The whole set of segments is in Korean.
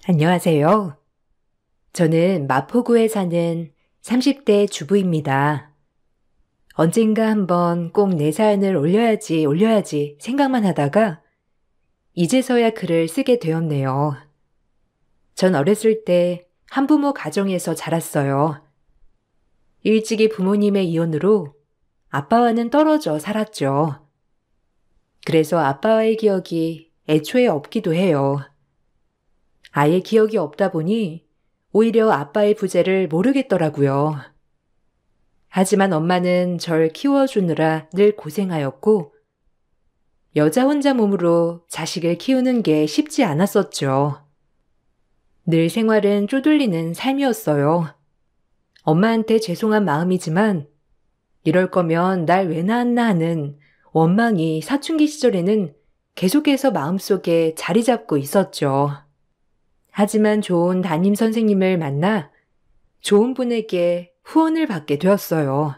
안녕하세요. 저는 마포구에 사는 30대 주부입니다. 언젠가 한번 꼭 내 사연을 올려야지 생각만 하다가 이제서야 글을 쓰게 되었네요. 전 어렸을 때 한부모 가정에서 자랐어요. 일찍이 부모님의 이혼으로 아빠와는 떨어져 살았죠. 그래서 아빠와의 기억이 애초에 없기도 해요. 아예 기억이 없다 보니 오히려 아빠의 부재를 모르겠더라고요. 하지만 엄마는 절 키워주느라 늘 고생하였고, 여자 혼자 몸으로 자식을 키우는 게 쉽지 않았었죠. 늘 생활은 쪼들리는 삶이었어요. 엄마한테 죄송한 마음이지만, 이럴 거면 날 왜 낳았나 하는 원망이 사춘기 시절에는 계속해서 마음속에 자리 잡고 있었죠. 하지만 좋은 담임 선생님을 만나 좋은 분에게 후원을 받게 되었어요.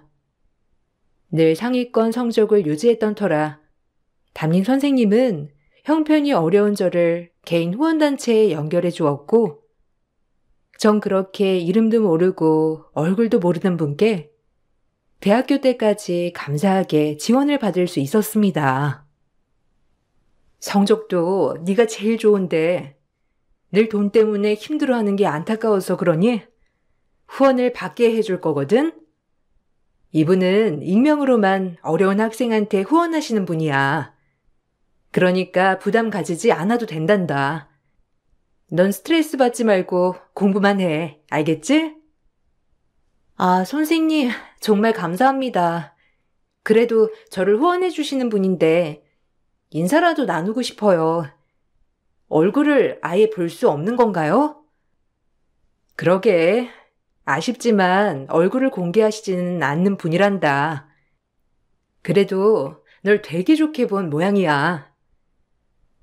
늘 상위권 성적을 유지했던 터라 담임 선생님은 형편이 어려운 저를 개인 후원단체에 연결해 주었고, 전 그렇게 이름도 모르고 얼굴도 모르는 분께 대학교 때까지 감사하게 지원을 받을 수 있었습니다. 성적도 네가 제일 좋은데 늘 돈 때문에 힘들어하는 게 안타까워서 그러니 후원을 받게 해줄 거거든? 이분은 익명으로만 어려운 학생한테 후원하시는 분이야. 그러니까 부담 가지지 않아도 된단다. 넌 스트레스 받지 말고 공부만 해. 알겠지? 아, 선생님, 정말 감사합니다. 그래도 저를 후원해 주시는 분인데 인사라도 나누고 싶어요. 얼굴을 아예 볼 수 없는 건가요? 그러게. 아쉽지만 얼굴을 공개하시지는 않는 분이란다. 그래도 널 되게 좋게 본 모양이야.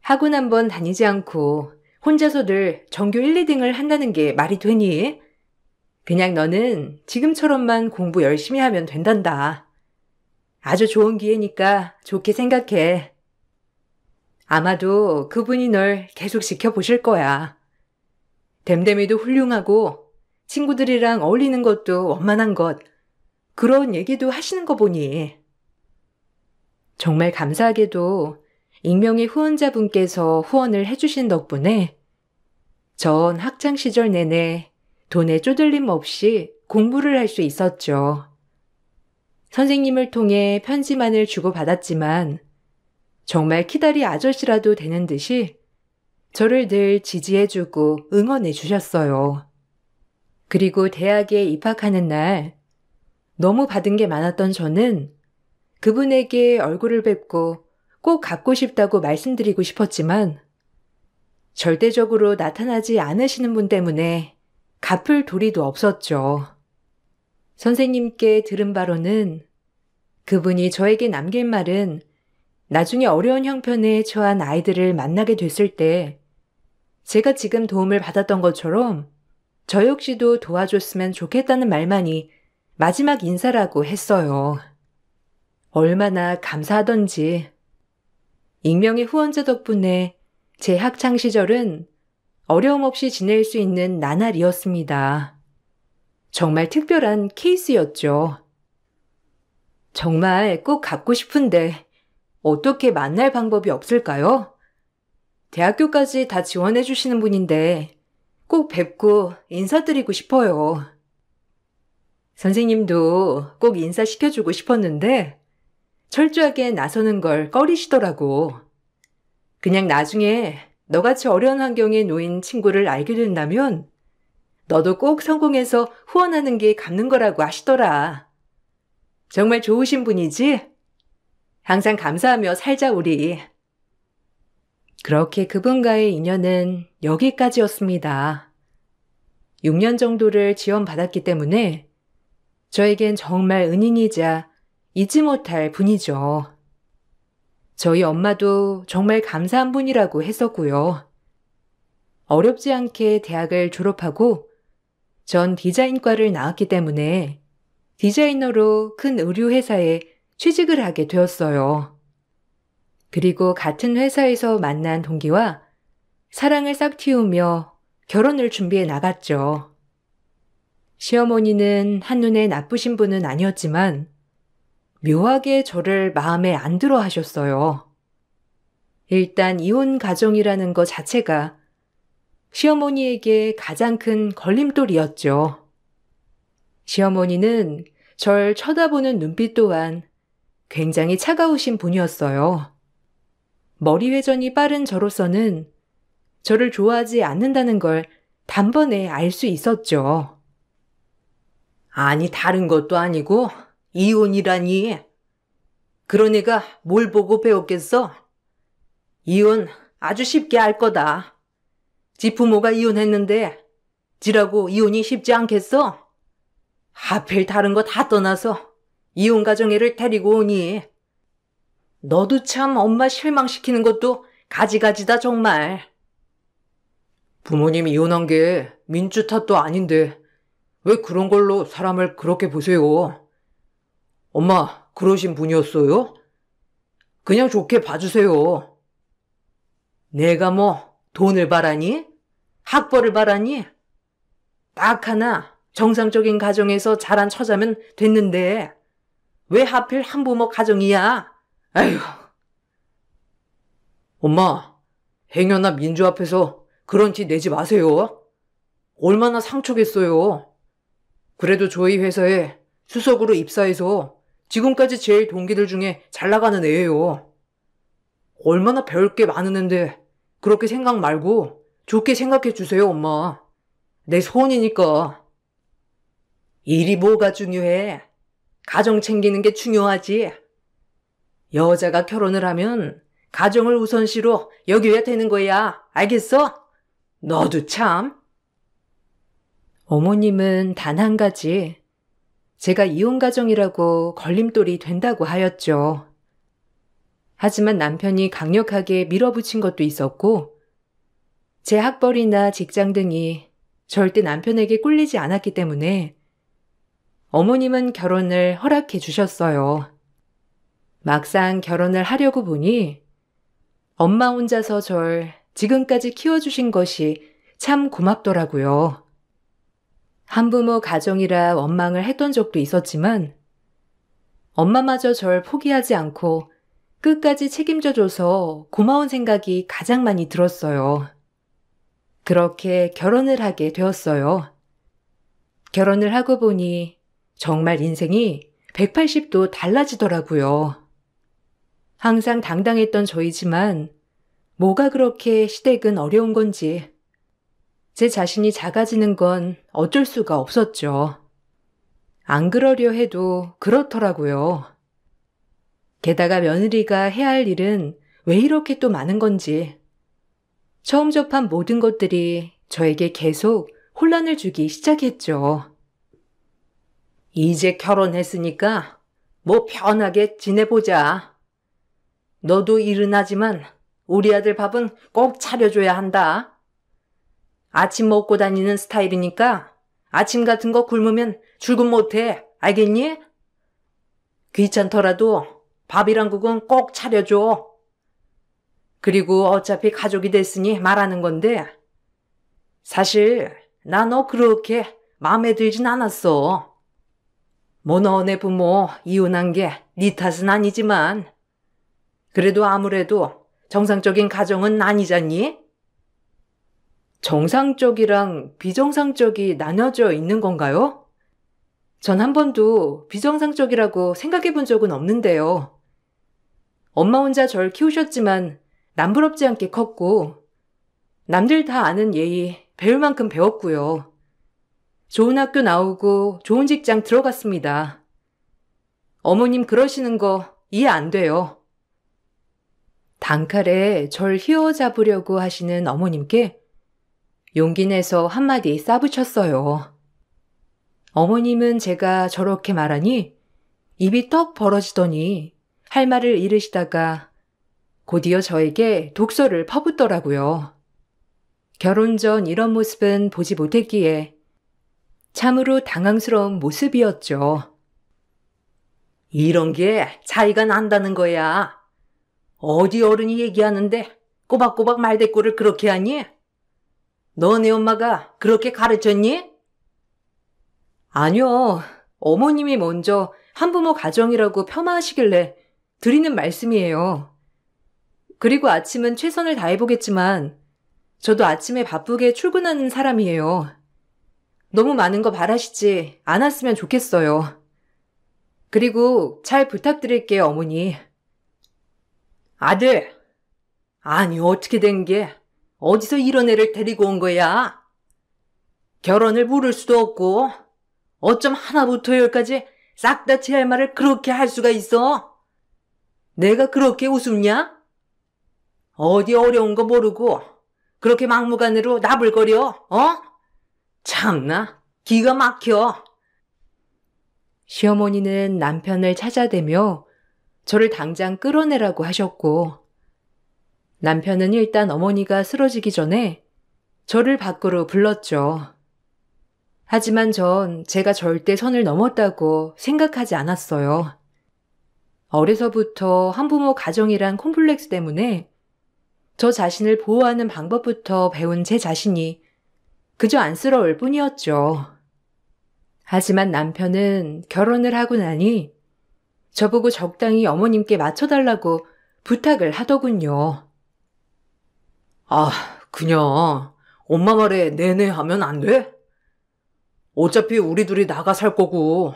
학원 한번 다니지 않고 혼자서 늘 전교 1, 2등을 한다는 게 말이 되니? 그냥 너는 지금처럼만 공부 열심히 하면 된단다. 아주 좋은 기회니까 좋게 생각해. 아마도 그분이 널 계속 지켜보실 거야. 댐댐이도 훌륭하고 친구들이랑 어울리는 것도 원만한 것, 그런 얘기도 하시는 거 보니. 정말 감사하게도 익명의 후원자분께서 후원을 해주신 덕분에 전 학창 시절 내내 돈에 쪼들림 없이 공부를 할 수 있었죠. 선생님을 통해 편지만을 주고받았지만 정말 키다리 아저씨라도 되는 듯이 저를 늘 지지해주고 응원해 주셨어요. 그리고 대학에 입학하는 날 너무 받은 게 많았던 저는 그분에게 얼굴을 뵙고 꼭 갚고 싶다고 말씀드리고 싶었지만 절대적으로 나타나지 않으시는 분 때문에 갚을 도리도 없었죠. 선생님께 들은 바로는 그분이 저에게 남긴 말은 나중에 어려운 형편에 처한 아이들을 만나게 됐을 때 제가 지금 도움을 받았던 것처럼 저 역시도 도와줬으면 좋겠다는 말만이 마지막 인사라고 했어요. 얼마나 감사하던지. 익명의 후원자 덕분에 제 학창 시절은 어려움 없이 지낼 수 있는 나날이었습니다. 정말 특별한 케이스였죠. 정말 꼭 갚고 싶은데 어떻게 만날 방법이 없을까요? 대학교까지 다 지원해 주시는 분인데 꼭 뵙고 인사드리고 싶어요. 선생님도 꼭 인사시켜주고 싶었는데 철저하게 나서는 걸 꺼리시더라고. 그냥 나중에 너같이 어려운 환경에 놓인 친구를 알게 된다면 너도 꼭 성공해서 후원하는 게 갚는 거라고 하시더라. 정말 좋으신 분이지? 항상 감사하며 살자 우리. 그렇게 그분과의 인연은 여기까지였습니다. 6년 정도를 지원받았기 때문에 저에겐 정말 은인이자 잊지 못할 분이죠. 저희 엄마도 정말 감사한 분이라고 했었고요. 어렵지 않게 대학을 졸업하고 전 디자인과를 나왔기 때문에 디자이너로 큰 의류회사에 취직을 하게 되었어요. 그리고 같은 회사에서 만난 동기와 사랑을 싹 틔우며 결혼을 준비해 나갔죠. 시어머니는 한눈에 나쁘신 분은 아니었지만 묘하게 저를 마음에 안 들어 하셨어요. 일단 이혼 가정이라는 것 자체가 시어머니에게 가장 큰 걸림돌이었죠. 시어머니는 절 쳐다보는 눈빛 또한 굉장히 차가우신 분이었어요. 머리 회전이 빠른 저로서는 저를 좋아하지 않는다는 걸 단번에 알 수 있었죠. 아니, 다른 것도 아니고 이혼이라니. 그런 애가 뭘 보고 배웠겠어? 이혼 아주 쉽게 알 거다. 지 부모가 이혼했는데 지라고 이혼이 쉽지 않겠어? 하필 다른 거 다 떠나서 이혼 가정애를 데리고 오니. 너도 참 엄마 실망시키는 것도 가지가지다 정말. 부모님이 이혼한 게 민주 탓도 아닌데 왜 그런 걸로 사람을 그렇게 보세요? 엄마 그러신 분이었어요? 그냥 좋게 봐주세요. 내가 뭐 돈을 바라니? 학벌을 바라니? 딱 하나 정상적인 가정에서 자란 처자면 됐는데 왜 하필 한부모 가정이야? 아휴. 엄마, 행여나 민주 앞에서 그런 티 내지 마세요. 얼마나 상처겠어요. 그래도 저희 회사에 수석으로 입사해서 지금까지 제일 동기들 중에 잘 나가는 애예요. 얼마나 배울 게 많은 앤데 그렇게 생각 말고 좋게 생각해 주세요, 엄마. 내 소원이니까. 일이 뭐가 중요해? 가정 챙기는 게 중요하지. 여자가 결혼을 하면 가정을 우선시로 여겨야 되는 거야. 알겠어? 너도 참. 어머님은 단 한 가지, 제가 이혼 가정이라고 걸림돌이 된다고 하였죠. 하지만 남편이 강력하게 밀어붙인 것도 있었고, 제 학벌이나 직장 등이 절대 남편에게 꿀리지 않았기 때문에 어머님은 결혼을 허락해 주셨어요. 막상 결혼을 하려고 보니 엄마 혼자서 절 지금까지 키워주신 것이 참 고맙더라고요. 한부모 가정이라 원망을 했던 적도 있었지만 엄마마저 절 포기하지 않고 끝까지 책임져줘서 고마운 생각이 가장 많이 들었어요. 그렇게 결혼을 하게 되었어요. 결혼을 하고 보니 정말 인생이 180도 달라지더라고요. 항상 당당했던 저이지만 뭐가 그렇게 시댁은 어려운 건지 제 자신이 작아지는 건 어쩔 수가 없었죠. 안 그러려 해도 그렇더라고요. 게다가 며느리가 해야 할 일은 왜 이렇게 또 많은 건지 처음 접한 모든 것들이 저에게 계속 혼란을 주기 시작했죠. 이제 결혼했으니까 뭐 편하게 지내보자. 너도 일은 하지만 우리 아들 밥은 꼭 차려줘야 한다. 아침 먹고 다니는 스타일이니까 아침 같은 거 굶으면 출근 못해. 알겠니? 귀찮더라도 밥이랑 국은 꼭 차려줘. 그리고 어차피 가족이 됐으니 말하는 건데 사실 나 너 그렇게 마음에 들진 않았어. 뭐 너네 부모 이혼한 게 네 탓은 아니지만 그래도 아무래도 정상적인 가정은 아니잖니? 정상적이랑 비정상적이 나눠져 있는 건가요? 전 한 번도 비정상적이라고 생각해 본 적은 없는데요. 엄마 혼자 절 키우셨지만 남부럽지 않게 컸고 남들 다 아는 예의 배울 만큼 배웠고요. 좋은 학교 나오고 좋은 직장 들어갔습니다. 어머님 그러시는 거 이해 안 돼요. 단칼에 절 휘어잡으려고 하시는 어머님께 용기 내서 한마디 싸붙였어요. 어머님은 제가 저렇게 말하니 입이 떡 벌어지더니 할 말을 잃으시다가 곧이어 저에게 독서를 퍼붓더라고요. 결혼 전 이런 모습은 보지 못했기에 참으로 당황스러운 모습이었죠. 이런 게 차이가 난다는 거야. 어디 어른이 얘기하는데 꼬박꼬박 말대꾸를 그렇게 하니? 너네 엄마가 그렇게 가르쳤니? 아니요. 어머님이 먼저 한부모 가정이라고 폄하하시길래 드리는 말씀이에요. 그리고 아침은 최선을 다해보겠지만 저도 아침에 바쁘게 출근하는 사람이에요. 너무 많은 거 바라시지 않았으면 좋겠어요. 그리고 잘 부탁드릴게요, 어머니. 아들, 아니 어떻게 된 게 어디서 이런 애를 데리고 온 거야? 결혼을 물을 수도 없고 어쩜 하나부터 열까지 싹 다 제 할 말을 그렇게 할 수가 있어? 내가 그렇게 우습냐? 어디 어려운 거 모르고 그렇게 막무가내로 나불거려, 어? 참나, 기가 막혀. 시어머니는 남편을 찾아대며 저를 당장 끌어내라고 하셨고, 남편은 일단 어머니가 쓰러지기 전에 저를 밖으로 불렀죠. 하지만 전 제가 절대 선을 넘었다고 생각하지 않았어요. 어려서부터 한부모 가정이란 콤플렉스 때문에 저 자신을 보호하는 방법부터 배운 제 자신이 그저 안쓰러울 뿐이었죠. 하지만 남편은 결혼을 하고 나니 저보고 적당히 어머님께 맞춰달라고 부탁을 하더군요. 아, 그냥 엄마 말에 네네 하면 안 돼? 어차피 우리 둘이 나가 살 거고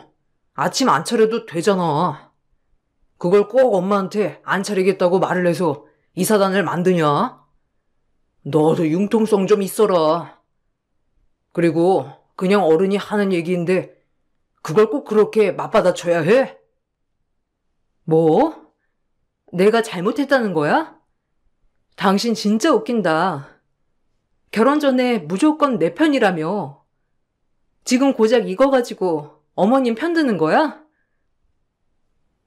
아침 안 차려도 되잖아. 그걸 꼭 엄마한테 안 차리겠다고 말을 해서 이 사단을 만드냐? 너도 융통성 좀 있어라. 그리고 그냥 어른이 하는 얘기인데 그걸 꼭 그렇게 맞받아쳐야 해? 뭐? 내가 잘못했다는 거야? 당신 진짜 웃긴다. 결혼 전에 무조건 내 편이라며. 지금 고작 이거 가지고 어머님 편드는 거야?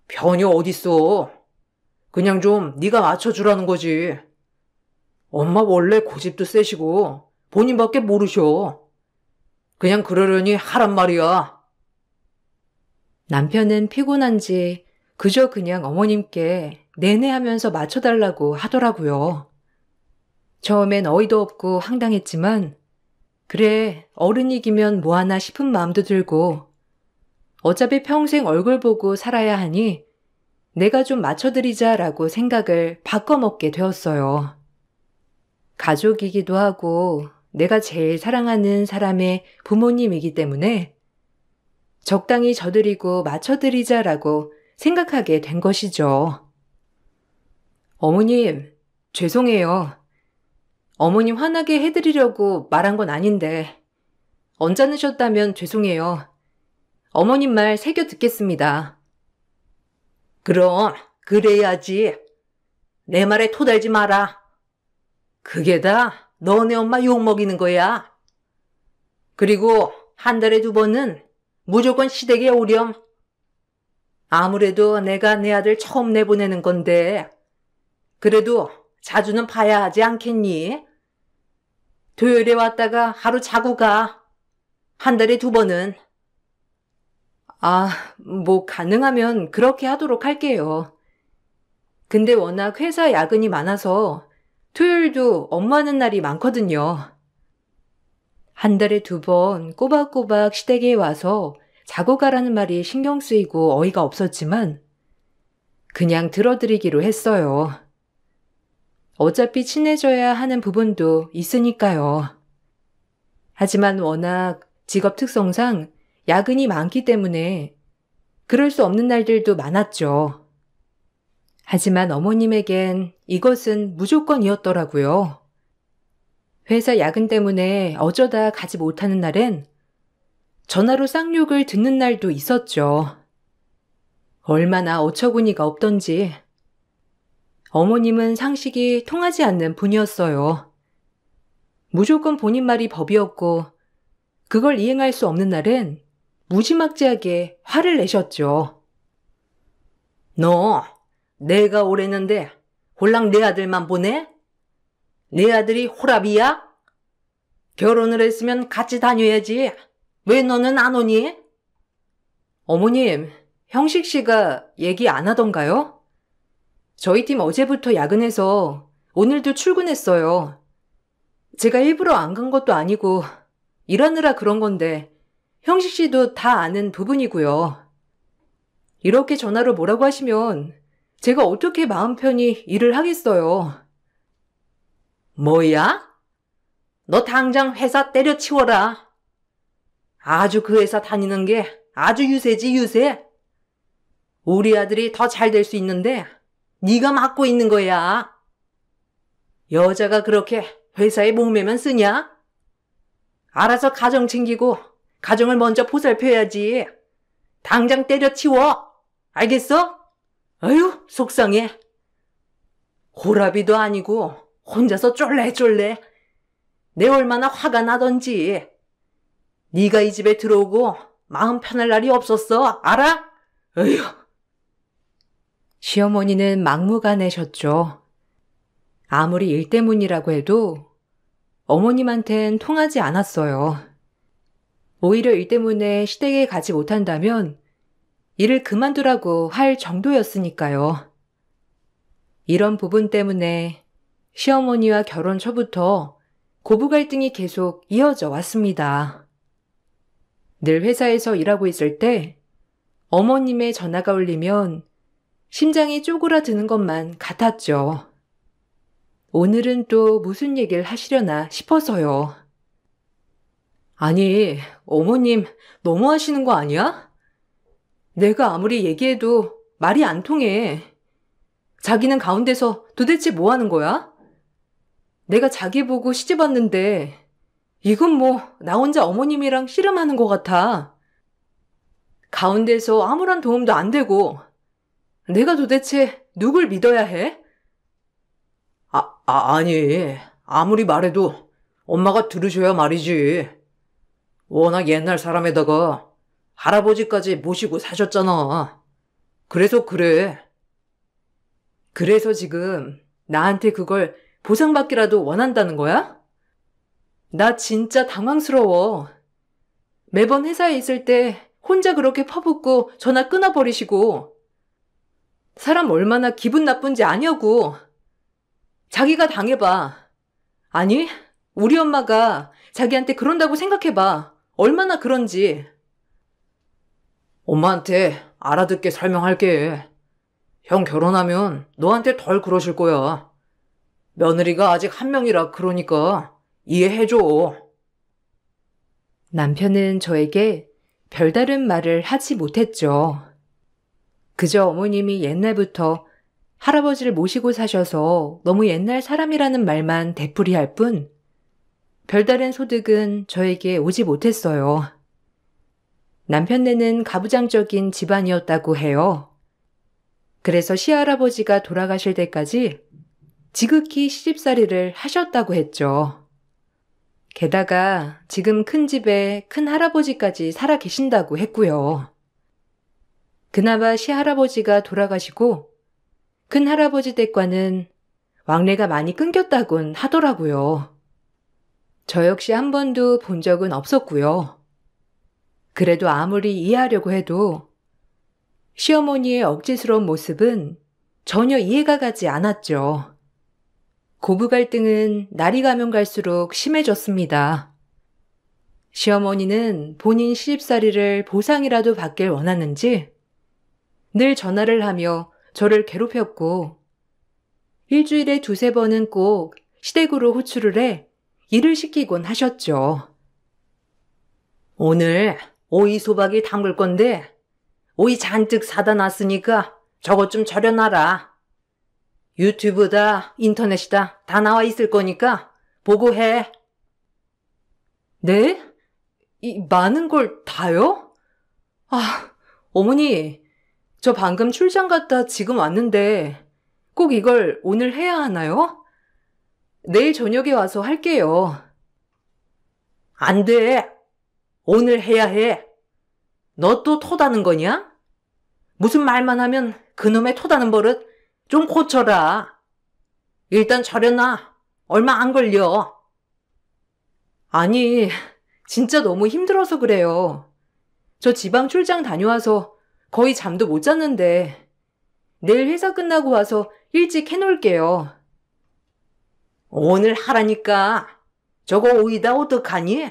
편이 어딨어. 그냥 좀 네가 맞춰주라는 거지. 엄마 원래 고집도 세시고 본인밖에 모르셔. 그냥 그러려니 하란 말이야. 남편은 피곤한지 그저 그냥 어머님께 내내 하면서 맞춰달라고 하더라고요. 처음엔 어이도 없고 황당했지만 그래 어른이기면 뭐하나 싶은 마음도 들고 어차피 평생 얼굴 보고 살아야 하니 내가 좀 맞춰드리자라고 생각을 바꿔먹게 되었어요. 가족이기도 하고 내가 제일 사랑하는 사람의 부모님이기 때문에 적당히 져드리고 맞춰드리자라고 생각하게 된 것이죠. 어머님, 죄송해요. 어머님 화나게 해드리려고 말한 건 아닌데 언짢으셨다면 죄송해요. 어머님 말 새겨 듣겠습니다. 그럼 그래야지. 내 말에 토달지 마라. 그게 다 너네 엄마 욕먹이는 거야. 그리고 한 달에 2번은 무조건 시댁에 오렴. 아무래도 내가 내 아들 처음 내보내는 건데 그래도 자주는 봐야 하지 않겠니? 토요일에 왔다가 하루 자고 가. 한 달에 2번은. 아, 뭐 가능하면 그렇게 하도록 할게요. 근데 워낙 회사 야근이 많아서 토요일도 업무하는 날이 많거든요. 한 달에 2번 꼬박꼬박 시댁에 와서 자고 가라는 말이 신경 쓰이고 어이가 없었지만 그냥 들어드리기로 했어요. 어차피 친해져야 하는 부분도 있으니까요. 하지만 워낙 직업 특성상 야근이 많기 때문에 그럴 수 없는 날들도 많았죠. 하지만 어머님에겐 이것은 무조건이었더라고요. 회사 야근 때문에 어쩌다 가지 못하는 날엔 전화로 쌍욕을 듣는 날도 있었죠. 얼마나 어처구니가 없던지. 어머님은 상식이 통하지 않는 분이었어요. 무조건 본인 말이 법이었고 그걸 이행할 수 없는 날엔 무지막지하게 화를 내셨죠. 너 내가 오랬는데 홀랑 내 아들만 보내? 내 아들이 호랍이야? 결혼을 했으면 같이 다녀야지. 왜 너는 안 오니? 어머님, 형식 씨가 얘기 안 하던가요? 저희 팀 어제부터 야근해서 오늘도 출근했어요. 제가 일부러 안 간 것도 아니고 일하느라 그런 건데 형식 씨도 다 아는 부분이고요. 이렇게 전화로 뭐라고 하시면 제가 어떻게 마음 편히 일을 하겠어요. 뭐야? 너 당장 회사 때려치워라. 아주 그 회사 다니는 게 아주 유세지 유세. 우리 아들이 더 잘 될 수 있는데 네가 맡고 있는 거야. 여자가 그렇게 회사에 목매면 쓰냐? 알아서 가정 챙기고 가정을 먼저 보살펴야지. 당장 때려치워. 알겠어? 아유, 속상해. 호라비도 아니고 혼자서 쫄래쫄래. 내 얼마나 화가 나던지. 네가 이 집에 들어오고 마음 편할 날이 없었어. 알아? 에휴. 시어머니는 막무가내셨죠. 아무리 일 때문이라고 해도 어머님한텐 통하지 않았어요. 오히려 일 때문에 시댁에 가지 못한다면 일을 그만두라고 할 정도였으니까요. 이런 부분 때문에 시어머니와 결혼 초부터 고부 갈등이 계속 이어져 왔습니다. 늘 회사에서 일하고 있을 때 어머님의 전화가 울리면 심장이 쪼그라드는 것만 같았죠. 오늘은 또 무슨 얘기를 하시려나 싶어서요. 아니, 어머님 너무하시는 거 아니야? 내가 아무리 얘기해도 말이 안 통해. 자기는 가운데서 도대체 뭐 하는 거야? 내가 자기 보고 시집 왔는데 이건 뭐 나 혼자 어머님이랑 씨름하는 것 같아. 가운데서 아무런 도움도 안 되고 내가 도대체 누굴 믿어야 해? 아니, 아무리 말해도 엄마가 들으셔야 말이지. 워낙 옛날 사람에다가 할아버지까지 모시고 사셨잖아. 그래서 그래. 그래서 지금 나한테 그걸 보상받기라도 원한다는 거야? 나 진짜 당황스러워. 매번 회사에 있을 때 혼자 그렇게 퍼붓고 전화 끊어버리시고 사람 얼마나 기분 나쁜지 아냐고. 자기가 당해봐. 아니, 우리 엄마가 자기한테 그런다고 생각해봐. 얼마나 그런지. 엄마한테 알아듣게 설명할게. 형 결혼하면 너한테 덜 그러실 거야. 며느리가 아직 한 명이라 그러니까 이해해줘. 남편은 저에게 별다른 말을 하지 못했죠. 그저 어머님이 옛날부터 할아버지를 모시고 사셔서 너무 옛날 사람이라는 말만 되풀이할 뿐 별다른 소득은 저에게 오지 못했어요. 남편네는 가부장적인 집안이었다고 해요. 그래서 시할아버지가 돌아가실 때까지 지극히 시집살이를 하셨다고 했죠. 게다가 지금 큰 집에 큰 할아버지까지 살아 계신다고 했고요. 그나마 시할아버지가 돌아가시고 큰 할아버지 댁과는 왕래가 많이 끊겼다곤 하더라고요. 저 역시 한 번도 본 적은 없었고요. 그래도 아무리 이해하려고 해도 시어머니의 억지스러운 모습은 전혀 이해가 가지 않았죠. 고부 갈등은 날이 가면 갈수록 심해졌습니다. 시어머니는 본인 시집살이를 보상이라도 받길 원하는지 늘 전화를 하며 저를 괴롭혔고 일주일에 2-3번은 꼭 시댁으로 호출을 해 일을 시키곤 하셨죠. 오늘 오이 소박이 담글 건데 오이 잔뜩 사다 놨으니까 저것 좀 절여놔라. 유튜브다 인터넷이다 다 나와 있을 거니까 보고 해. 네? 이 많은 걸 다요? 아, 어머니, 저 방금 출장 갔다 지금 왔는데 꼭 이걸 오늘 해야 하나요? 내일 저녁에 와서 할게요. 안 돼. 오늘 해야 해. 너 또 토다는 거냐? 무슨 말만 하면 그놈의 토다는 버릇 좀 고쳐라. 일단 절여놔. 얼마 안 걸려. 아니, 진짜 너무 힘들어서 그래요. 저 지방 출장 다녀와서 거의 잠도 못 잤는데 내일 회사 끝나고 와서 일찍 해놓을게요. 오늘 하라니까. 저거 오이다 어떡하니?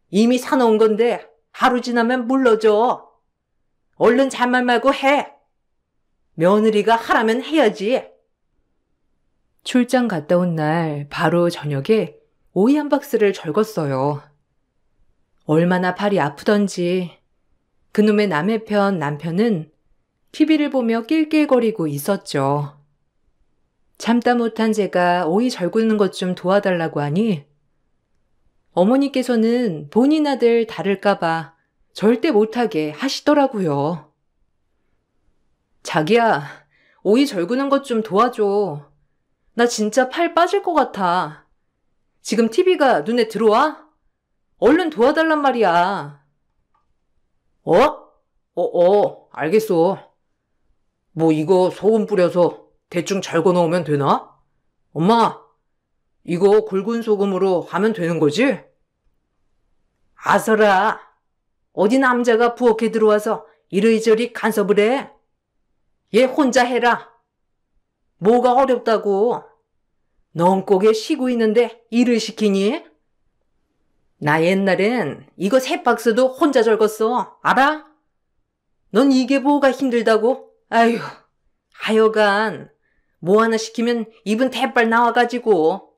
이미 사놓은 건데 하루 지나면 물러져. 얼른 잔말 말고 해. 며느리가 하라면 해야지. 출장 갔다 온 날 바로 저녁에 오이 한 박스를 절궜어요. 얼마나 팔이 아프던지 그놈의 남의 편 남편은 TV를 보며 낄낄거리고 있었죠. 참다 못한 제가 오이 절구는 것 좀 도와달라고 하니 어머니께서는 본인 아들 다를까봐 절대 못하게 하시더라고요. 자기야, 오이 절구는 것 좀 도와줘. 나 진짜 팔 빠질 것 같아. 지금 TV가 눈에 들어와? 얼른 도와달란 말이야. 알겠어. 뭐 이거 소금 뿌려서 대충 절거 넣으면 되나? 엄마, 이거 굵은 소금으로 하면 되는 거지? 아서라, 어디 남자가 부엌에 들어와서 이리저리 간섭을 해? 얘 혼자 해라. 뭐가 어렵다고? 넌 꼭에 쉬고 있는데 일을 시키니? 나 옛날엔 이거 3박스도 혼자 절궜어. 알아? 넌 이게 뭐가 힘들다고? 아휴, 하여간 뭐 하나 시키면 입은 대빨 나와가지고.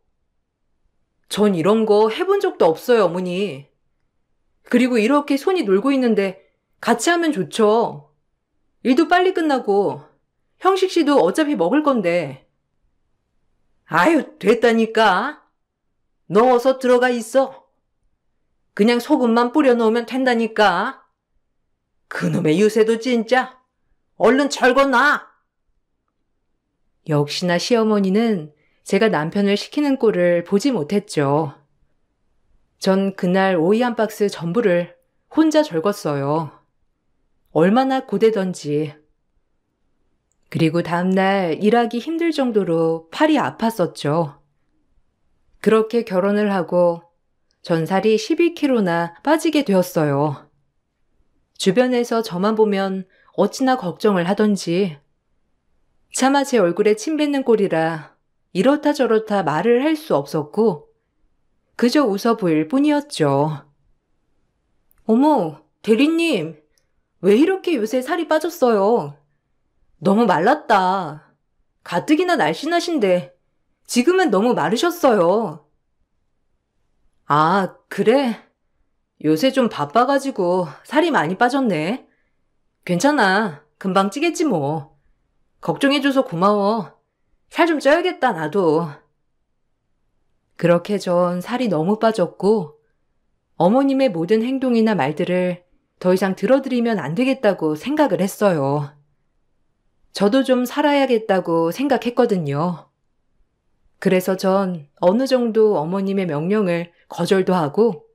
전 이런 거 해본 적도 없어요, 어머니. 그리고 이렇게 손이 놀고 있는데 같이 하면 좋죠. 일도 빨리 끝나고 형식 씨도 어차피 먹을 건데. 아유, 됐다니까. 너 어서 들어가 있어. 그냥 소금만 뿌려 놓으면 된다니까. 그놈의 유세도 진짜. 얼른 절거놔. 역시나 시어머니는 제가 남편을 시키는 꼴을 보지 못했죠. 전 그날 오이 한 박스 전부를 혼자 절궜어요. 얼마나 고되던지. 그리고 다음날 일하기 힘들 정도로 팔이 아팠었죠. 그렇게 결혼을 하고 전 살이 12kg나 빠지게 되었어요. 주변에서 저만 보면 어찌나 걱정을 하던지 차마 제 얼굴에 침 뱉는 꼴이라 이렇다 저렇다 말을 할 수 없었고 그저 웃어 보일 뿐이었죠. 어머, 대리님, 왜 이렇게 요새 살이 빠졌어요? 너무 말랐다. 가뜩이나 날씬하신데 지금은 너무 마르셨어요. 아, 그래? 요새 좀 바빠가지고 살이 많이 빠졌네. 괜찮아. 금방 찌겠지 뭐. 걱정해줘서 고마워. 살 좀 쪄야겠다, 나도. 그렇게 전 살이 너무 빠졌고 어머님의 모든 행동이나 말들을 더 이상 들어드리면 안 되겠다고 생각을 했어요. 저도 좀 살아야겠다고 생각했거든요. 그래서 전 어느 정도 어머님의 명령을 거절도 하고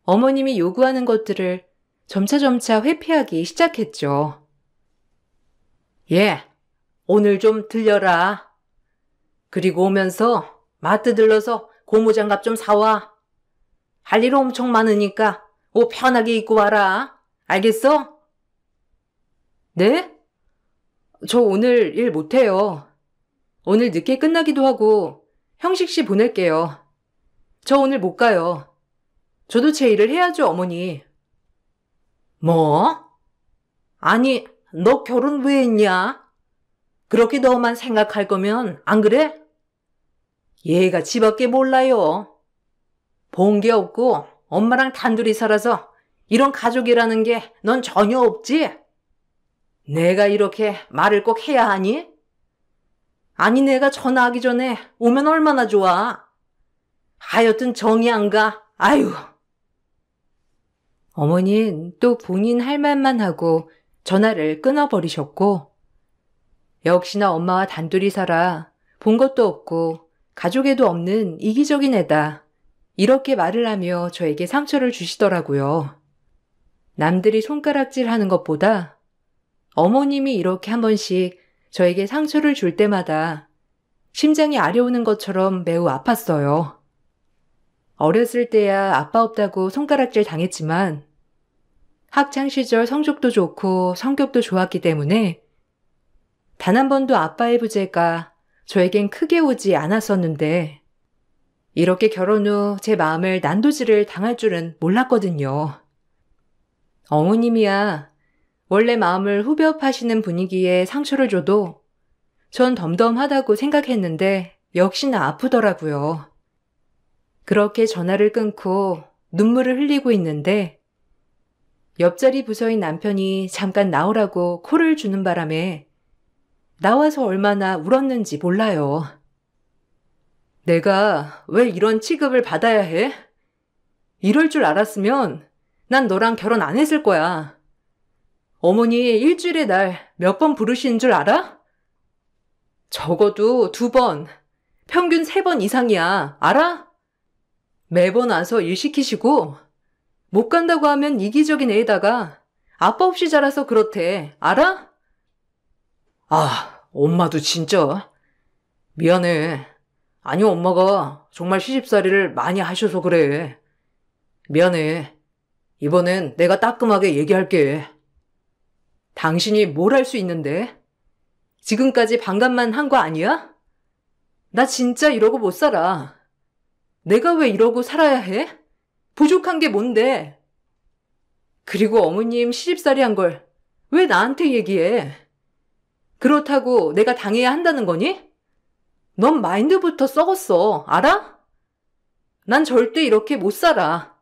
어머님이 요구하는 것들을 점차점차 회피하기 시작했죠. 예, 오늘 좀 들려라. 그리고 오면서 마트 들러서 고무장갑 좀 사와. 할 일 엄청 많으니까 옷 편하게 입고 와라. 알겠어? 네? 저 오늘 일 못해요. 오늘 늦게 끝나기도 하고 형식 씨 보낼게요. 저 오늘 못 가요. 저도 제 일을 해야죠, 어머니. 뭐? 아니, 너 결혼 왜 했냐? 그렇게 너만 생각할 거면 안 그래? 얘가 지밖에 몰라요. 본 게 없고 엄마랑 단둘이 살아서 이런 가족이라는 게 넌 전혀 없지? 내가 이렇게 말을 꼭 해야 하니? 아니, 내가 전화하기 전에 오면 얼마나 좋아. 하여튼 정이 안 가. 아유. 어머니는 또 본인 할 말만 하고 전화를 끊어버리셨고 역시나 엄마와 단둘이 살아 본 것도 없고 가족에도 없는 이기적인 애다. 이렇게 말을 하며 저에게 상처를 주시더라고요. 남들이 손가락질 하는 것보다 어머님이 이렇게 한 번씩 저에게 상처를 줄 때마다 심장이 아려오는 것처럼 매우 아팠어요. 어렸을 때야 아빠 없다고 손가락질 당했지만 학창시절 성적도 좋고 성격도 좋았기 때문에 단 한 번도 아빠의 부재가 저에겐 크게 오지 않았었는데 이렇게 결혼 후 제 마음을 난도질을 당할 줄은 몰랐거든요. 어머님이야 원래 마음을 후벼 파시는 분위기에 상처를 줘도 전 덤덤하다고 생각했는데 역시나 아프더라고요. 그렇게 전화를 끊고 눈물을 흘리고 있는데 옆자리 부서인 남편이 잠깐 나오라고 콜을 주는 바람에 나와서 얼마나 울었는지 몰라요. 내가 왜 이런 취급을 받아야 해? 이럴 줄 알았으면 난 너랑 결혼 안 했을 거야. 어머니 일주일에 날 몇 번 부르시는 줄 알아? 적어도 2번, 평균 3번 이상이야. 알아? 매번 와서 일 시키시고 못 간다고 하면 이기적인 애에다가 아빠 없이 자라서 그렇대. 알아? 아, 엄마도 진짜. 미안해. 아니, 엄마가 정말 시집살이를 많이 하셔서 그래. 미안해. 이번엔 내가 따끔하게 얘기할게. 당신이 뭘 할 수 있는데? 지금까지 반감만 한 거 아니야? 나 진짜 이러고 못 살아. 내가 왜 이러고 살아야 해? 부족한 게 뭔데? 그리고 어머님 시집살이 한 걸 왜 나한테 얘기해? 그렇다고 내가 당해야 한다는 거니? 넌 마인드부터 썩었어. 알아? 난 절대 이렇게 못 살아.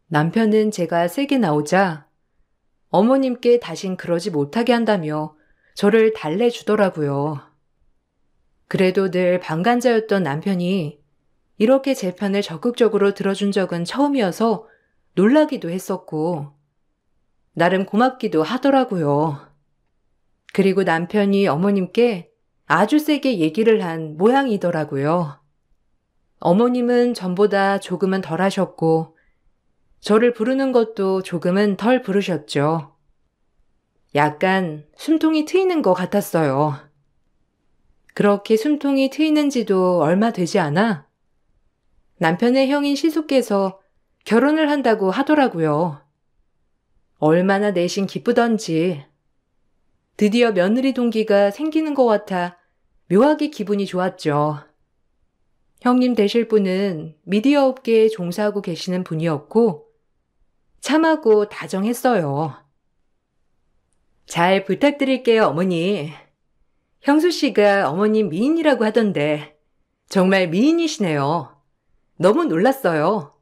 남편은 제가 세게 나오자 어머님께 다신 그러지 못하게 한다며 저를 달래주더라고요. 그래도 늘 방관자였던 남편이 이렇게 제 편을 적극적으로 들어준 적은 처음이어서 놀라기도 했었고 나름 고맙기도 하더라고요. 그리고 남편이 어머님께 아주 세게 얘기를 한 모양이더라고요. 어머님은 전보다 조금은 덜 하셨고 저를 부르는 것도 조금은 덜 부르셨죠. 약간 숨통이 트이는 것 같았어요. 그렇게 숨통이 트이는지도 얼마 되지 않아 남편의 형인 시숙께서 결혼을 한다고 하더라고요. 얼마나 내심 기쁘던지 드디어 며느리 동기가 생기는 것 같아 묘하게 기분이 좋았죠. 형님 되실 분은 미디어 업계에 종사하고 계시는 분이었고 참하고 다정했어요. 잘 부탁드릴게요, 어머니. 형수 씨가 어머님 미인이라고 하던데 정말 미인이시네요. 너무 놀랐어요.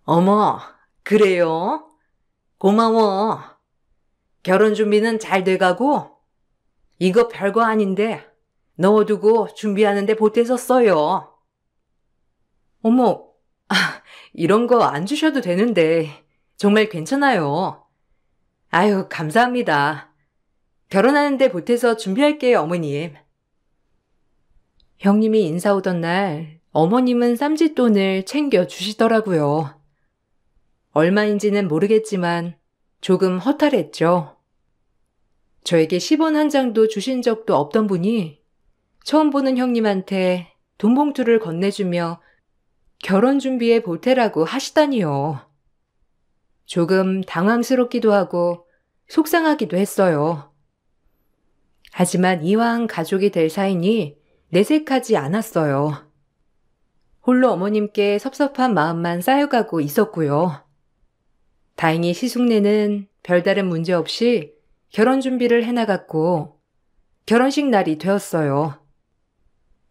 어머, 그래요? 고마워. 결혼 준비는 잘 돼가고? 이거 별거 아닌데 넣어두고 준비하는데 보태서 써요. 어머, 이런 거 안 주셔도 되는데 정말 괜찮아요. 아유, 감사합니다. 결혼하는데 보태서 준비할게요, 어머님. 형님이 인사 오던 날 어머님은 쌈짓돈을 챙겨주시더라고요. 얼마인지는 모르겠지만 조금 허탈했죠. 저에게 10원 한 장도 주신 적도 없던 분이 처음 보는 형님한테 돈 봉투를 건네주며 결혼 준비에 보태라고 하시다니요. 조금 당황스럽기도 하고 속상하기도 했어요. 하지만 이왕 가족이 될 사이니 내색하지 않았어요. 홀로 어머님께 섭섭한 마음만 쌓여가고 있었고요. 다행히 시숙네는 별다른 문제 없이 결혼 준비를 해나갔고 결혼식 날이 되었어요.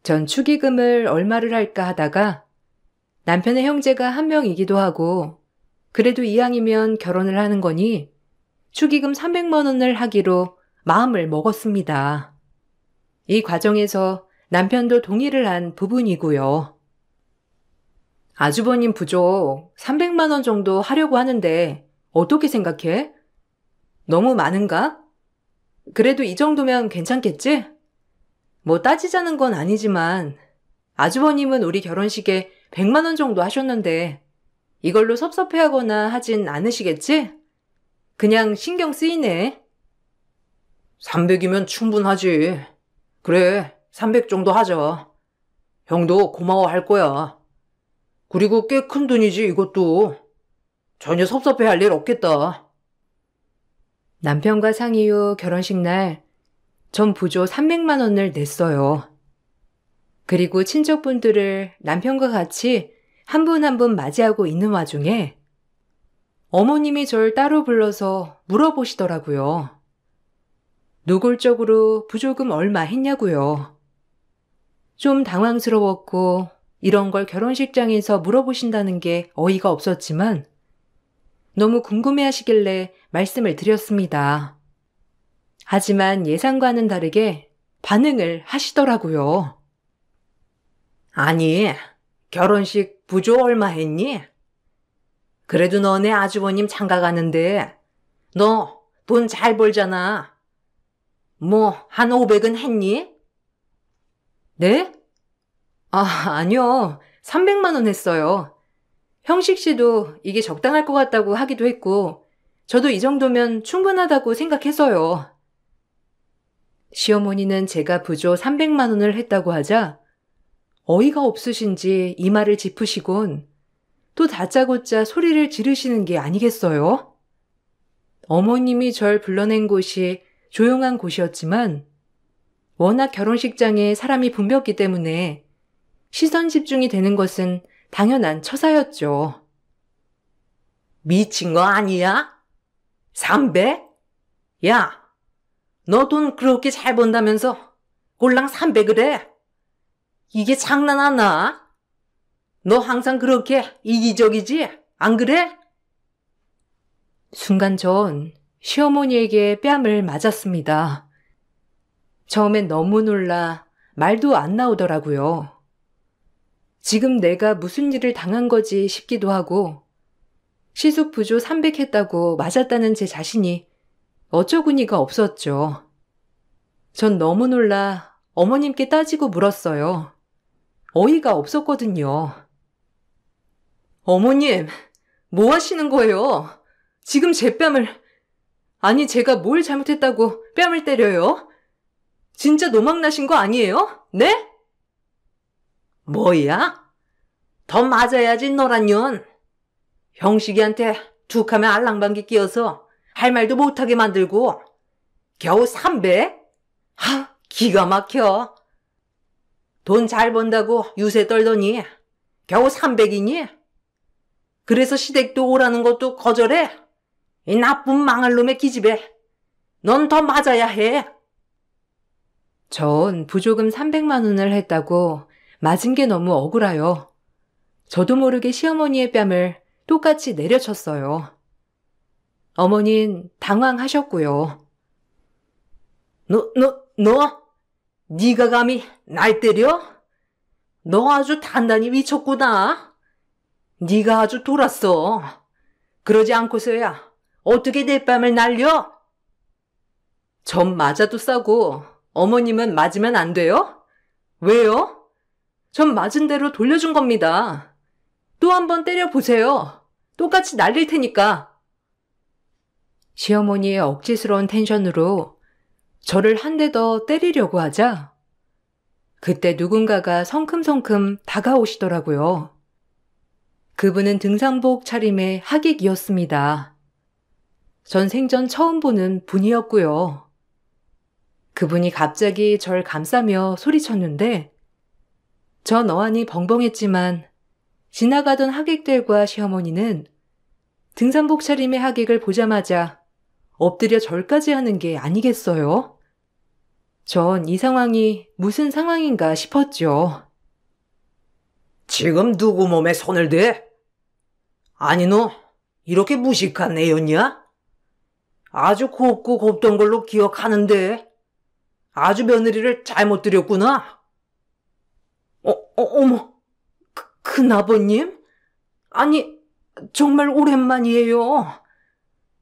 전 축의금을 얼마를 할까 하다가 남편의 형제가 한 명이기도 하고 그래도 이왕이면 결혼을 하는 거니 축의금 300만 원을 하기로 마음을 먹었습니다. 이 과정에서 남편도 동의를 한 부분이고요. 아주버님 부족 300만 원 정도 하려고 하는데 어떻게 생각해? 너무 많은가? 그래도 이 정도면 괜찮겠지? 뭐 따지자는 건 아니지만 아주버님은 우리 결혼식에 100만 원 정도 하셨는데 이걸로 섭섭해하거나 하진 않으시겠지? 그냥 신경 쓰이네. 300이면 충분하지. 그래, 300 정도 하자. 형도 고마워할 거야. 그리고 꽤 큰 돈이지 이것도. 전혀 섭섭해할 일 없겠다. 남편과 상의 후 결혼식 날 전 부조 300만 원을 냈어요. 그리고 친척분들을 남편과 같이 한 분 한 분 맞이하고 있는 와중에 어머님이 절 따로 불러서 물어보시더라고요. 노골적으로 부조금 얼마 했냐고요. 좀 당황스러웠고 이런 걸 결혼식장에서 물어보신다는 게 어이가 없었지만 너무 궁금해하시길래 말씀을 드렸습니다. 하지만 예상과는 다르게 반응을 하시더라고요. 아니, 결혼식 부조 얼마 했니? 그래도 너네 아주버님 장가 가는데 너 돈 잘 벌잖아. 뭐 한 500은 했니? 네? 아니요. 300만 원 했어요. 형식 씨도 이게 적당할 것 같다고 하기도 했고 저도 이 정도면 충분하다고 생각해서요. 시어머니는 제가 부조 300만 원을 했다고 하자 어이가 없으신지 이마를 짚으시곤 또 다짜고짜 소리를 지르시는 게 아니겠어요? 어머님이 절 불러낸 곳이 조용한 곳이었지만 워낙 결혼식장에 사람이 붐볐기 때문에 시선 집중이 되는 것은 당연한 처사였죠. 미친 거 아니야? 300? 야, 너 돈 그렇게 잘 번다면서 꼴랑 300을 해? 이게 장난하나? 너 항상 그렇게 이기적이지? 안 그래? 순간 전 시어머니에게 뺨을 맞았습니다. 처음엔 너무 놀라 말도 안 나오더라고요. 지금 내가 무슨 일을 당한 거지 싶기도 하고 시숙 부조 300 했다고 맞았다는 제 자신이 어처구니가 없었죠. 전 너무 놀라 어머님께 따지고 물었어요. 어이가 없었거든요. 어머님, 뭐 하시는 거예요? 지금 제 뺨을... 아니, 제가 뭘 잘못했다고 뺨을 때려요? 진짜 노망나신 거 아니에요? 네? 뭐야? 더 맞아야지 너란 년. 형식이한테 툭하면 알랑방귀 끼어서 할 말도 못하게 만들고 겨우 300? 하, 기가 막혀. 돈 잘 번다고 유세 떨더니 겨우 300이니? 그래서 시댁도 오라는 것도 거절해? 이 나쁜 망할 놈의 기집애. 넌 더 맞아야 해. 전 부조금 300만 원을 했다고 맞은 게 너무 억울하여 저도 모르게 시어머니의 뺨을 똑같이 내려쳤어요. 어머닌 당황하셨고요. 네가 감히 날 때려? 너 아주 단단히 미쳤구나. 네가 아주 돌았어. 그러지 않고서야 어떻게 내 뺨을 날려? 전 맞아도 싸고 어머님은 맞으면 안 돼요? 왜요? 전 맞은 대로 돌려준 겁니다. 또 한 번 때려보세요. 똑같이 날릴 테니까. 시어머니의 억지스러운 텐션으로 저를 한 대 더 때리려고 하자 그때 누군가가 성큼성큼 다가오시더라고요. 그분은 등산복 차림의 하객이었습니다. 전 생전 처음 보는 분이었고요. 그분이 갑자기 절 감싸며 소리쳤는데 전 어안이 벙벙했지만 지나가던 하객들과 시어머니는 등산복 차림의 하객을 보자마자 엎드려 절까지 하는 게 아니겠어요? 전 이 상황이 무슨 상황인가 싶었죠. 지금 누구 몸에 손을 대? 아니 너 이렇게 무식한 애였냐? 아주 곱고 곱던 걸로 기억하는데 아주 며느리를 잘못 들였구나. 어머, 큰아버님? 아니 정말 오랜만이에요.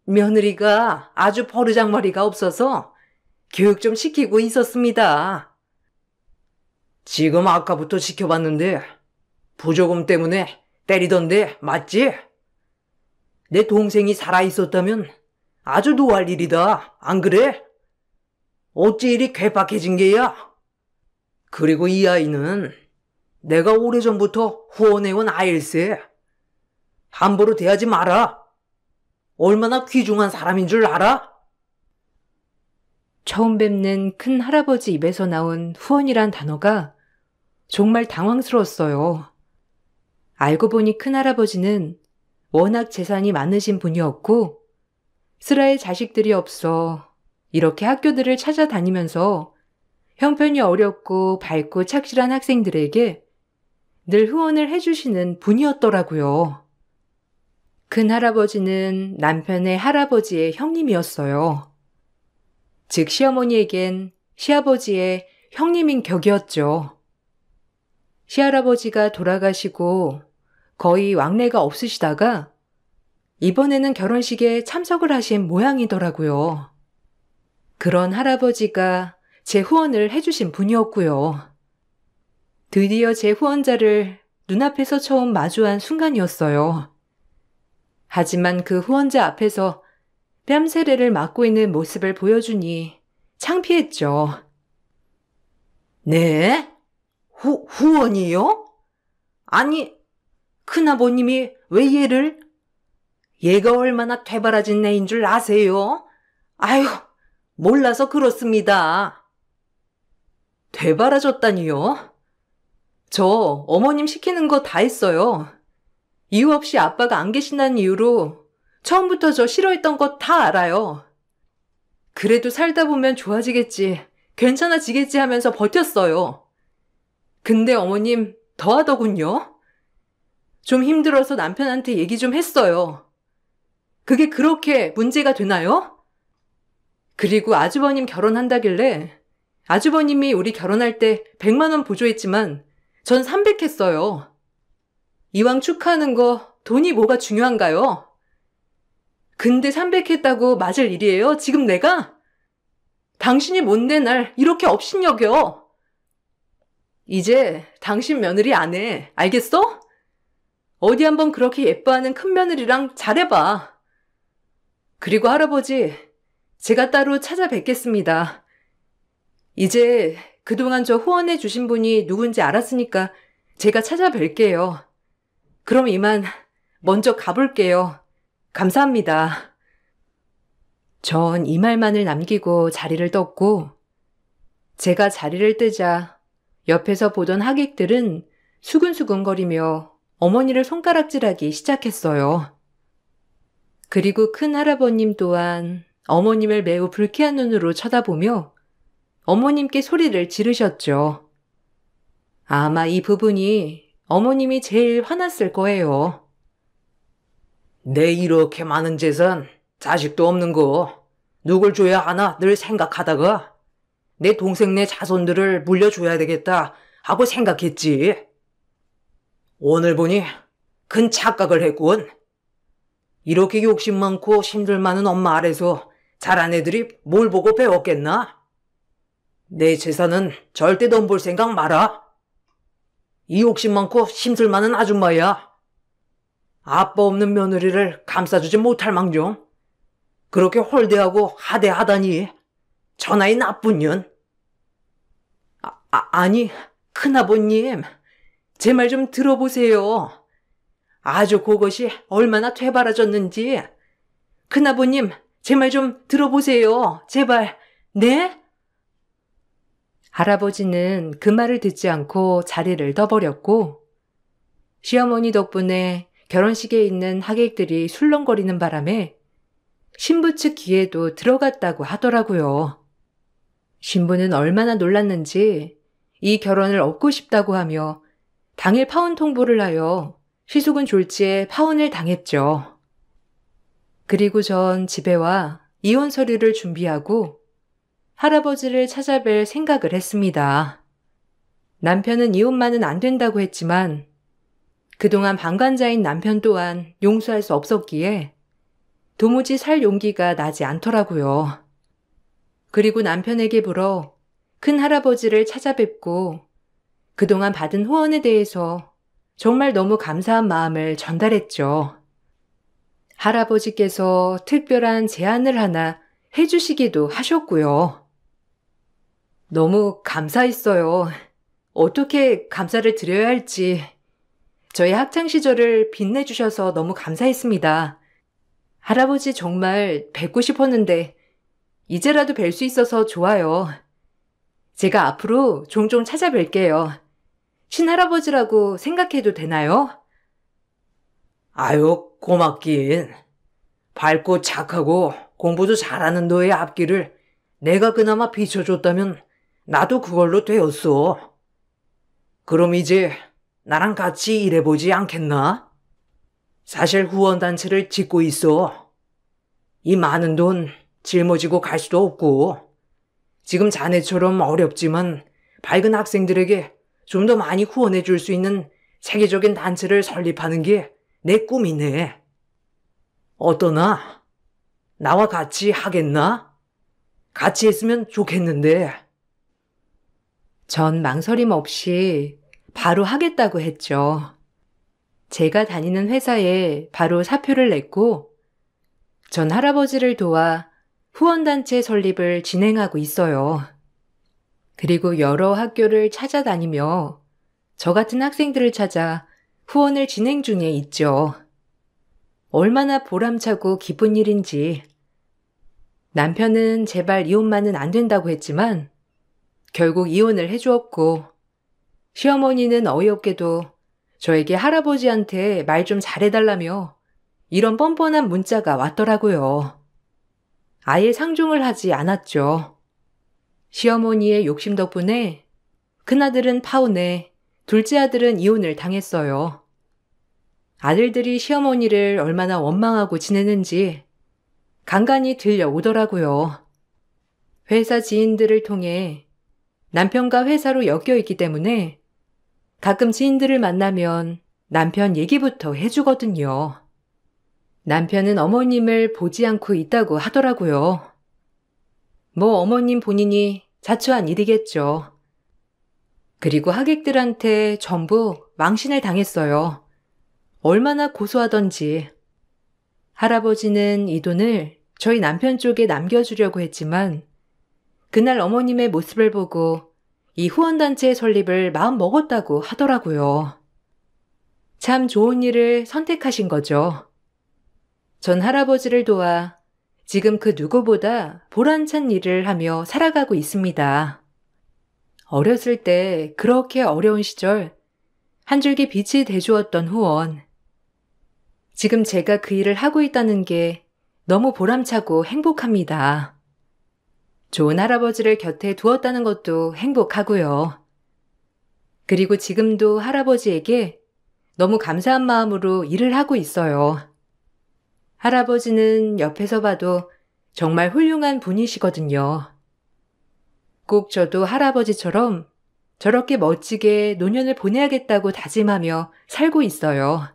며느리가 아주 버르장머리가 없어서 교육 좀 시키고 있었습니다. 지금 아까부터 지켜봤는데 부조금 때문에 때리던데 맞지? 내 동생이 살아있었다면 아주 노할 일이다. 안 그래? 어찌 이리 괴팍해진 게야? 그리고 이 아이는 내가 오래전부터 후원해온 아일세. 함부로 대하지 마라. 얼마나 귀중한 사람인 줄 알아? 처음 뵙는 큰 할아버지 입에서 나온 후원이란 단어가 정말 당황스러웠어요. 알고 보니 큰할아버지는 워낙 재산이 많으신 분이었고 슬아의 자식들이 없어 이렇게 학교들을 찾아다니면서 형편이 어렵고 밝고 착실한 학생들에게 늘 후원을 해주시는 분이었더라고요. 큰할아버지는 남편의 할아버지의 형님이었어요. 즉 시어머니에겐 시아버지의 형님인 격이었죠. 시할아버지가 돌아가시고 거의 왕래가 없으시다가 이번에는 결혼식에 참석을 하신 모양이더라고요. 그런 할아버지가 제 후원을 해주신 분이었고요. 드디어 제 후원자를 눈앞에서 처음 마주한 순간이었어요. 하지만 그 후원자 앞에서 뺨세례를 맞고 있는 모습을 보여주니 창피했죠. 네? 후원이요? 아니, 큰아버님이 왜 얘를? 얘가 얼마나 되바라진 애인 줄 아세요? 아유, 몰라서 그렇습니다. 되바라졌다니요? 저 어머님 시키는 거 다 했어요. 이유 없이 아빠가 안 계신다는 이유로 처음부터 저 싫어했던 거 다 알아요. 그래도 살다 보면 좋아지겠지, 괜찮아지겠지 하면서 버텼어요. 근데 어머님 더하더군요. 좀 힘들어서 남편한테 얘기 좀 했어요. 그게 그렇게 문제가 되나요? 그리고 아주버님 결혼한다길래 아주버님이 우리 결혼할 때 100만 원 보조했지만 전 300 했어요. 이왕 축하하는 거 돈이 뭐가 중요한가요? 근데 300 했다고 맞을 일이에요, 지금 내가? 당신이 못 내 날 이렇게 업신여겨. 이제 당신 며느리 안 해, 알겠어? 어디 한번 그렇게 예뻐하는 큰며느리랑 잘해봐. 그리고 할아버지, 제가 따로 찾아뵙겠습니다. 이제 그동안 저 후원해 주신 분이 누군지 알았으니까 제가 찾아뵐게요. 그럼 이만 먼저 가볼게요. 감사합니다. 전 이 말만을 남기고 자리를 떴고, 제가 자리를 뜨자 옆에서 보던 하객들은 수근수근거리며 어머니를 손가락질하기 시작했어요. 그리고 큰 할아버님 또한 어머님을 매우 불쾌한 눈으로 쳐다보며 어머님께 소리를 지르셨죠. 아마 이 부분이 어머님이 제일 화났을 거예요. 내 이렇게 많은 재산, 자식도 없는 거 누굴 줘야 하나 늘 생각하다가 내 동생네 자손들을 물려줘야 되겠다 하고 생각했지. 오늘 보니 큰 착각을 했군. 이렇게 욕심 많고 힘들 많은 엄마 아래서 자란 애들이 뭘 보고 배웠겠나? 내 재산은 절대 넌 볼 생각 마라. 이 욕심 많고 힘들 많은 아줌마야. 아빠 없는 며느리를 감싸주지 못할 망정 그렇게 홀대하고 하대하다니. 전하의 나쁜 년. 아니, 큰아버님, 제 말 좀 들어보세요. 아주 그것이 얼마나 되바라졌는지. 큰아버님, 제 말 좀 들어보세요. 제발. 네? 할아버지는 그 말을 듣지 않고 자리를 떠버렸고, 시어머니 덕분에 결혼식에 있는 하객들이 술렁거리는 바람에 신부 측 귀에도 들어갔다고 하더라고요. 신부는 얼마나 놀랐는지 이 결혼을 얻고 싶다고 하며 당일 파혼 통보를 하여 시숙은 졸지에 파혼을 당했죠. 그리고 전 집에 와 이혼 서류를 준비하고 할아버지를 찾아뵐 생각을 했습니다. 남편은 이혼만은 안 된다고 했지만 그동안 방관자인 남편 또한 용서할 수 없었기에 도무지 살 용기가 나지 않더라고요. 그리고 남편에게 물어 큰 할아버지를 찾아뵙고 그동안 받은 후원에 대해서 정말 너무 감사한 마음을 전달했죠. 할아버지께서 특별한 제안을 하나 해주시기도 하셨고요. 너무 감사했어요. 어떻게 감사를 드려야 할지. 저의 학창시절을 빛내주셔서 너무 감사했습니다. 할아버지 정말 뵙고 싶었는데 이제라도 뵐 수 있어서 좋아요. 제가 앞으로 종종 찾아뵐게요. 친할아버지라고 생각해도 되나요? 아유, 고맙긴. 밝고 착하고 공부도 잘하는 너의 앞길을 내가 그나마 비춰줬다면 나도 그걸로 되었어. 그럼 이제 나랑 같이 일해보지 않겠나? 사실 후원단체를 짓고 있어. 이 많은 돈 짊어지고 갈 수도 없고, 지금 자네처럼 어렵지만 밝은 학생들에게 좀 더 많이 후원해 줄 수 있는 세계적인 단체를 설립하는 게 내 꿈이네. 어떠나? 나와 같이 하겠나? 같이 했으면 좋겠는데. 전 망설임 없이 바로 하겠다고 했죠. 제가 다니는 회사에 바로 사표를 냈고, 전 할아버지를 도와 후원단체 설립을 진행하고 있어요. 그리고 여러 학교를 찾아다니며 저 같은 학생들을 찾아 후원을 진행 중에 있죠. 얼마나 보람차고 기쁜 일인지. 남편은 제발 이혼만은 안 된다고 했지만 결국 이혼을 해주었고, 시어머니는 어이없게도 저에게 할아버지한테 말 좀 잘해달라며 이런 뻔뻔한 문자가 왔더라고요. 아예 상종을 하지 않았죠. 시어머니의 욕심 덕분에 큰아들은 파혼해 둘째 아들은 이혼을 당했어요. 아들들이 시어머니를 얼마나 원망하고 지내는지 간간히 들려오더라고요. 회사 지인들을 통해 남편과 회사로 엮여있기 때문에 가끔 지인들을 만나면 남편 얘기부터 해주거든요. 남편은 어머님을 보지 않고 있다고 하더라고요. 뭐 어머님 본인이 자초한 일이겠죠. 그리고 하객들한테 전부 망신을 당했어요. 얼마나 고소하던지. 할아버지는 이 돈을 저희 남편 쪽에 남겨주려고 했지만 그날 어머님의 모습을 보고 이 후원단체 설립을 마음 먹었다고 하더라고요. 참 좋은 일을 선택하신 거죠. 전 할아버지를 도와 지금 그 누구보다 보람찬 일을 하며 살아가고 있습니다. 어렸을 때 그렇게 어려운 시절 한 줄기 빛이 돼주었던 후원. 지금 제가 그 일을 하고 있다는 게 너무 보람차고 행복합니다. 좋은 할아버지를 곁에 두었다는 것도 행복하고요. 그리고 지금도 할아버지에게 너무 감사한 마음으로 일을 하고 있어요. 할아버지는 옆에서 봐도 정말 훌륭한 분이시거든요. 꼭 저도 할아버지처럼 저렇게 멋지게 노년을 보내야겠다고 다짐하며 살고 있어요.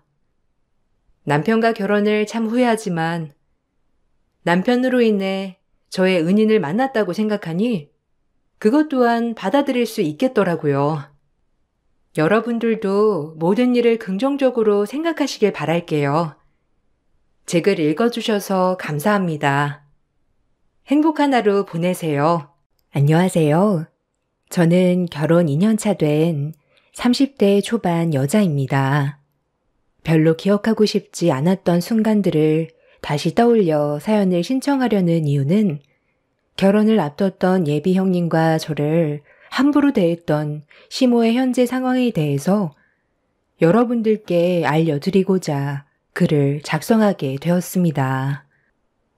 남편과 결혼을 참 후회하지만 남편으로 인해 저의 은인을 만났다고 생각하니 그것 또한 받아들일 수 있겠더라고요. 여러분들도 모든 일을 긍정적으로 생각하시길 바랄게요. 제 글 읽어주셔서 감사합니다. 행복한 하루 보내세요. 안녕하세요. 저는 결혼 2년차 된 30대 초반 여자입니다. 별로 기억하고 싶지 않았던 순간들을 다시 떠올려 사연을 신청하려는 이유는 결혼을 앞뒀던 예비 형님과 저를 함부로 대했던 시모의 현재 상황에 대해서 여러분들께 알려드리고자 글을 작성하게 되었습니다.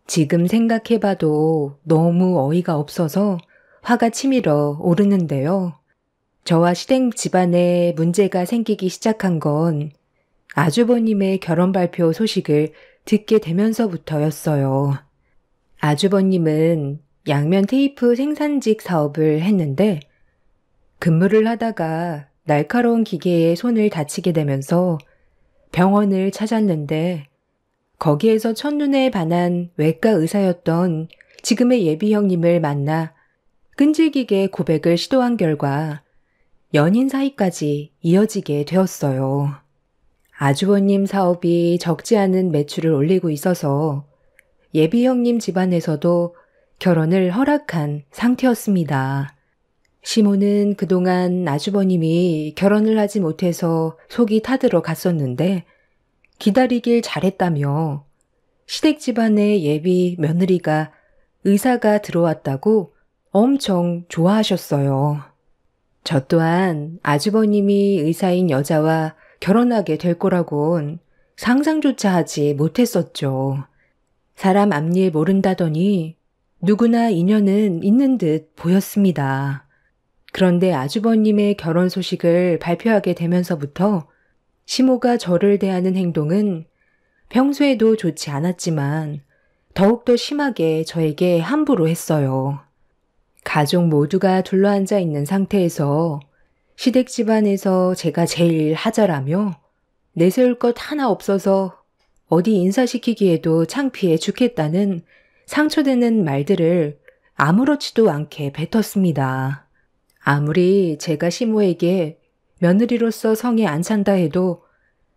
지금 생각해봐도 너무 어이가 없어서 화가 치밀어 오르는데요. 저와 시댁 집안에 문제가 생기기 시작한 건 아주버님의 결혼 발표 소식을 듣게 되면서부터였어요. 아주버님은 양면 테이프 생산직 사업을 했는데 근무를 하다가 날카로운 기계에 손을 다치게 되면서 병원을 찾았는데 거기에서 첫눈에 반한 외과 의사였던 지금의 예비 형님을 만나 끈질기게 고백을 시도한 결과 연인 사이까지 이어지게 되었어요. 아주버님 사업이 적지 않은 매출을 올리고 있어서 예비 형님 집안에서도 결혼을 허락한 상태였습니다. 시모는 그동안 아주버님이 결혼을 하지 못해서 속이 타들어 갔었는데 기다리길 잘했다며 시댁 집안의 예비 며느리가 의사가 들어왔다고 엄청 좋아하셨어요. 저 또한 아주버님이 의사인 여자와 결혼하게 될 거라곤 상상조차 하지 못했었죠. 사람 앞일 모른다더니 누구나 인연은 있는 듯 보였습니다. 그런데 아주버님의 결혼 소식을 발표하게 되면서부터 시모가 저를 대하는 행동은 평소에도 좋지 않았지만 더욱더 심하게 저에게 함부로 했어요. 가족 모두가 둘러앉아 있는 상태에서 시댁 집안에서 제가 제일 하자라며 내세울 것 하나 없어서 어디 인사시키기에도 창피해 죽겠다는 상처되는 말들을 아무렇지도 않게 뱉었습니다. 아무리 제가 시모에게 며느리로서 성에 안 찬다 해도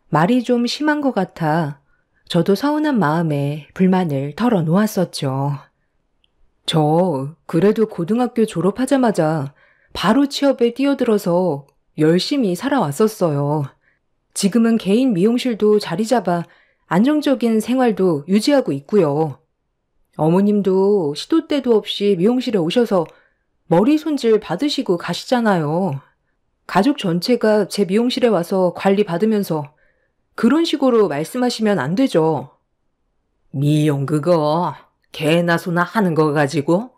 말이 좀 심한 것 같아 저도 서운한 마음에 불만을 털어놓았었죠. 저 그래도 고등학교 졸업하자마자 바로 취업에 뛰어들어서 열심히 살아왔었어요. 지금은 개인 미용실도 자리 잡아 안정적인 생활도 유지하고 있고요. 어머님도 시도 때도 없이 미용실에 오셔서 머리 손질 받으시고 가시잖아요. 가족 전체가 제 미용실에 와서 관리 받으면서 그런 식으로 말씀하시면 안 되죠. 미용 그거 개나 소나 하는 거 가지고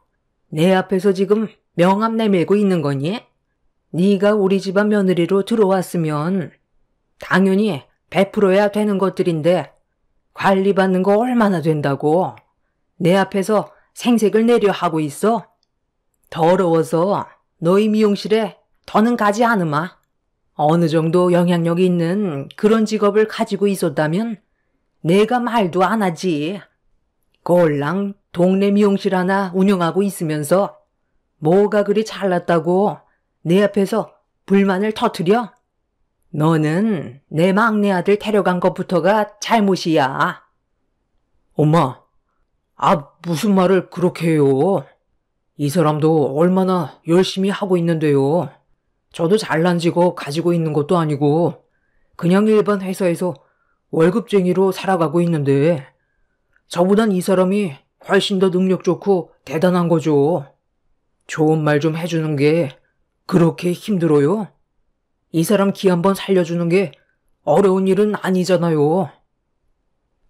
내 앞에서 지금 명함 내밀고 있는 거니? 네가 우리 집안 며느리로 들어왔으면 당연히 베풀어야 되는 것들인데 관리받는 거 얼마나 된다고 내 앞에서 생색을 내려 하고 있어? 더러워서 너희 미용실에 더는 가지 않으마. 어느 정도 영향력이 있는 그런 직업을 가지고 있었다면 내가 말도 안 하지. 꼴랑 동네 미용실 하나 운영하고 있으면서 뭐가 그리 잘났다고 내 앞에서 불만을 터뜨려? 너는 내 막내 아들 데려간 것부터가 잘못이야. 엄마, 무슨 말을 그렇게 해요? 이 사람도 얼마나 열심히 하고 있는데요. 저도 잘난 직업 가지고 있는 것도 아니고 그냥 일반 회사에서 월급쟁이로 살아가고 있는데 저보단 이 사람이 훨씬 더 능력 좋고 대단한 거죠. 좋은 말 좀 해주는 게 그렇게 힘들어요? 이 사람 기 한번 살려주는 게 어려운 일은 아니잖아요.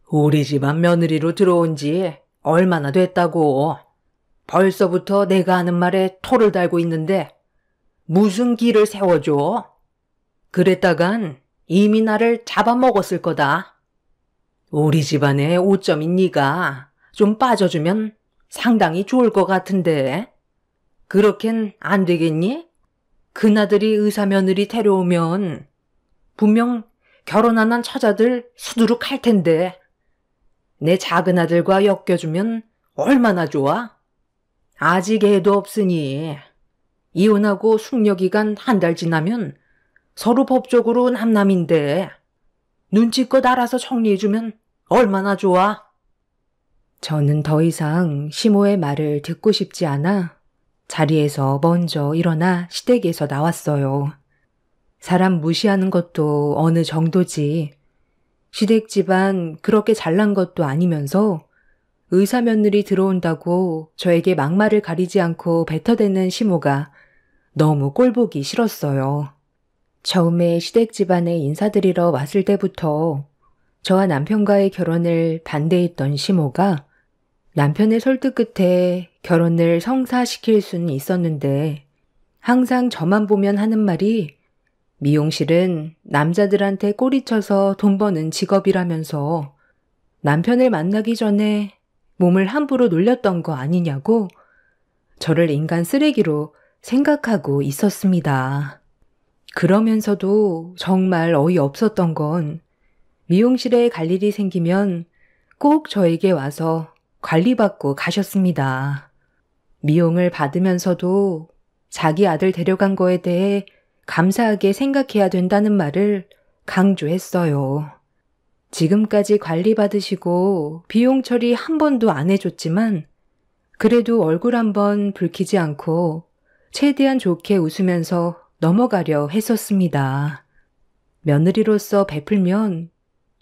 우리 집안 며느리로 들어온 지 얼마나 됐다고. 벌써부터 내가 하는 말에 토를 달고 있는데 무슨 기를 세워줘? 그랬다간 이미 나를 잡아먹었을 거다. 우리 집안의 오점인 네가 좀 빠져주면 상당히 좋을 것 같은데 그렇겐 안 되겠니? 그나들이 의사 며느리 데려오면 분명 결혼 안 한 처자들 수두룩 할 텐데 내 작은 아들과 엮여주면 얼마나 좋아? 아직 애도 없으니 이혼하고 숙려기간 한 달 지나면 서로 법적으로 남남인데 눈치껏 알아서 정리해주면 얼마나 좋아? 저는 더 이상 시모의 말을 듣고 싶지 않아 자리에서 먼저 일어나 시댁에서 나왔어요. 사람 무시하는 것도 어느 정도지. 시댁 집안 그렇게 잘난 것도 아니면서 의사 며느리 들어온다고 저에게 막말을 가리지 않고 뱉어대는 시모가 너무 꼴보기 싫었어요. 처음에 시댁 집안에 인사드리러 왔을 때부터 저와 남편과의 결혼을 반대했던 시모가 남편의 설득 끝에 결혼을 성사시킬 수는 있었는데 항상 저만 보면 하는 말이 미용실은 남자들한테 꼬리쳐서 돈 버는 직업이라면서 남편을 만나기 전에 몸을 함부로 놀렸던 거 아니냐고 저를 인간 쓰레기로 생각하고 있었습니다. 그러면서도 정말 어이없었던 건 미용실에 갈 일이 생기면 꼭 저에게 와서 관리받고 가셨습니다. 미용을 받으면서도 자기 아들 데려간 거에 대해 감사하게 생각해야 된다는 말을 강조했어요. 지금까지 관리받으시고 비용 처리 한 번도 안 해줬지만 그래도 얼굴 한번 붉히지 않고 최대한 좋게 웃으면서 넘어가려 했었습니다. 며느리로서 베풀면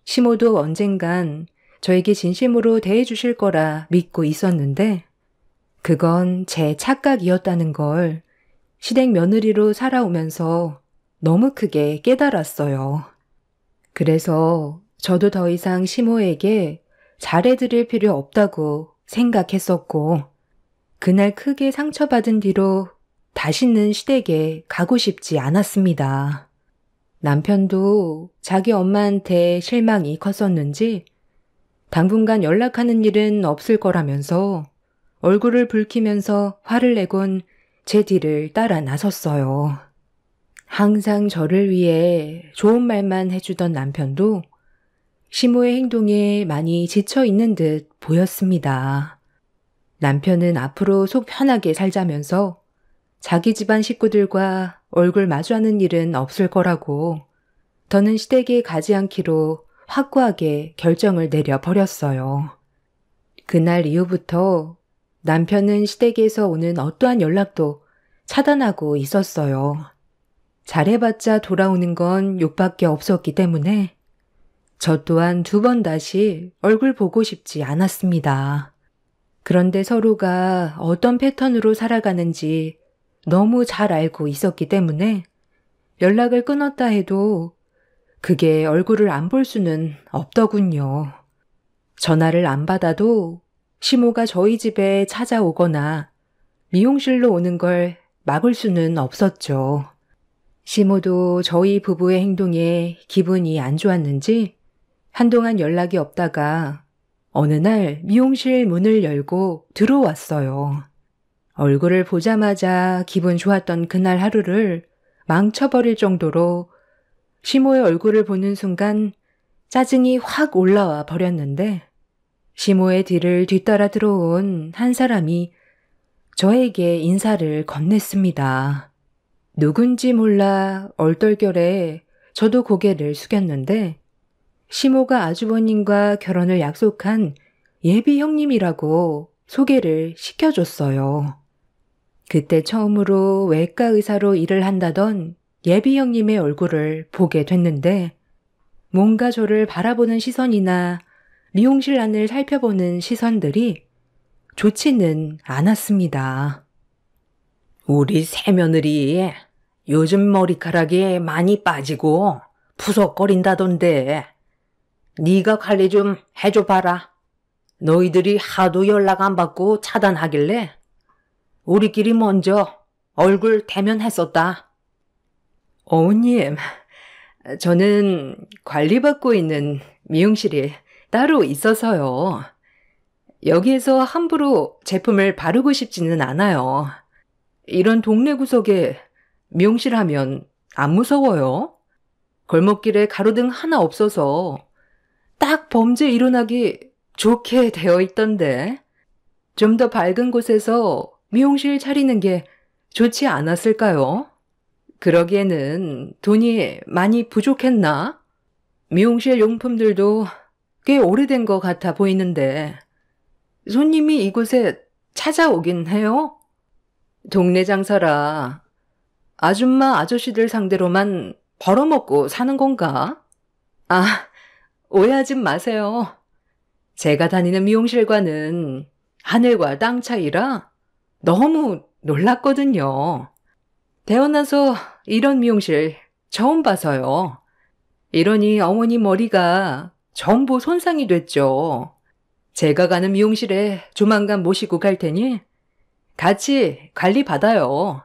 시모도 언젠간 저에게 진심으로 대해주실 거라 믿고 있었는데 그건 제 착각이었다는 걸 시댁 며느리로 살아오면서 너무 크게 깨달았어요. 그래서 저도 더 이상 시모에게 잘해드릴 필요 없다고 생각했었고, 그날 크게 상처받은 뒤로 다시는 시댁에 가고 싶지 않았습니다. 남편도 자기 엄마한테 실망이 컸었는지 당분간 연락하는 일은 없을 거라면서 얼굴을 붉히면서 화를 내곤 제 뒤를 따라 나섰어요. 항상 저를 위해 좋은 말만 해주던 남편도 시모의 행동에 많이 지쳐 있는 듯 보였습니다. 남편은 앞으로 속 편하게 살자면서 자기 집안 식구들과 얼굴 마주하는 일은 없을 거라고 더는 시댁에 가지 않기로 확고하게 결정을 내려버렸어요. 그날 이후부터 남편은 시댁에서 오는 어떠한 연락도 차단하고 있었어요. 잘해봤자 돌아오는 건 욕밖에 없었기 때문에 저 또한 2번 다시 얼굴 보고 싶지 않았습니다. 그런데 서로가 어떤 패턴으로 살아가는지 너무 잘 알고 있었기 때문에 연락을 끊었다 해도 그게 얼굴을 안 볼 수는 없더군요. 전화를 안 받아도 시모가 저희 집에 찾아오거나 미용실로 오는 걸 막을 수는 없었죠. 시모도 저희 부부의 행동에 기분이 안 좋았는지 한동안 연락이 없다가 어느 날 미용실 문을 열고 들어왔어요. 얼굴을 보자마자 기분 좋았던 그날 하루를 망쳐버릴 정도로 시모의 얼굴을 보는 순간 짜증이 확 올라와 버렸는데 시모의 뒤를 뒤따라 들어온 한 사람이 저에게 인사를 건넸습니다. 누군지 몰라 얼떨결에 저도 고개를 숙였는데 시모가 아주버님과 결혼을 약속한 예비 형님이라고 소개를 시켜줬어요. 그때 처음으로 외과 의사로 일을 한다던 예비 형님의 얼굴을 보게 됐는데 뭔가 저를 바라보는 시선이나 미용실 안을 살펴보는 시선들이 좋지는 않았습니다. 우리 새며느리 요즘 머리카락이 많이 빠지고 푸석거린다던데 네가 관리 좀 해줘 봐라. 너희들이 하도 연락 안 받고 차단하길래 우리끼리 먼저 얼굴 대면했었다. 어머님, 저는 관리받고 있는 미용실이 따로 있어서요. 여기에서 함부로 제품을 바르고 싶지는 않아요. 이런 동네 구석에 미용실 하면 안 무서워요? 골목길에 가로등 하나 없어서 딱 범죄 일어나기 좋게 되어 있던데 좀 더 밝은 곳에서 미용실 차리는 게 좋지 않았을까요? 그러기에는 돈이 많이 부족했나? 미용실 용품들도 꽤 오래된 것 같아 보이는데 손님이 이곳에 찾아오긴 해요? 동네 장사라 아줌마 아저씨들 상대로만 벌어먹고 사는 건가? 아, 오해하지 마세요. 제가 다니는 미용실과는 하늘과 땅 차이라 너무 놀랐거든요. 태어나서 이런 미용실 처음 봐서요. 이러니 어머니 머리가 전부 손상이 됐죠. 제가 가는 미용실에 조만간 모시고 갈 테니 같이 관리 받아요.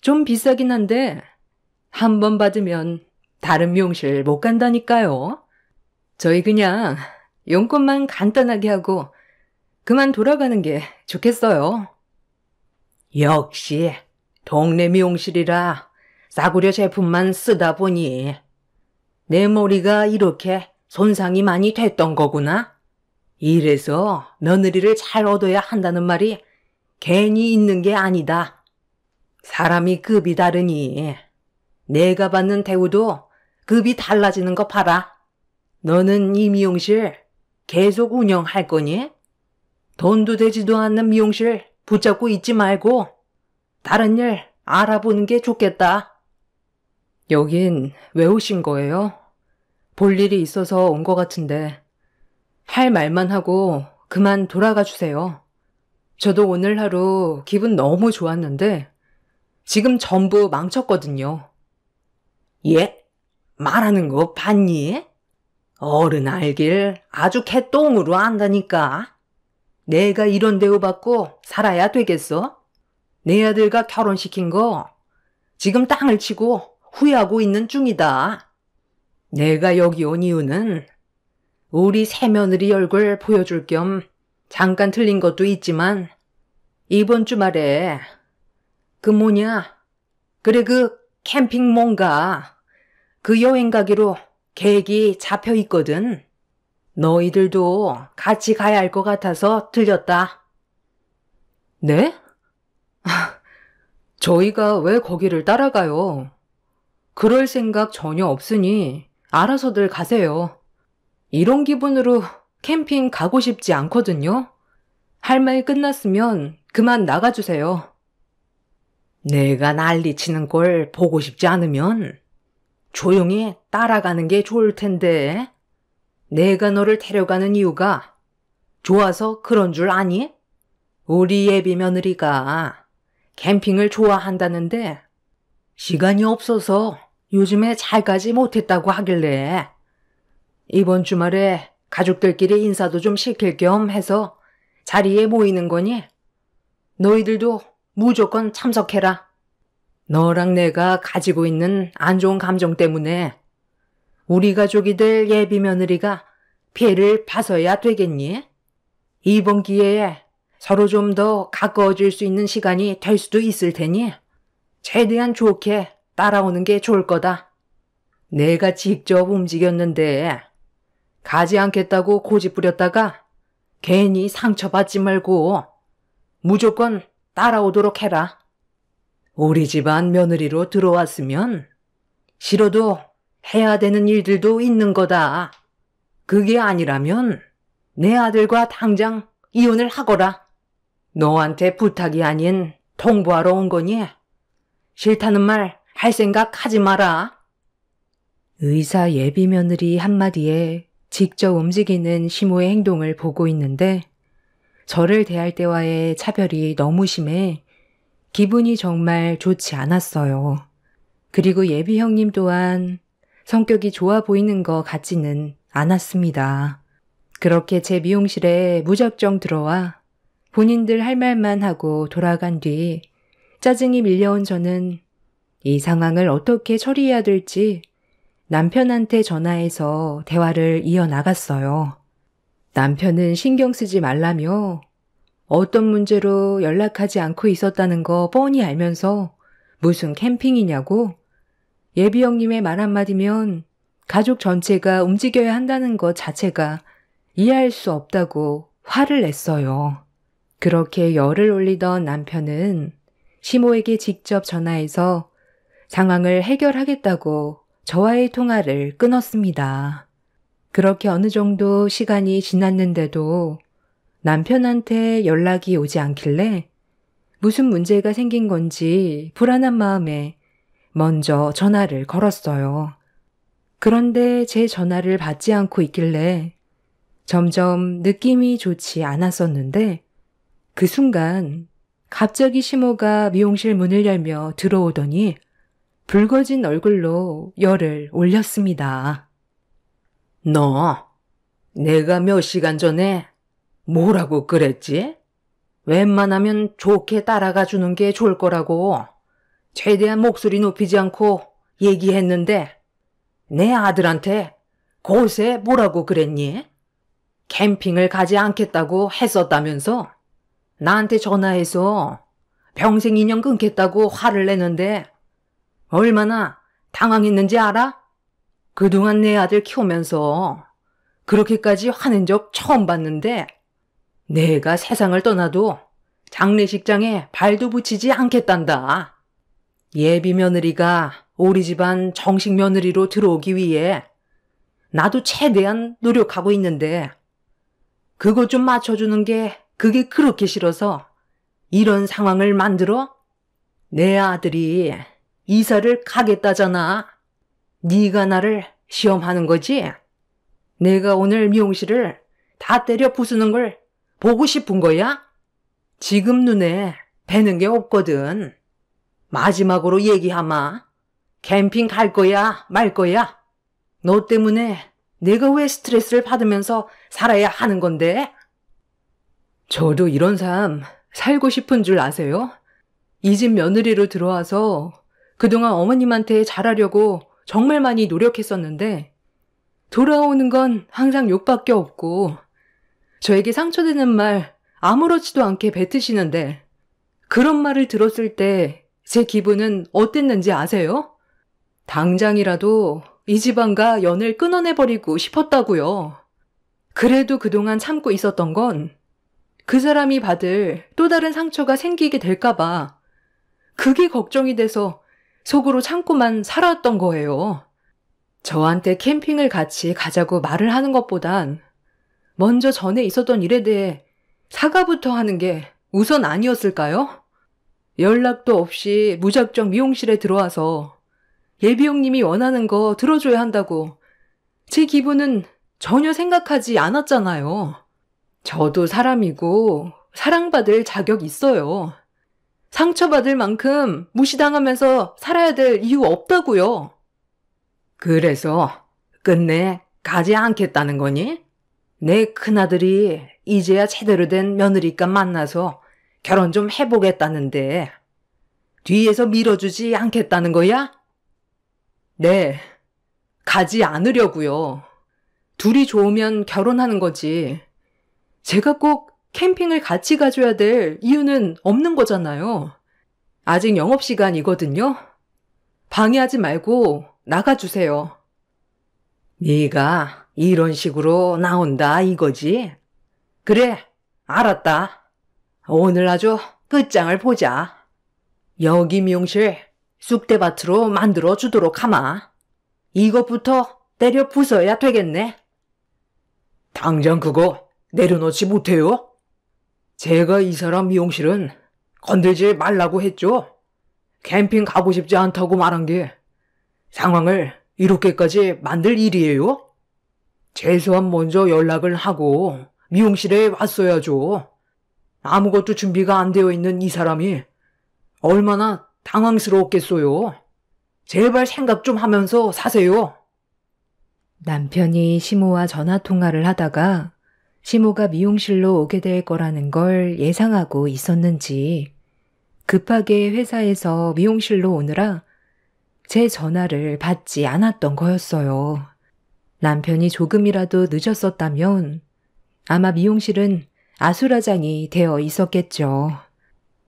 좀 비싸긴 한데 한 번 받으면 다른 미용실 못 간다니까요. 저희 그냥 용건만 간단하게 하고 그만 돌아가는 게 좋겠어요. 역시 동네 미용실이라 싸구려 제품만 쓰다 보니 내 머리가 이렇게 손상이 많이 됐던 거구나. 이래서 며느리를 잘 얻어야 한다는 말이 괜히 있는 게 아니다. 사람이 급이 다르니 내가 받는 대우도 급이 달라지는 거 봐라. 너는 이 미용실 계속 운영할 거니? 돈도 되지도 않는 미용실 붙잡고 있지 말고 다른 일 알아보는 게 좋겠다. 여긴 왜 오신 거예요? 볼 일이 있어서 온 것 같은데 할 말만 하고 그만 돌아가 주세요. 저도 오늘 하루 기분 너무 좋았는데 지금 전부 망쳤거든요. 예? 말하는 거 봤니? 어른 알길 아주 개똥으로 안다니까. 내가 이런 대우받고 살아야 되겠어? 내 아들과 결혼시킨 거 지금 땅을 치고 후회하고 있는 중이다. 내가 여기 온 이유는 우리 새며느리 얼굴 보여줄 겸 잠깐 틀린 것도 있지만 이번 주말에 그 캠핑 뭔가 그 여행 가기로 계획이 잡혀 있거든. 너희들도 같이 가야 할 것 같아서 들렸다. 네? 저희가 왜 거기를 따라가요? 그럴 생각 전혀 없으니 알아서들 가세요. 이런 기분으로 캠핑 가고 싶지 않거든요. 할 말 끝났으면 그만 나가주세요. 내가 난리치는 걸 보고 싶지 않으면 조용히 따라가는 게 좋을 텐데. 내가 너를 데려가는 이유가 좋아서 그런 줄 아니? 우리 예비 며느리가 캠핑을 좋아한다는데 시간이 없어서 요즘에 잘 가지 못했다고 하길래 이번 주말에 가족들끼리 인사도 좀 시킬 겸 해서 자리에 모이는 거니 너희들도 무조건 참석해라. 너랑 내가 가지고 있는 안 좋은 감정 때문에 우리 가족이 될 예비 며느리가 피해를 봐서야 되겠니? 이번 기회에 서로 좀 더 가까워질 수 있는 시간이 될 수도 있을 테니 최대한 좋게 따라오는 게 좋을 거다. 내가 직접 움직였는데 가지 않겠다고 고집 부렸다가 괜히 상처받지 말고 무조건 따라오도록 해라. 우리 집안 며느리로 들어왔으면 싫어도 해야 되는 일들도 있는 거다. 그게 아니라면 내 아들과 당장 이혼을 하거라. 너한테 부탁이 아닌 통보하러 온 거니 싫다는 말 할 생각 하지 마라. 의사 예비 며느리 한마디에 직접 움직이는 시모의 행동을 보고 있는데 저를 대할 때와의 차별이 너무 심해 기분이 정말 좋지 않았어요. 그리고 예비 형님 또한 성격이 좋아 보이는 것 같지는 않았습니다. 그렇게 제 미용실에 무작정 들어와 본인들 할 말만 하고 돌아간 뒤 짜증이 밀려온 저는 이 상황을 어떻게 처리해야 될지 남편한테 전화해서 대화를 이어나갔어요. 남편은 신경 쓰지 말라며 어떤 문제로 연락하지 않고 있었다는 거 뻔히 알면서 무슨 캠핑이냐고 예비 형님의 말 한마디면 가족 전체가 움직여야 한다는 것 자체가 이해할 수 없다고 화를 냈어요. 그렇게 열을 올리던 남편은 시모에게 직접 전화해서 상황을 해결하겠다고 저와의 통화를 끊었습니다. 그렇게 어느 정도 시간이 지났는데도 남편한테 연락이 오지 않길래 무슨 문제가 생긴 건지 불안한 마음에 먼저 전화를 걸었어요. 그런데 제 전화를 받지 않고 있길래 점점 느낌이 좋지 않았었는데 그 순간 갑자기 시모가 미용실 문을 열며 들어오더니 붉어진 얼굴로 열을 올렸습니다. 너 내가 몇 시간 전에 뭐라고 그랬지? 웬만하면 좋게 따라가 주는 게 좋을 거라고 최대한 목소리 높이지 않고 얘기했는데 내 아들한테 곳에 뭐라고 그랬니? 캠핑을 가지 않겠다고 했었다면서 나한테 전화해서 평생 인연 끊겠다고 화를 내는데 얼마나 당황했는지 알아? 그동안 내 아들 키우면서 그렇게까지 화낸 적 처음 봤는데 내가 세상을 떠나도 장례식장에 발도 붙이지 않겠단다. 예비 며느리가 우리 집안 정식 며느리로 들어오기 위해 나도 최대한 노력하고 있는데 그거 좀 맞춰주는 게 그게 그렇게 싫어서 이런 상황을 만들어? 내 아들이 이사를 가겠다잖아. 네가 나를 시험하는 거지? 내가 오늘 미용실을 다 때려 부수는 걸 보고 싶은 거야? 지금 눈에 뵈는 게 없거든. 마지막으로 얘기하마. 캠핑 갈 거야, 말 거야? 너 때문에 내가 왜 스트레스를 받으면서 살아야 하는 건데? 저도 이런 삶 살고 싶은 줄 아세요? 이 집 며느리로 들어와서 그동안 어머님한테 잘하려고 정말 많이 노력했었는데 돌아오는 건 항상 욕밖에 없고 저에게 상처되는 말 아무렇지도 않게 뱉으시는데 그런 말을 들었을 때 제 기분은 어땠는지 아세요? 당장이라도 이 집안과 연을 끊어내버리고 싶었다고요. 그래도 그동안 참고 있었던 건 그 사람이 받을 또 다른 상처가 생기게 될까봐 그게 걱정이 돼서 속으로 참고만 살아왔던 거예요. 저한테 캠핑을 같이 가자고 말을 하는 것보단 먼저 전에 있었던 일에 대해 사과부터 하는 게 우선 아니었을까요? 연락도 없이 무작정 미용실에 들어와서 예비 형님이 원하는 거 들어줘야 한다고 제 기분은 전혀 생각하지 않았잖아요. 저도 사람이고 사랑받을 자격 있어요. 상처받을 만큼 무시당하면서 살아야 될 이유 없다고요. 그래서 끝내 가지 않겠다는 거니? 내 큰아들이 이제야 제대로 된 며느리감 만나서 결혼 좀 해보겠다는데 뒤에서 밀어주지 않겠다는 거야? 네, 가지 않으려고요. 둘이 좋으면 결혼하는 거지. 제가 꼭 캠핑을 같이 가줘야 될 이유는 없는 거잖아요. 아직 영업시간이거든요. 방해하지 말고 나가주세요. 네가 이런 식으로 나온다 이거지? 그래, 알았다. 오늘 아주 끝장을 보자. 여기 미용실 쑥대밭으로 만들어 주도록 하마. 이것부터 때려 부숴야 되겠네. 당장 그거 내려놓지 못해요? 제가 이 사람 미용실은 건들지 말라고 했죠. 캠핑 가고 싶지 않다고 말한 게 상황을 이렇게까지 만들 일이에요? 최소한 먼저 연락을 하고 미용실에 왔어야죠. 아무것도 준비가 안 되어 있는 이 사람이 얼마나 당황스러웠겠어요. 제발 생각 좀 하면서 사세요. 남편이 시모와 전화통화를 하다가 시모가 미용실로 오게 될 거라는 걸 예상하고 있었는지 급하게 회사에서 미용실로 오느라 제 전화를 받지 않았던 거였어요. 남편이 조금이라도 늦었었다면 아마 미용실은 아수라장이 되어 있었겠죠.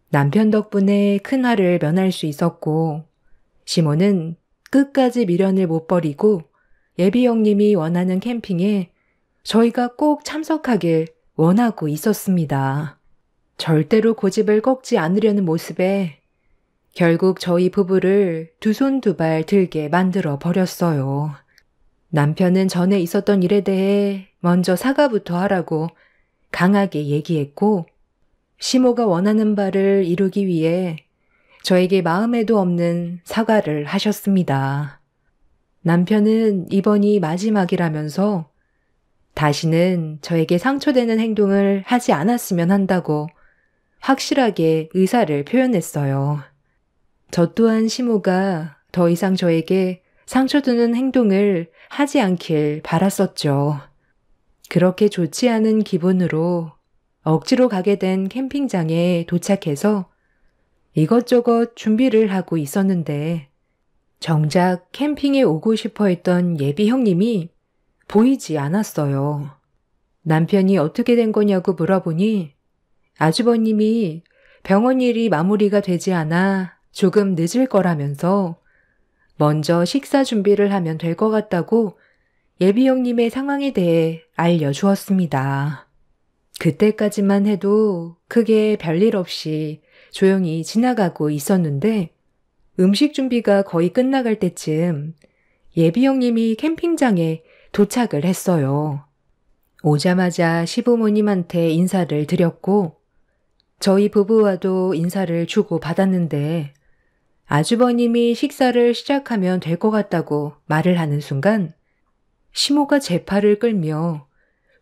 남편 덕분에 큰 화를 면할 수 있었고 시모는 끝까지 미련을 못 버리고 예비 형님이 원하는 캠핑에 저희가 꼭 참석하길 원하고 있었습니다. 절대로 고집을 꺾지 않으려는 모습에 결국 저희 부부를 두 손 두 발 들게 만들어 버렸어요. 남편은 전에 있었던 일에 대해 먼저 사과부터 하라고 강하게 얘기했고 시모가 원하는 바를 이루기 위해 저에게 마음에도 없는 사과를 하셨습니다. 남편은 이번이 마지막이라면서 다시는 저에게 상처되는 행동을 하지 않았으면 한다고 확실하게 의사를 표현했어요. 저 또한 시모가 더 이상 저에게 상처 주는 행동을 하지 않길 바랐었죠. 그렇게 좋지 않은 기분으로 억지로 가게 된 캠핑장에 도착해서 이것저것 준비를 하고 있었는데 정작 캠핑에 오고 싶어 했던 예비 형님이 보이지 않았어요. 남편이 어떻게 된 거냐고 물어보니 아주버님이 병원 일이 마무리가 되지 않아 조금 늦을 거라면서 먼저 식사 준비를 하면 될 것 같다고 예비 형님의 상황에 대해 알려주었습니다. 그때까지만 해도 크게 별일 없이 조용히 지나가고 있었는데 음식 준비가 거의 끝나갈 때쯤 예비 형님이 캠핑장에 도착을 했어요. 오자마자 시부모님한테 인사를 드렸고 저희 부부와도 인사를 주고 받았는데 아주버님이 식사를 시작하면 될 것 같다고 말을 하는 순간 시모가 제 팔을 끌며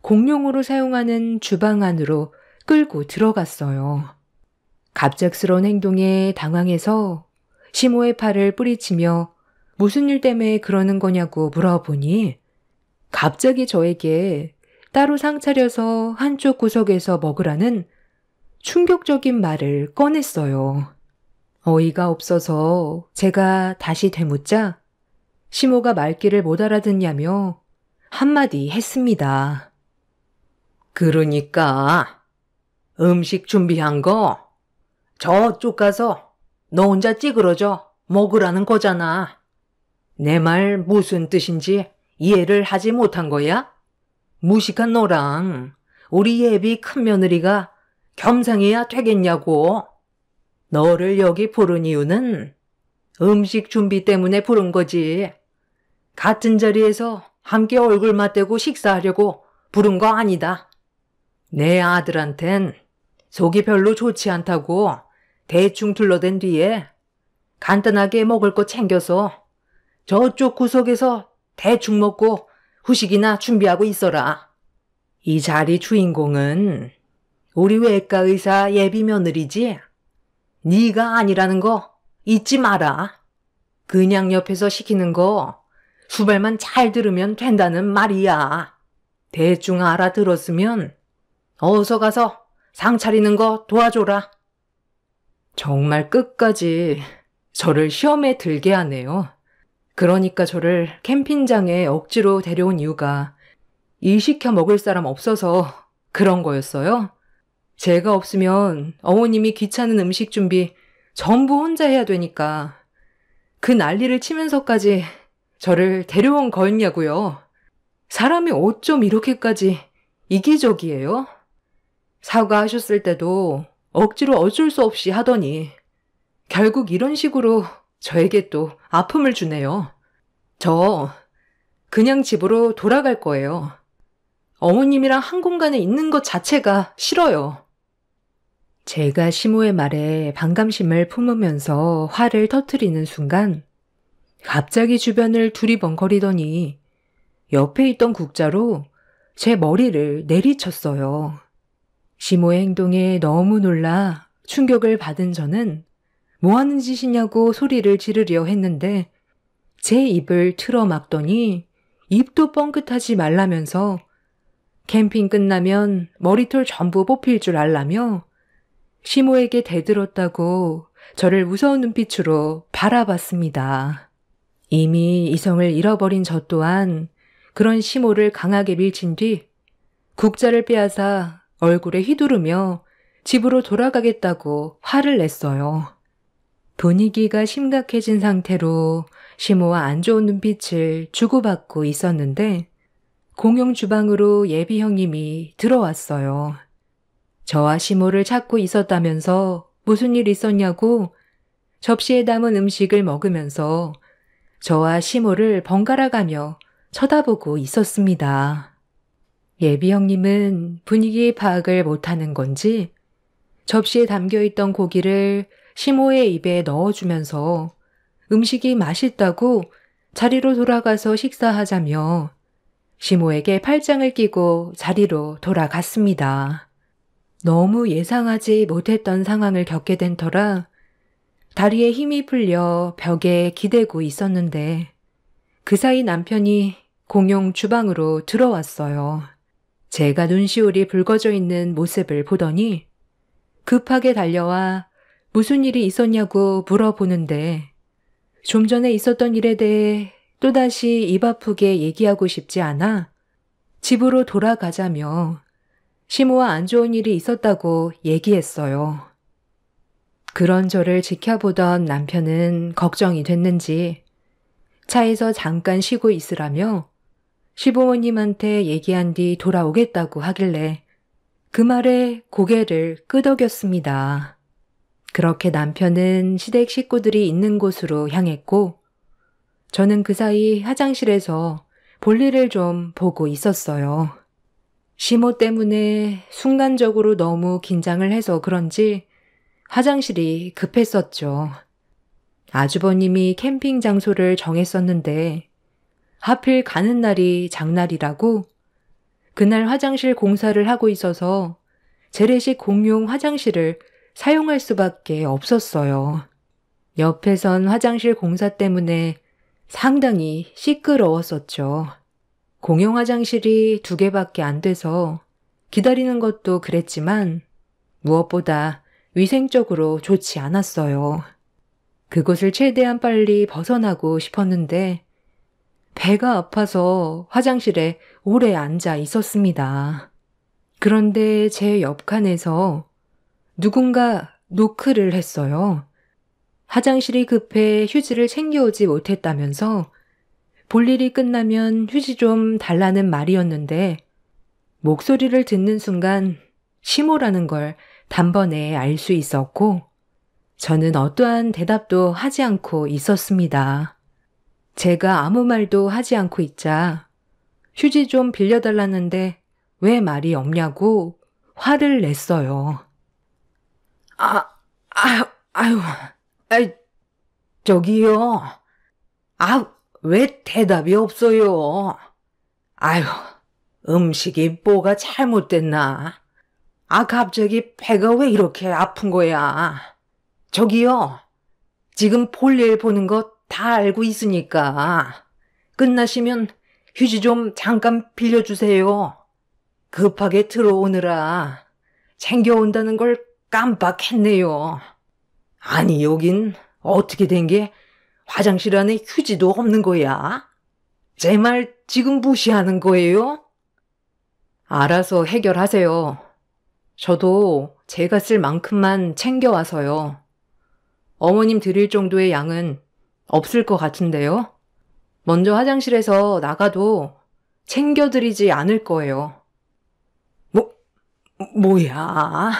공용으로 사용하는 주방 안으로 끌고 들어갔어요. 갑작스러운 행동에 당황해서 시모의 팔을 뿌리치며 무슨 일 때문에 그러는 거냐고 물어보니 갑자기 저에게 따로 상 차려서 한쪽 구석에서 먹으라는 충격적인 말을 꺼냈어요. 어이가 없어서 제가 다시 되묻자 시모가 말귀를 못 알아듣냐며 한마디 했습니다. 그러니까 음식 준비한 거 저쪽 가서 너 혼자 찌그러져 먹으라는 거잖아. 내 말 무슨 뜻인지 이해를 하지 못한 거야? 무식한 너랑 우리 예비 큰며느리가 겸상해야 되겠냐고. 너를 여기 부른 이유는 음식 준비 때문에 부른 거지. 같은 자리에서 함께 얼굴 맞대고 식사하려고 부른 거 아니다. 내 아들한텐 속이 별로 좋지 않다고 대충 둘러댄 뒤에 간단하게 먹을 거 챙겨서 저쪽 구석에서 대충 먹고 후식이나 준비하고 있어라. 이 자리 주인공은 우리 외과 의사 예비 며느리지. 네가 아니라는 거 잊지 마라. 그냥 옆에서 시키는 거 수발만 잘 들으면 된다는 말이야. 대충 알아들었으면 어서 가서 상 차리는 거 도와줘라. 정말 끝까지 저를 시험에 들게 하네요. 그러니까 저를 캠핑장에 억지로 데려온 이유가 일 시켜 먹을 사람 없어서 그런 거였어요. 제가 없으면 어머님이 귀찮은 음식 준비 전부 혼자 해야 되니까 그 난리를 치면서까지 저를 데려온 거였냐고요. 사람이 어쩜 이렇게까지 이기적이에요? 사과하셨을 때도 억지로 어쩔 수 없이 하더니 결국 이런 식으로 저에게 또 아픔을 주네요. 저 그냥 집으로 돌아갈 거예요. 어머님이랑 한 공간에 있는 것 자체가 싫어요. 제가 시모의 말에 반감심을 품으면서 화를 터뜨리는 순간 갑자기 주변을 두리번거리더니 옆에 있던 국자로 제 머리를 내리쳤어요. 시모의 행동에 너무 놀라 충격을 받은 저는 뭐 하는 짓이냐고 소리를 지르려 했는데 제 입을 틀어막더니 입도 뻥끗하지 말라면서 캠핑 끝나면 머리털 전부 뽑힐 줄 알라며 시모에게 대들었다고 저를 무서운 눈빛으로 바라봤습니다. 이미 이성을 잃어버린 저 또한 그런 시모를 강하게 밀친 뒤 국자를 빼앗아 얼굴에 휘두르며 집으로 돌아가겠다고 화를 냈어요. 분위기가 심각해진 상태로 시모와 안 좋은 눈빛을 주고받고 있었는데 공용 주방으로 예비 형님이 들어왔어요. 저와 시모를 찾고 있었다면서 무슨 일 있었냐고 접시에 담은 음식을 먹으면서 저와 시모를 번갈아가며 쳐다보고 있었습니다. 예비 형님은 분위기 파악을 못하는 건지 접시에 담겨있던 고기를 시모의 입에 넣어주면서 음식이 맛있다고 자리로 돌아가서 식사하자며 시모에게 팔짱을 끼고 자리로 돌아갔습니다. 너무 예상하지 못했던 상황을 겪게 된 터라 다리에 힘이 풀려 벽에 기대고 있었는데 그 사이 남편이 공용 주방으로 들어왔어요. 제가 눈시울이 붉어져 있는 모습을 보더니 급하게 달려와 무슨 일이 있었냐고 물어보는데 좀 전에 있었던 일에 대해 또다시 입 아프게 얘기하고 싶지 않아 집으로 돌아가자며 시모와 안 좋은 일이 있었다고 얘기했어요. 그런 저를 지켜보던 남편은 걱정이 됐는지 차에서 잠깐 쉬고 있으라며 시부모님한테 얘기한 뒤 돌아오겠다고 하길래 그 말에 고개를 끄덕였습니다. 그렇게 남편은 시댁 식구들이 있는 곳으로 향했고 저는 그 사이 화장실에서 볼일을 좀 보고 있었어요. 시모 때문에 순간적으로 너무 긴장을 해서 그런지 화장실이 급했었죠. 아주버님이 캠핑 장소를 정했었는데 하필 가는 날이 장날이라고 그날 화장실 공사를 하고 있어서 재래식 공용 화장실을 사용할 수밖에 없었어요. 옆에선 화장실 공사 때문에 상당히 시끄러웠었죠. 공용 화장실이 2개밖에 안 돼서 기다리는 것도 그랬지만 무엇보다 위생적으로 좋지 않았어요. 그곳을 최대한 빨리 벗어나고 싶었는데 배가 아파서 화장실에 오래 앉아 있었습니다. 그런데 제 옆칸에서 누군가 노크를 했어요. 화장실이 급해 휴지를 챙겨오지 못했다면서 볼일이 끝나면 휴지 좀 달라는 말이었는데 목소리를 듣는 순간 시모라는 걸 단번에 알 수 있었고 저는 어떠한 대답도 하지 않고 있었습니다. 제가 아무 말도 하지 않고 있자 휴지 좀 빌려달라는데 왜 말이 없냐고 화를 냈어요. 저기요. 왜 대답이 없어요? 아유, 음식이 뭐가 잘못됐나? 갑자기 배가 왜 이렇게 아픈 거야? 저기요. 지금 볼일 보는 거 다 알고 있으니까 끝나시면 휴지 좀 잠깐 빌려주세요. 급하게 들어오느라 챙겨온다는 걸 깜빡했네요. 아니, 여긴 어떻게 된 게 화장실 안에 휴지도 없는 거야? 제 말 지금 무시하는 거예요? 알아서 해결하세요. 저도 제가 쓸 만큼만 챙겨와서요. 어머님 드릴 정도의 양은 없을 것 같은데요. 먼저 화장실에서 나가도 챙겨드리지 않을 거예요. 뭐야?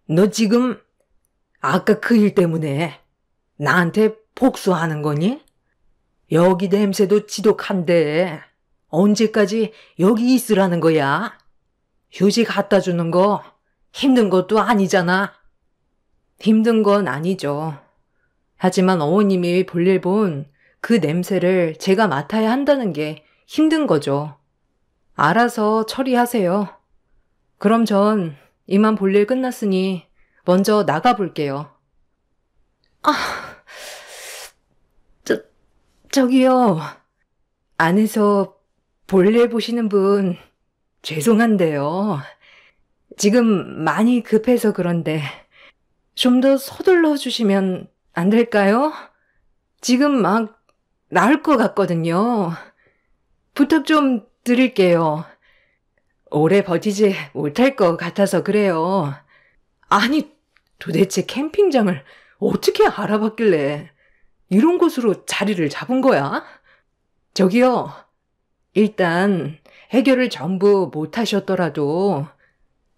너 지금 아까 그 일 때문에 나한테 복수하는 거니? 여기 냄새도 지독한데 언제까지 여기 있으라는 거야? 휴지 갖다 주는 거 힘든 것도 아니잖아. 힘든 건 아니죠. 하지만 어머님이 볼일 본 그 냄새를 제가 맡아야 한다는 게 힘든 거죠. 알아서 처리하세요. 그럼 전 이만 볼일 끝났으니 먼저 나가볼게요. 저기요. 안에서 볼일 보시는 분 죄송한데요. 지금 많이 급해서 그런데 좀 더 서둘러 주시면 안 될까요? 지금 막 나을 것 같거든요. 부탁 좀 드릴게요. 오래 버티지 못할 것 같아서 그래요. 아니, 도대체 캠핑장을 어떻게 알아봤길래 이런 곳으로 자리를 잡은 거야? 저기요, 일단 해결을 전부 못 하셨더라도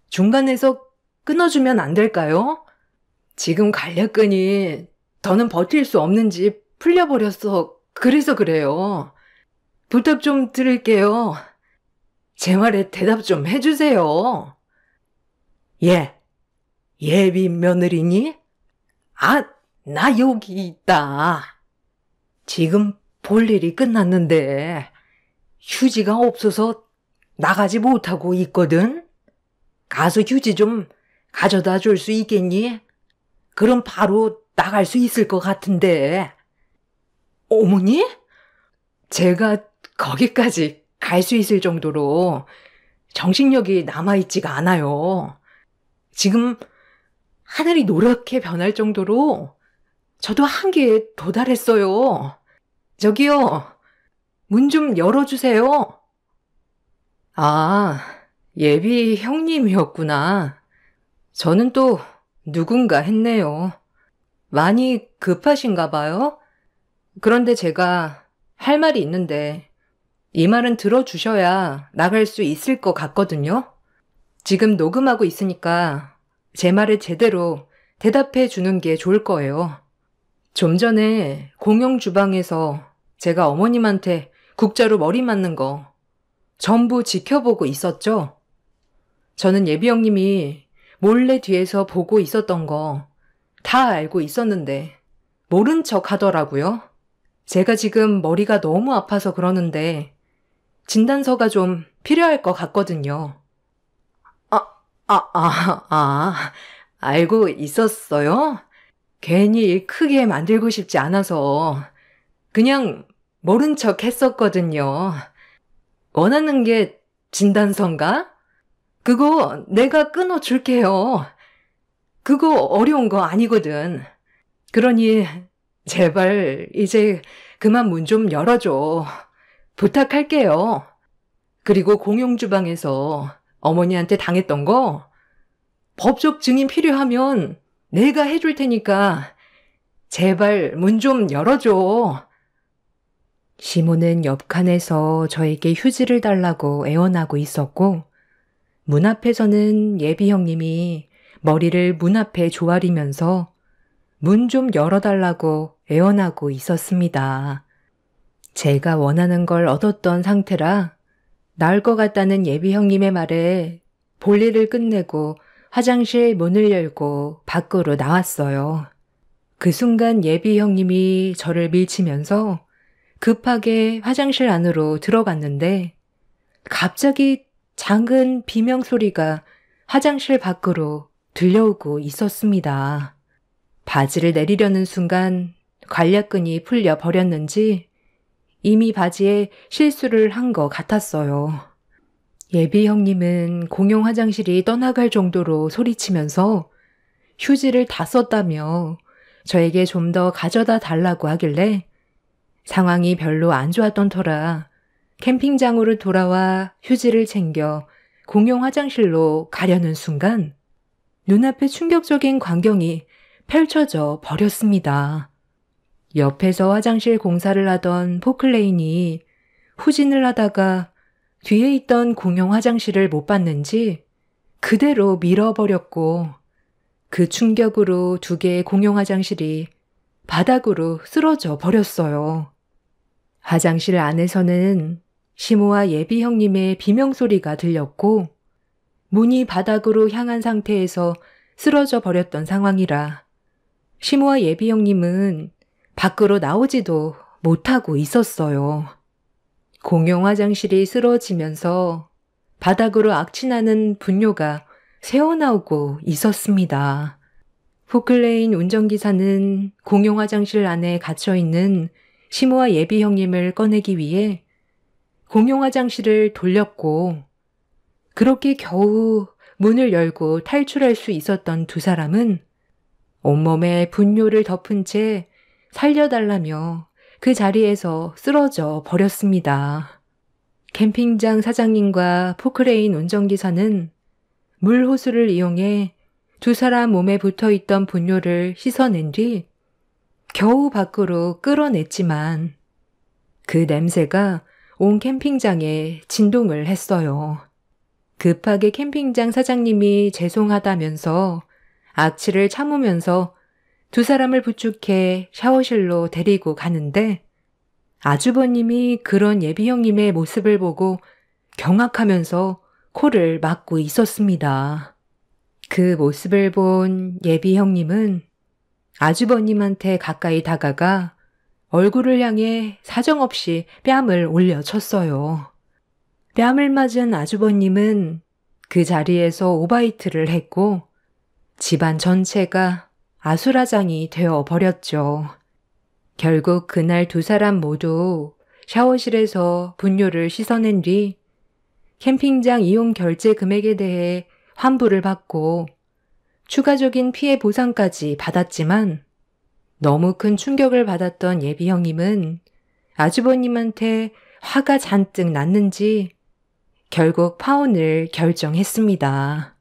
중간에서 끊어주면 안 될까요? 지금 간략근이 더는 버틸 수 없는지 풀려버렸어. 그래서 그래요. 부탁 좀 드릴게요. 제 말에 대답 좀 해주세요. 예비 며느리니? 나 여기 있다. 지금 볼 일이 끝났는데 휴지가 없어서 나가지 못하고 있거든. 가서 휴지 좀 가져다 줄 수 있겠니? 그럼 바로 나갈 수 있을 것 같은데. 어머니? 제가 거기까지 갈 수 있을 정도로 정신력이 남아있지가 않아요. 지금 하늘이 노랗게 변할 정도로 저도 한계에 도달했어요. 저기요, 문 좀 열어주세요. 예비 형님이었구나. 저는 또 누군가 했네요. 많이 급하신가 봐요? 그런데 제가 할 말이 있는데 이 말은 들어주셔야 나갈 수 있을 것 같거든요. 지금 녹음하고 있으니까 제 말에 제대로 대답해 주는 게 좋을 거예요. 좀 전에 공용 주방에서 제가 어머님한테 국자로 머리 맞는 거 전부 지켜보고 있었죠? 저는 예비 형님이 몰래 뒤에서 보고 있었던 거 다 알고 있었는데 모른 척 하더라고요. 제가 지금 머리가 너무 아파서 그러는데 진단서가 좀 필요할 것 같거든요. 알고 있었어요? 괜히 크게 만들고 싶지 않아서 그냥 모른 척 했었거든요. 원하는 게 진단서인가? 그거 내가 끊어줄게요. 그거 어려운 거 아니거든. 그러니 제발 이제 그만 문 좀 열어줘. 부탁할게요. 그리고 공용주방에서 어머니한테 당했던 거 법적 증인 필요하면 내가 해줄 테니까 제발 문 좀 열어줘. 시모는 옆칸에서 저에게 휴지를 달라고 애원하고 있었고 문 앞에서는 예비 형님이 머리를 문 앞에 조아리면서 문 좀 열어달라고 애원하고 있었습니다. 제가 원하는 걸 얻었던 상태라 나을 것 같다는 예비 형님의 말에 볼일을 끝내고 화장실 문을 열고 밖으로 나왔어요. 그 순간 예비 형님이 저를 밀치면서 급하게 화장실 안으로 들어갔는데 갑자기 작은 비명 소리가 화장실 밖으로 들려오고 있었습니다. 바지를 내리려는 순간 관략근이 풀려 버렸는지 이미 바지에 실수를 한 것 같았어요. 예비 형님은 공용 화장실이 떠나갈 정도로 소리치면서 휴지를 다 썼다며 저에게 좀 더 가져다 달라고 하길래 상황이 별로 안 좋았던 터라 캠핑장으로 돌아와 휴지를 챙겨 공용 화장실로 가려는 순간 눈앞에 충격적인 광경이 펼쳐져 버렸습니다. 옆에서 화장실 공사를 하던 포클레인이 후진을 하다가 뒤에 있던 공용 화장실을 못 봤는지 그대로 밀어버렸고 그 충격으로 2개의 공용 화장실이 바닥으로 쓰러져 버렸어요. 화장실 안에서는 시모와 예비 형님의 비명소리가 들렸고 문이 바닥으로 향한 상태에서 쓰러져 버렸던 상황이라 시모와 예비 형님은 밖으로 나오지도 못하고 있었어요. 공용 화장실이 쓰러지면서 바닥으로 악취나는 분뇨가 새어나오고 있었습니다. 포클레인 운전기사는 공용 화장실 안에 갇혀있는 시모와 예비 형님을 꺼내기 위해 공용 화장실을 돌렸고 그렇게 겨우 문을 열고 탈출할 수 있었던 2 사람은 온몸에 분뇨를 덮은 채 살려달라며 그 자리에서 쓰러져 버렸습니다. 캠핑장 사장님과 포크레인 운전기사는 물호수를 이용해 2 사람 몸에 붙어있던 분뇨를 씻어낸 뒤 겨우 밖으로 끌어냈지만 그 냄새가 온 캠핑장에 진동을 했어요. 급하게 캠핑장 사장님이 죄송하다면서 악취를 참으면서 2 사람을 부축해 샤워실로 데리고 가는데 아주버님이 그런 예비 형님의 모습을 보고 경악하면서 코를 막고 있었습니다. 그 모습을 본 예비 형님은 아주버님한테 가까이 다가가 얼굴을 향해 사정없이 뺨을 올려쳤어요. 뺨을 맞은 아주버님은 그 자리에서 오바이트를 했고 집안 전체가 아수라장이 되어 버렸죠. 결국 그날 2 사람 모두 샤워실에서 분뇨를 씻어낸 뒤 캠핑장 이용 결제 금액에 대해 환불을 받고 추가적인 피해 보상까지 받았지만 너무 큰 충격을 받았던 예비 형님은 아주버님한테 화가 잔뜩 났는지 결국 파혼을 결정했습니다.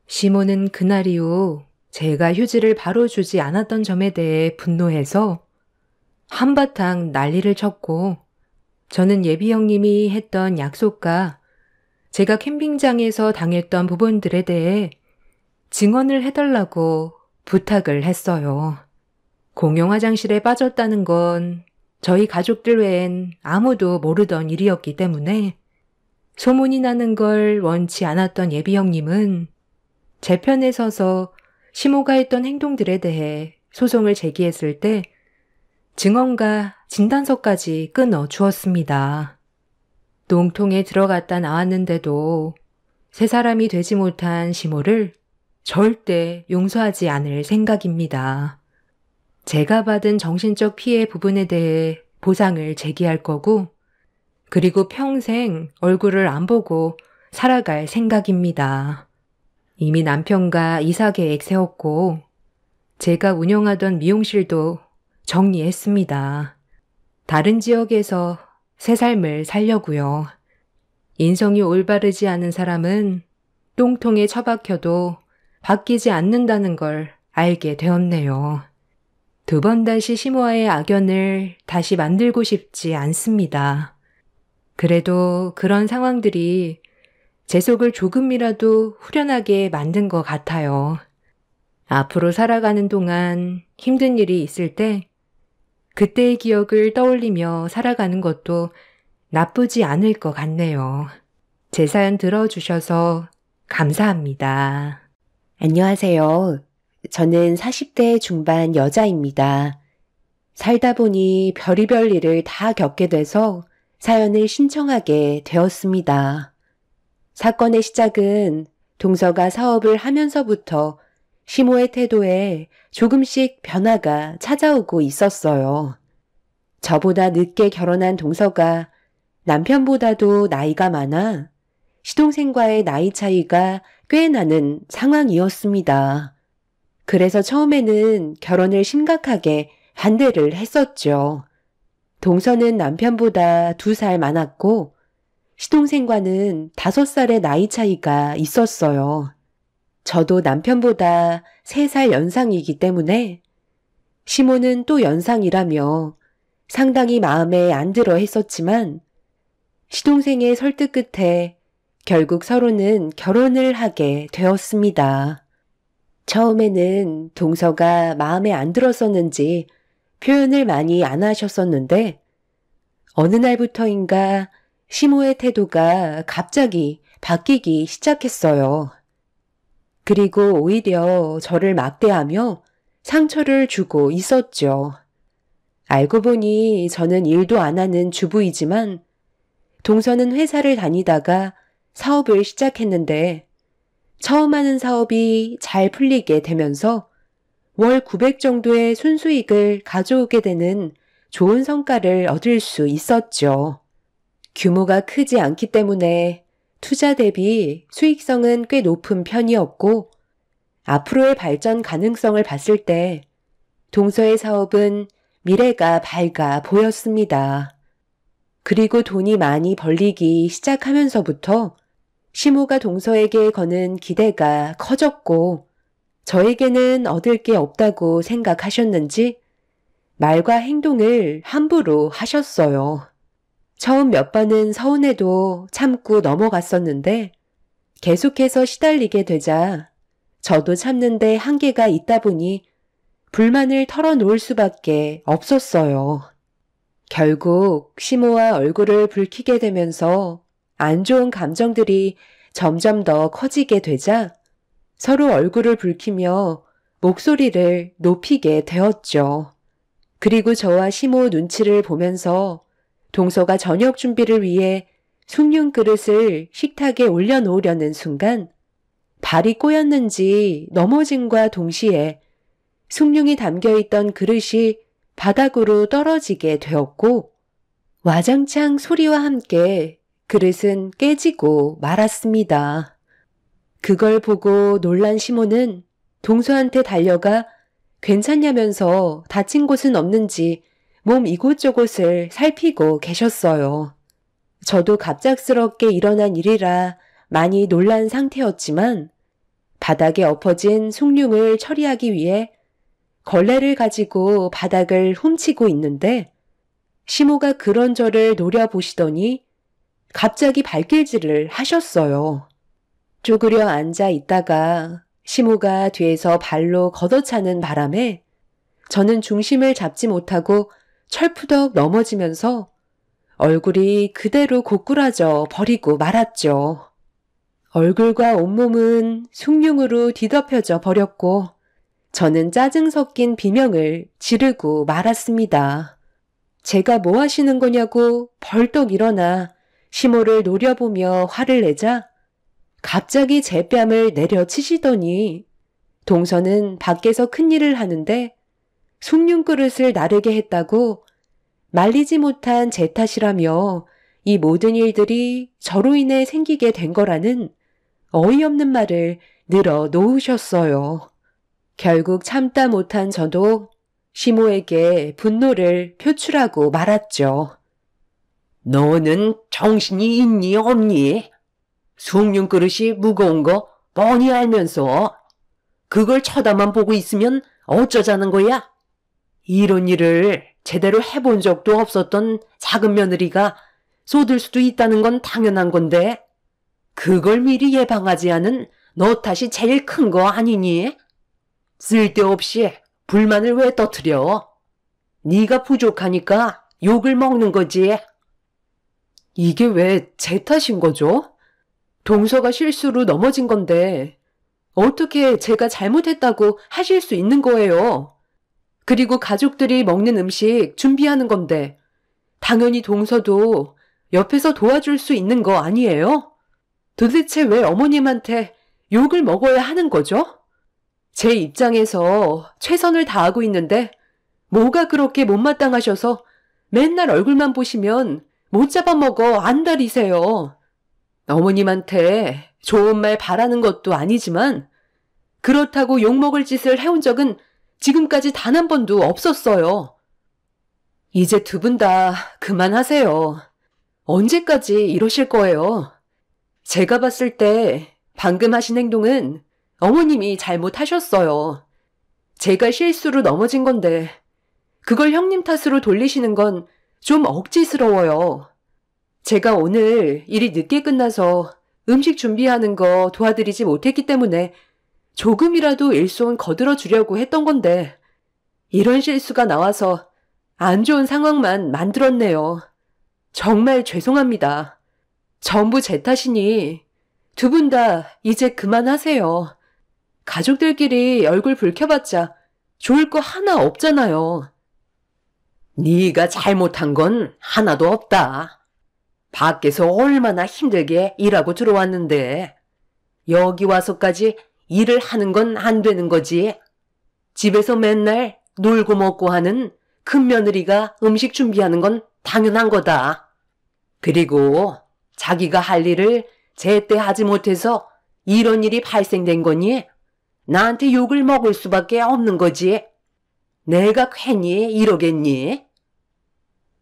시모는 그날 이후 제가 휴지를 바로 주지 않았던 점에 대해 분노해서 한바탕 난리를 쳤고 저는 예비 형님이 했던 약속과 제가 캠핑장에서 당했던 부분들에 대해 증언을 해달라고 부탁을 했어요. 공용 화장실에 빠졌다는 건 저희 가족들 외엔 아무도 모르던 일이었기 때문에 소문이 나는 걸 원치 않았던 예비 형님은 제 편에 서서 시모가 했던 행동들에 대해 소송을 제기했을 때 증언과 진단서까지 끊어 주었습니다. 농통에 들어갔다 나왔는데도 3 사람이 되지 못한 시모를 절대 용서하지 않을 생각입니다. 제가 받은 정신적 피해 부분에 대해 보상을 제기할 거고, 그리고 평생 얼굴을 안 보고 살아갈 생각입니다. 이미 남편과 이사 계획 세웠고, 제가 운영하던 미용실도 정리했습니다. 다른 지역에서 새 삶을 살려고요. 인성이 올바르지 않은 사람은 똥통에 처박혀도 바뀌지 않는다는 걸 알게 되었네요. 두 번 다시 시모와의 악연을 다시 만들고 싶지 않습니다. 그래도 그런 상황들이 제 속을 조금이라도 후련하게 만든 것 같아요. 앞으로 살아가는 동안 힘든 일이 있을 때 그때의 기억을 떠올리며 살아가는 것도 나쁘지 않을 것 같네요. 제 사연 들어주셔서 감사합니다. 안녕하세요. 저는 40대 중반 여자입니다. 살다 보니 별의별 일을 다 겪게 돼서 사연을 신청하게 되었습니다. 사건의 시작은 동서가 사업을 하면서부터 시모의 태도에 조금씩 변화가 찾아오고 있었어요. 저보다 늦게 결혼한 동서가 남편보다도 나이가 많아 시동생과의 나이 차이가 꽤 나는 상황이었습니다. 그래서 처음에는 결혼을 심각하게 반대를 했었죠. 동서는 남편보다 2살 많았고 시동생과는 5살의 나이 차이가 있었어요. 저도 남편보다 3살 연상이기 때문에 시모는 또 연상이라며 상당히 마음에 안 들어 했었지만 시동생의 설득 끝에 결국 서로는 결혼을 하게 되었습니다. 처음에는 동서가 마음에 안 들었었는지 표현을 많이 안 하셨었는데 어느 날부터인가 시모의 태도가 갑자기 바뀌기 시작했어요. 그리고 오히려 저를 막대하며 상처를 주고 있었죠. 알고 보니 저는 일도 안 하는 주부이지만 동서는 회사를 다니다가 사업을 시작했는데 처음 하는 사업이 잘 풀리게 되면서 월 900 정도의 순수익을 가져오게 되는 좋은 성과를 얻을 수 있었죠. 규모가 크지 않기 때문에 투자 대비 수익성은 꽤 높은 편이었고 앞으로의 발전 가능성을 봤을 때 동서의 사업은 미래가 밝아 보였습니다. 그리고 돈이 많이 벌리기 시작하면서부터 시모가 동서에게 거는 기대가 커졌고 저에게는 얻을 게 없다고 생각하셨는지 말과 행동을 함부로 하셨어요. 처음 몇 번은 서운해도 참고 넘어갔었는데 계속해서 시달리게 되자 저도 참는데 한계가 있다 보니 불만을 털어놓을 수밖에 없었어요. 결국 시모와 얼굴을 붉히게 되면서 안 좋은 감정들이 점점 더 커지게 되자 서로 얼굴을 붉히며 목소리를 높이게 되었죠. 그리고 저와 시모 눈치를 보면서 동서가 저녁 준비를 위해 숭늉 그릇을 식탁에 올려놓으려는 순간 발이 꼬였는지 넘어짐과 동시에 숭늉이 담겨있던 그릇이 바닥으로 떨어지게 되었고 와장창 소리와 함께 그릇은 깨지고 말았습니다. 그걸 보고 놀란 시모는 동서한테 달려가 괜찮냐면서 다친 곳은 없는지 몸 이곳저곳을 살피고 계셨어요. 저도 갑작스럽게 일어난 일이라 많이 놀란 상태였지만 바닥에 엎어진 숭늉을 처리하기 위해 걸레를 가지고 바닥을 훔치고 있는데 시모가 그런 저를 노려보시더니 갑자기 발길질을 하셨어요. 쪼그려 앉아 있다가 시모가 뒤에서 발로 걷어차는 바람에 저는 중심을 잡지 못하고 철푸덕 넘어지면서 얼굴이 그대로 고꾸라져 버리고 말았죠. 얼굴과 온몸은 숭늉으로 뒤덮여져 버렸고 저는 짜증 섞인 비명을 지르고 말았습니다. 제가 뭐 하시는 거냐고 벌떡 일어나 시모를 노려보며 화를 내자 갑자기 제 뺨을 내려치시더니 동서는 밖에서 큰일을 하는데 숭늉 그릇을 나르게 했다고 말리지 못한 제 탓이라며 이 모든 일들이 저로 인해 생기게 된 거라는 어이없는 말을 늘어 놓으셨어요. 결국 참다 못한 저도 시모에게 분노를 표출하고 말았죠. 너는 정신이 있니 없니? 숭늉 그릇이 무거운 거 뻔히 알면서 그걸 쳐다만 보고 있으면 어쩌자는 거야? 이런 일을 제대로 해본 적도 없었던 작은 며느리가 쏟을 수도 있다는 건 당연한 건데 그걸 미리 예방하지 않은 너 탓이 제일 큰 거 아니니? 쓸데없이 불만을 왜 터뜨려? 네가 부족하니까 욕을 먹는 거지. 이게 왜 제 탓인 거죠? 동서가 실수로 넘어진 건데 어떻게 제가 잘못했다고 하실 수 있는 거예요? 그리고 가족들이 먹는 음식 준비하는 건데 당연히 동서도 옆에서 도와줄 수 있는 거 아니에요? 도대체 왜 어머님한테 욕을 먹어야 하는 거죠? 제 입장에서 최선을 다하고 있는데 뭐가 그렇게 못마땅하셔서 맨날 얼굴만 보시면 못 잡아먹어 안달이세요. 어머님한테 좋은 말 바라는 것도 아니지만 그렇다고 욕먹을 짓을 해온 적은 지금까지 단 한 번도 없었어요. 이제 두 분 다 그만하세요. 언제까지 이러실 거예요? 제가 봤을 때 방금 하신 행동은 어머님이 잘못하셨어요. 제가 실수로 넘어진 건데 그걸 형님 탓으로 돌리시는 건 좀 억지스러워요. 제가 오늘 일이 늦게 끝나서 음식 준비하는 거 도와드리지 못했기 때문에 조금이라도 일손 거들어 주려고 했던 건데 이런 실수가 나와서 안 좋은 상황만 만들었네요. 정말 죄송합니다. 전부 제 탓이니 두 분 다 이제 그만하세요. 가족들끼리 얼굴 붉혀봤자 좋을 거 하나 없잖아요. 네가 잘못한 건 하나도 없다. 밖에서 얼마나 힘들게 일하고 들어왔는데 여기 와서까지 일을 하는 건 안 되는 거지. 집에서 맨날 놀고 먹고 하는 큰 며느리가 음식 준비하는 건 당연한 거다. 그리고 자기가 할 일을 제때 하지 못해서 이런 일이 발생된 거니 나한테 욕을 먹을 수밖에 없는 거지. 내가 괜히 이러겠니?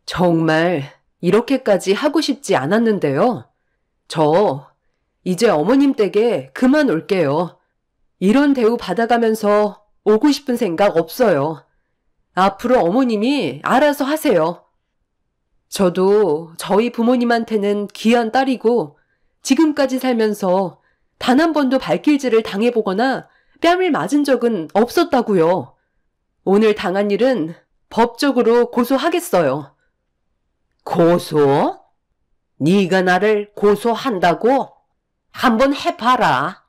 정말 이렇게까지 하고 싶지 않았는데요. 저 이제 어머님 댁에 그만 올게요. 이런 대우 받아가면서 오고 싶은 생각 없어요. 앞으로 어머님이 알아서 하세요. 저도 저희 부모님한테는 귀한 딸이고 지금까지 살면서 단 한 번도 발길질을 당해보거나 뺨을 맞은 적은 없었다고요. 오늘 당한 일은 법적으로 고소하겠어요. 고소? 네가 나를 고소한다고? 한번 해봐라.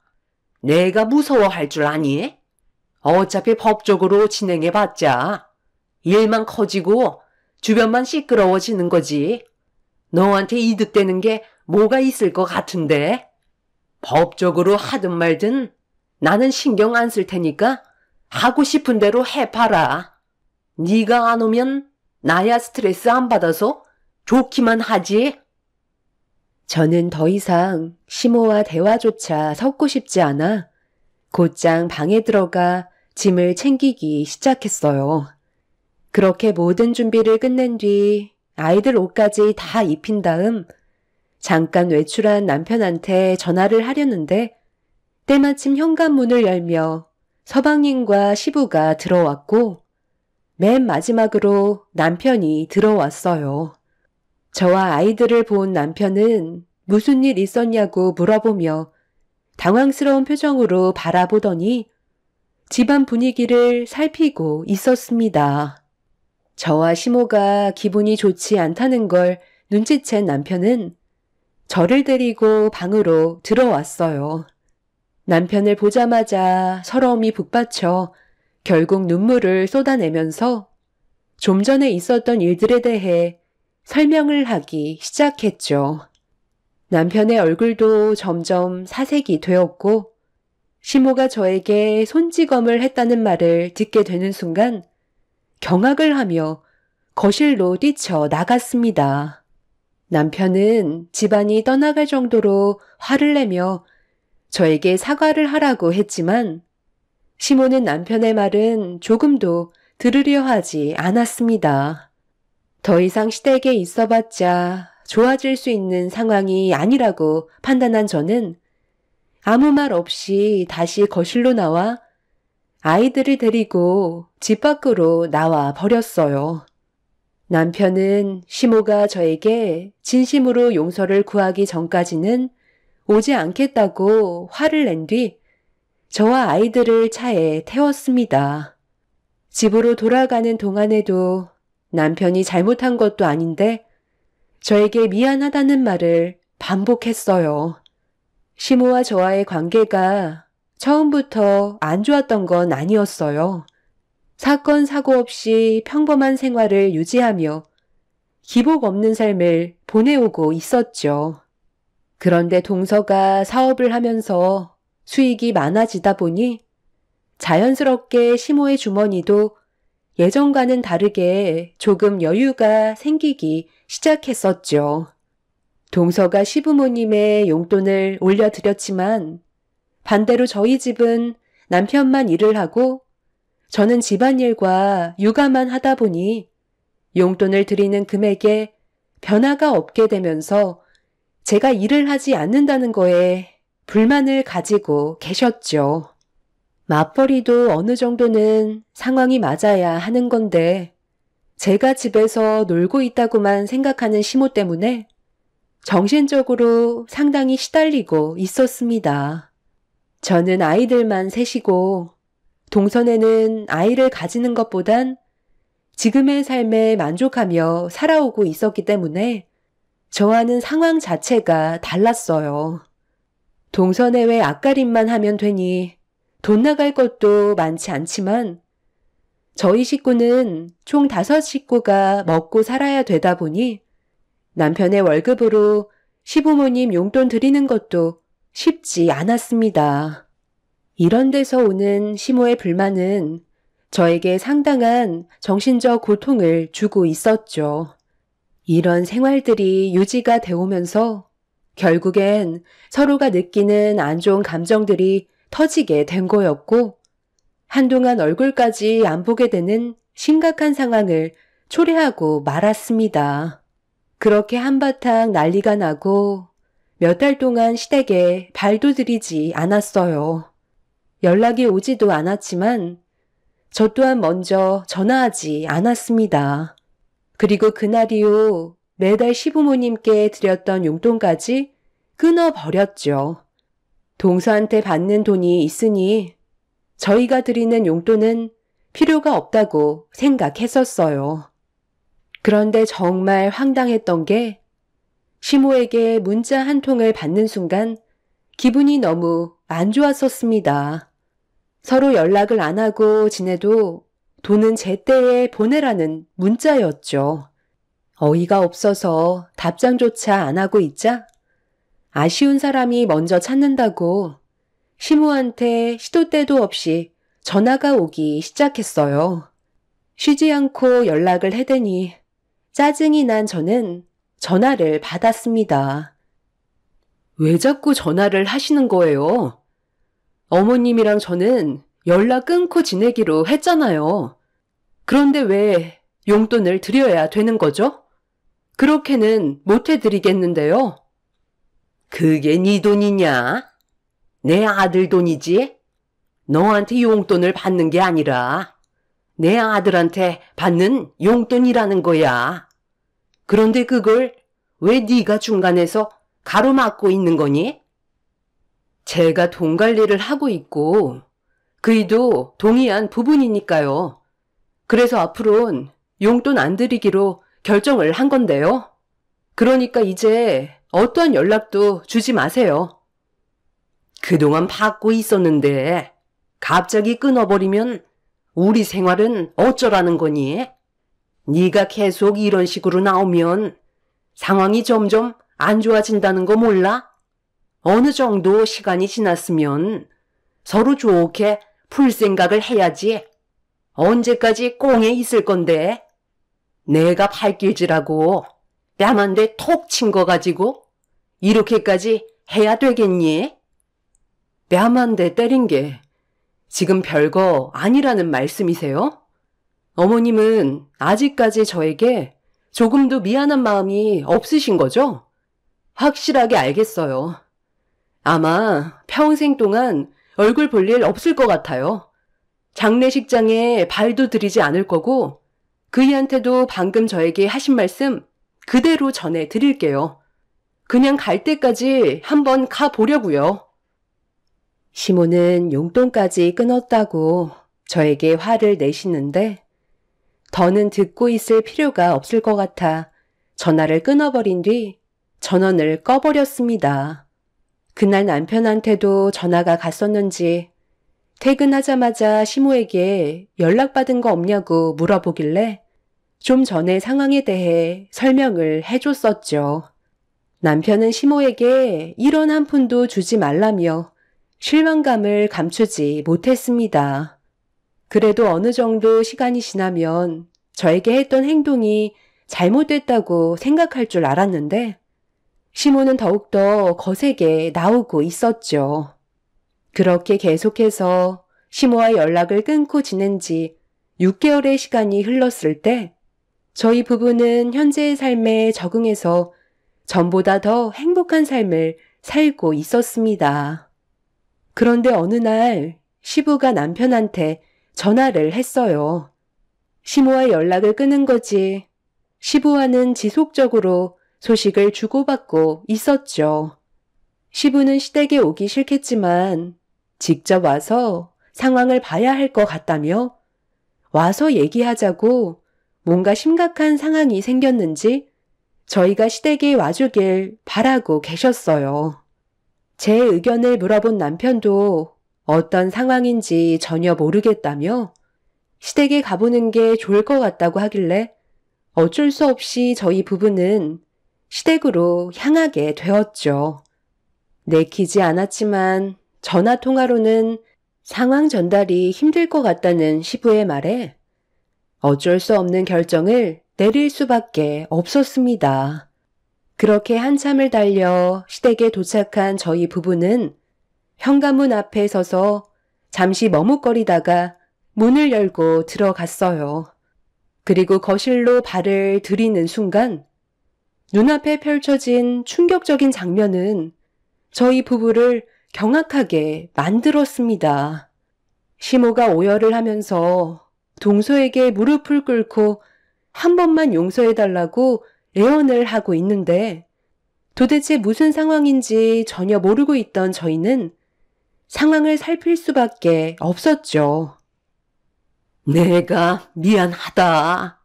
내가 무서워할 줄 아니? 어차피 법적으로 진행해봤자 일만 커지고 주변만 시끄러워지는 거지. 너한테 이득되는 게 뭐가 있을 것 같은데? 법적으로 하든 말든 나는 신경 안 쓸 테니까 하고 싶은 대로 해봐라. 네가 안 오면 나야 스트레스 안 받아서 좋기만 하지. 저는 더 이상 시모와 대화조차 섞고 싶지 않아 곧장 방에 들어가 짐을 챙기기 시작했어요. 그렇게 모든 준비를 끝낸 뒤 아이들 옷까지 다 입힌 다음 잠깐 외출한 남편한테 전화를 하려는데 때마침 현관문을 열며 서방님과 시부가 들어왔고 맨 마지막으로 남편이 들어왔어요. 저와 아이들을 본 남편은 무슨 일 있었냐고 물어보며 당황스러운 표정으로 바라보더니 집안 분위기를 살피고 있었습니다. 저와 시모가 기분이 좋지 않다는 걸 눈치챈 남편은 저를 데리고 방으로 들어왔어요. 남편을 보자마자 서러움이 북받쳐 결국 눈물을 쏟아내면서 좀 전에 있었던 일들에 대해 설명을 하기 시작했죠. 남편의 얼굴도 점점 사색이 되었고 시모가 저에게 손찌검을 했다는 말을 듣게 되는 순간 경악을 하며 거실로 뛰쳐 나갔습니다. 남편은 집안이 떠나갈 정도로 화를 내며 저에게 사과를 하라고 했지만 시모는 남편의 말은 조금도 들으려 하지 않았습니다. 더 이상 시댁에 있어봤자 좋아질 수 있는 상황이 아니라고 판단한 저는 아무 말 없이 다시 거실로 나와 아이들을 데리고 집 밖으로 나와 버렸어요. 남편은 시모가 저에게 진심으로 용서를 구하기 전까지는 오지 않겠다고 화를 낸 뒤 저와 아이들을 차에 태웠습니다. 집으로 돌아가는 동안에도 남편이 잘못한 것도 아닌데 저에게 미안하다는 말을 반복했어요. 시모와 저와의 관계가 처음부터 안 좋았던 건 아니었어요. 사건, 사고 없이 평범한 생활을 유지하며 기복 없는 삶을 보내오고 있었죠. 그런데 동서가 사업을 하면서 수익이 많아지다 보니 자연스럽게 시모의 주머니도 예전과는 다르게 조금 여유가 생기기 시작했었죠. 동서가 시부모님의 용돈을 올려드렸지만 반대로 저희 집은 남편만 일을 하고 저는 집안일과 육아만 하다 보니 용돈을 드리는 금액에 변화가 없게 되면서 제가 일을 하지 않는다는 거에 불만을 가지고 계셨죠. 맞벌이도 어느 정도는 상황이 맞아야 하는 건데 제가 집에서 놀고 있다고만 생각하는 시모 때문에 정신적으로 상당히 시달리고 있었습니다. 저는 아이들만 셋이고 동선에는 아이를 가지는 것보단 지금의 삶에 만족하며 살아오고 있었기 때문에 저와는 상황 자체가 달랐어요. 동선에 왜 앞가림만 하면 되니 돈 나갈 것도 많지 않지만 저희 식구는 총 5식구가 먹고 살아야 되다 보니 남편의 월급으로 시부모님 용돈 드리는 것도 쉽지 않았습니다. 이런 데서 오는 시모의 불만은 저에게 상당한 정신적 고통을 주고 있었죠. 이런 생활들이 유지가 되오면서 결국엔 서로가 느끼는 안 좋은 감정들이 터지게 된 거였고 한동안 얼굴까지 안 보게 되는 심각한 상황을 초래하고 말았습니다. 그렇게 한바탕 난리가 나고 몇 달 동안 시댁에 발도 들이지 않았어요. 연락이 오지도 않았지만 저 또한 먼저 전화하지 않았습니다. 그리고 그날 이후 매달 시부모님께 드렸던 용돈까지 끊어버렸죠. 동서한테 받는 돈이 있으니 저희가 드리는 용돈은 필요가 없다고 생각했었어요. 그런데 정말 황당했던 게 시모에게 문자 한 통을 받는 순간 기분이 너무 안 좋았었습니다. 서로 연락을 안 하고 지내도 돈은 제때에 보내라는 문자였죠. 어이가 없어서 답장조차 안 하고 있자 아쉬운 사람이 먼저 찾는다고 시모한테 시도 때도 없이 전화가 오기 시작했어요. 쉬지 않고 연락을 해대니 짜증이 난 저는 전화를 받았습니다. 왜 자꾸 전화를 하시는 거예요? 어머님이랑 저는 연락 끊고 지내기로 했잖아요. 그런데 왜 용돈을 드려야 되는 거죠? 그렇게는 못 해드리겠는데요. 그게 네 돈이냐? 내 아들 돈이지? 너한테 용돈을 받는 게 아니라 내 아들한테 받는 용돈이라는 거야. 그런데 그걸 왜 네가 중간에서 가로막고 있는 거니? 제가 돈 관리를 하고 있고 그이도 동의한 부분이니까요. 그래서 앞으로는 용돈 안 드리기로 결정을 한 건데요. 그러니까 이제 어떠한 연락도 주지 마세요. 그동안 받고 있었는데 갑자기 끊어버리면 우리 생활은 어쩌라는 거니? 네가 계속 이런 식으로 나오면 상황이 점점 안 좋아진다는 거 몰라? 어느 정도 시간이 지났으면 서로 좋게 풀 생각을 해야지. 언제까지 꽁에 있을 건데? 내가 발길질하고 뺨 한 대 톡 친 거 가지고 이렇게까지 해야 되겠니? 뺨 한 대 때린 게 지금 별거 아니라는 말씀이세요? 어머님은 아직까지 저에게 조금도 미안한 마음이 없으신 거죠? 확실하게 알겠어요. 아마 평생 동안 얼굴 볼 일 없을 것 같아요. 장례식장에 발도 들이지 않을 거고 그이한테도 방금 저에게 하신 말씀 그대로 전해 드릴게요. 그냥 갈 때까지 한번 가보려고요. 시모는 용돈까지 끊었다고 저에게 화를 내시는데 더는 듣고 있을 필요가 없을 것 같아 전화를 끊어버린 뒤 전원을 꺼버렸습니다. 그날 남편한테도 전화가 갔었는지 퇴근하자마자 시모에게 연락받은 거 없냐고 물어보길래 좀 전의 상황에 대해 설명을 해줬었죠. 남편은 시모에게 1원 한 푼도 주지 말라며 실망감을 감추지 못했습니다. 그래도 어느 정도 시간이 지나면 저에게 했던 행동이 잘못됐다고 생각할 줄 알았는데 시모는 더욱더 거세게 나오고 있었죠. 그렇게 계속해서 시모와 연락을 끊고 지낸 지 6개월의 시간이 흘렀을 때 저희 부부는 현재의 삶에 적응해서 전보다 더 행복한 삶을 살고 있었습니다. 그런데 어느 날 시부가 남편한테 전화를 했어요. 시모와 연락을 끊은 거지. 시부와는 지속적으로 소식을 주고받고 있었죠. 시부는 시댁에 오기 싫겠지만 직접 와서 상황을 봐야 할 것 같다며 와서 얘기하자고 뭔가 심각한 상황이 생겼는지 저희가 시댁에 와주길 바라고 계셨어요. 제 의견을 물어본 남편도 어떤 상황인지 전혀 모르겠다며 시댁에 가보는 게 좋을 것 같다고 하길래 어쩔 수 없이 저희 부부는 시댁으로 향하게 되었죠. 내키지 않았지만 전화통화로는 상황 전달이 힘들 것 같다는 시부의 말에 어쩔 수 없는 결정을 내릴 수밖에 없었습니다. 그렇게 한참을 달려 시댁에 도착한 저희 부부는 현관문 앞에 서서 잠시 머뭇거리다가 문을 열고 들어갔어요. 그리고 거실로 발을 들이는 순간 눈앞에 펼쳐진 충격적인 장면은 저희 부부를 경악하게 만들었습니다. 시모가 오열을 하면서 동서에게 무릎을 꿇고 한 번만 용서해달라고 애원을 하고 있는데 도대체 무슨 상황인지 전혀 모르고 있던 저희는 상황을 살필 수밖에 없었죠. 내가 미안하다.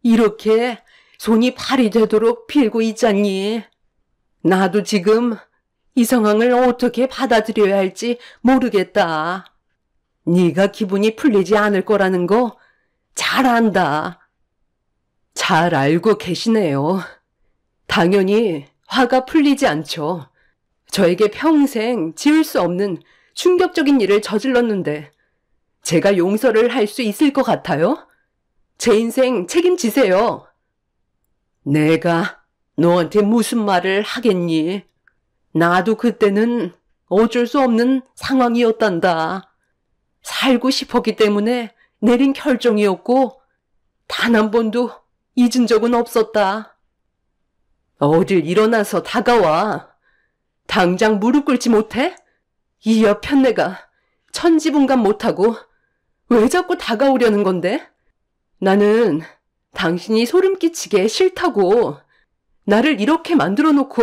이렇게 손이 발이 되도록 빌고 있잖니. 나도 지금 이 상황을 어떻게 받아들여야 할지 모르겠다. 네가 기분이 풀리지 않을 거라는 거 잘 안다. 잘 알고 계시네요. 당연히 화가 풀리지 않죠. 저에게 평생 지울 수 없는 충격적인 일을 저질렀는데 제가 용서를 할 수 있을 것 같아요? 제 인생 책임지세요. 내가 너한테 무슨 말을 하겠니? 나도 그때는 어쩔 수 없는 상황이었단다. 살고 싶었기 때문에 내린 결정이었고 단 한 번도 잊은 적은 없었다. 어딜 일어나서 다가와. 당장 무릎 꿇지 못해? 이 여편네가 천지분간 못하고 왜 자꾸 다가오려는 건데? 나는 당신이 소름 끼치게 싫다고. 나를 이렇게 만들어 놓고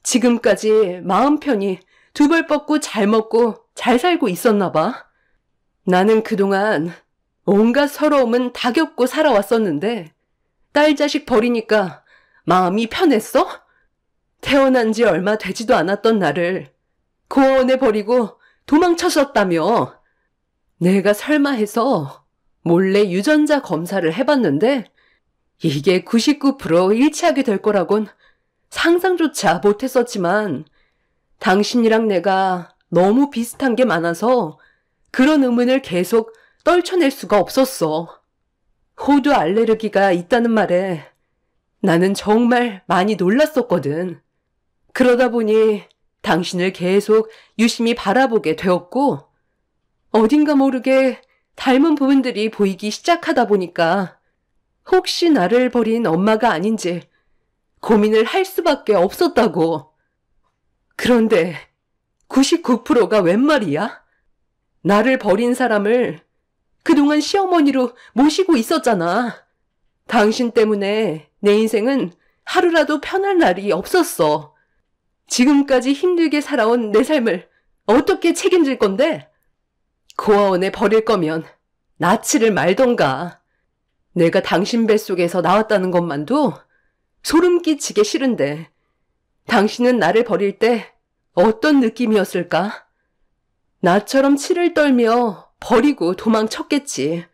지금까지 마음 편히 두 벌 뻗고 잘 먹고 잘 살고 있었나 봐. 나는 그동안 온갖 서러움은 다 겪고 살아왔었는데 딸 자식 버리니까 마음이 편했어? 태어난 지 얼마 되지도 않았던 나를 고아원에 버리고 도망쳤었다며. 내가 설마 해서 몰래 유전자 검사를 해봤는데 이게 99% 일치하게 될 거라곤 상상조차 못했었지만 당신이랑 내가 너무 비슷한 게 많아서 그런 의문을 계속 떨쳐낼 수가 없었어. 호두 알레르기가 있다는 말에 나는 정말 많이 놀랐었거든. 그러다 보니 당신을 계속 유심히 바라보게 되었고, 어딘가 모르게 닮은 부분들이 보이기 시작하다 보니까 혹시 나를 버린 엄마가 아닌지 고민을 할 수밖에 없었다고. 그런데 99%가 웬 말이야? 나를 버린 사람을 그동안 시어머니로 모시고 있었잖아. 당신 때문에 내 인생은 하루라도 편할 날이 없었어. 지금까지 힘들게 살아온 내 삶을 어떻게 책임질 건데? 고아원에 버릴 거면 낳지를 말던가. 내가 당신 뱃속에서 나왔다는 것만도 소름 끼치게 싫은데 당신은 나를 버릴 때 어떤 느낌이었을까? 나처럼 치를 떨며 버리고 도망쳤겠지.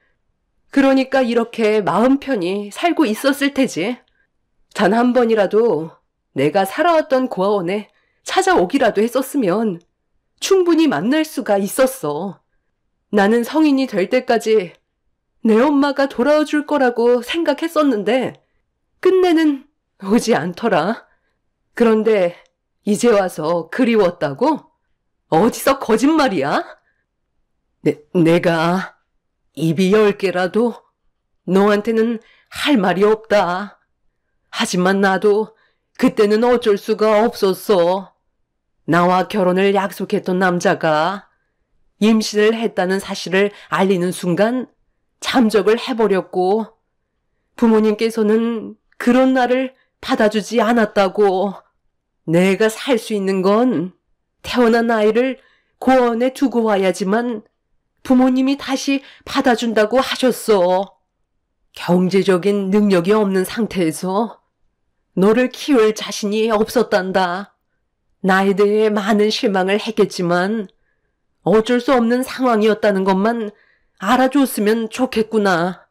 그러니까 이렇게 마음 편히 살고 있었을 테지. 단 한 번이라도 내가 살아왔던 고아원에 찾아오기라도 했었으면 충분히 만날 수가 있었어. 나는 성인이 될 때까지 내 엄마가 돌아와 줄 거라고 생각했었는데 끝내는 오지 않더라. 그런데 이제 와서 그리웠다고? 어디서 거짓말이야? 내가 입이 10개라도 너한테는 할 말이 없다. 하지만 나도 그때는 어쩔 수가 없었어. 나와 결혼을 약속했던 남자가 임신을 했다는 사실을 알리는 순간 잠적을 해버렸고 부모님께서는 그런 나를 받아주지 않았다고. 내가 살 수 있는 건 태어난 아이를 고아원에 두고 와야지만 부모님이 다시 받아준다고 하셨어. 경제적인 능력이 없는 상태에서 너를 키울 자신이 없었단다. 나에 대해 많은 실망을 했겠지만 어쩔 수 없는 상황이었다는 것만 알아줬으면 좋겠구나.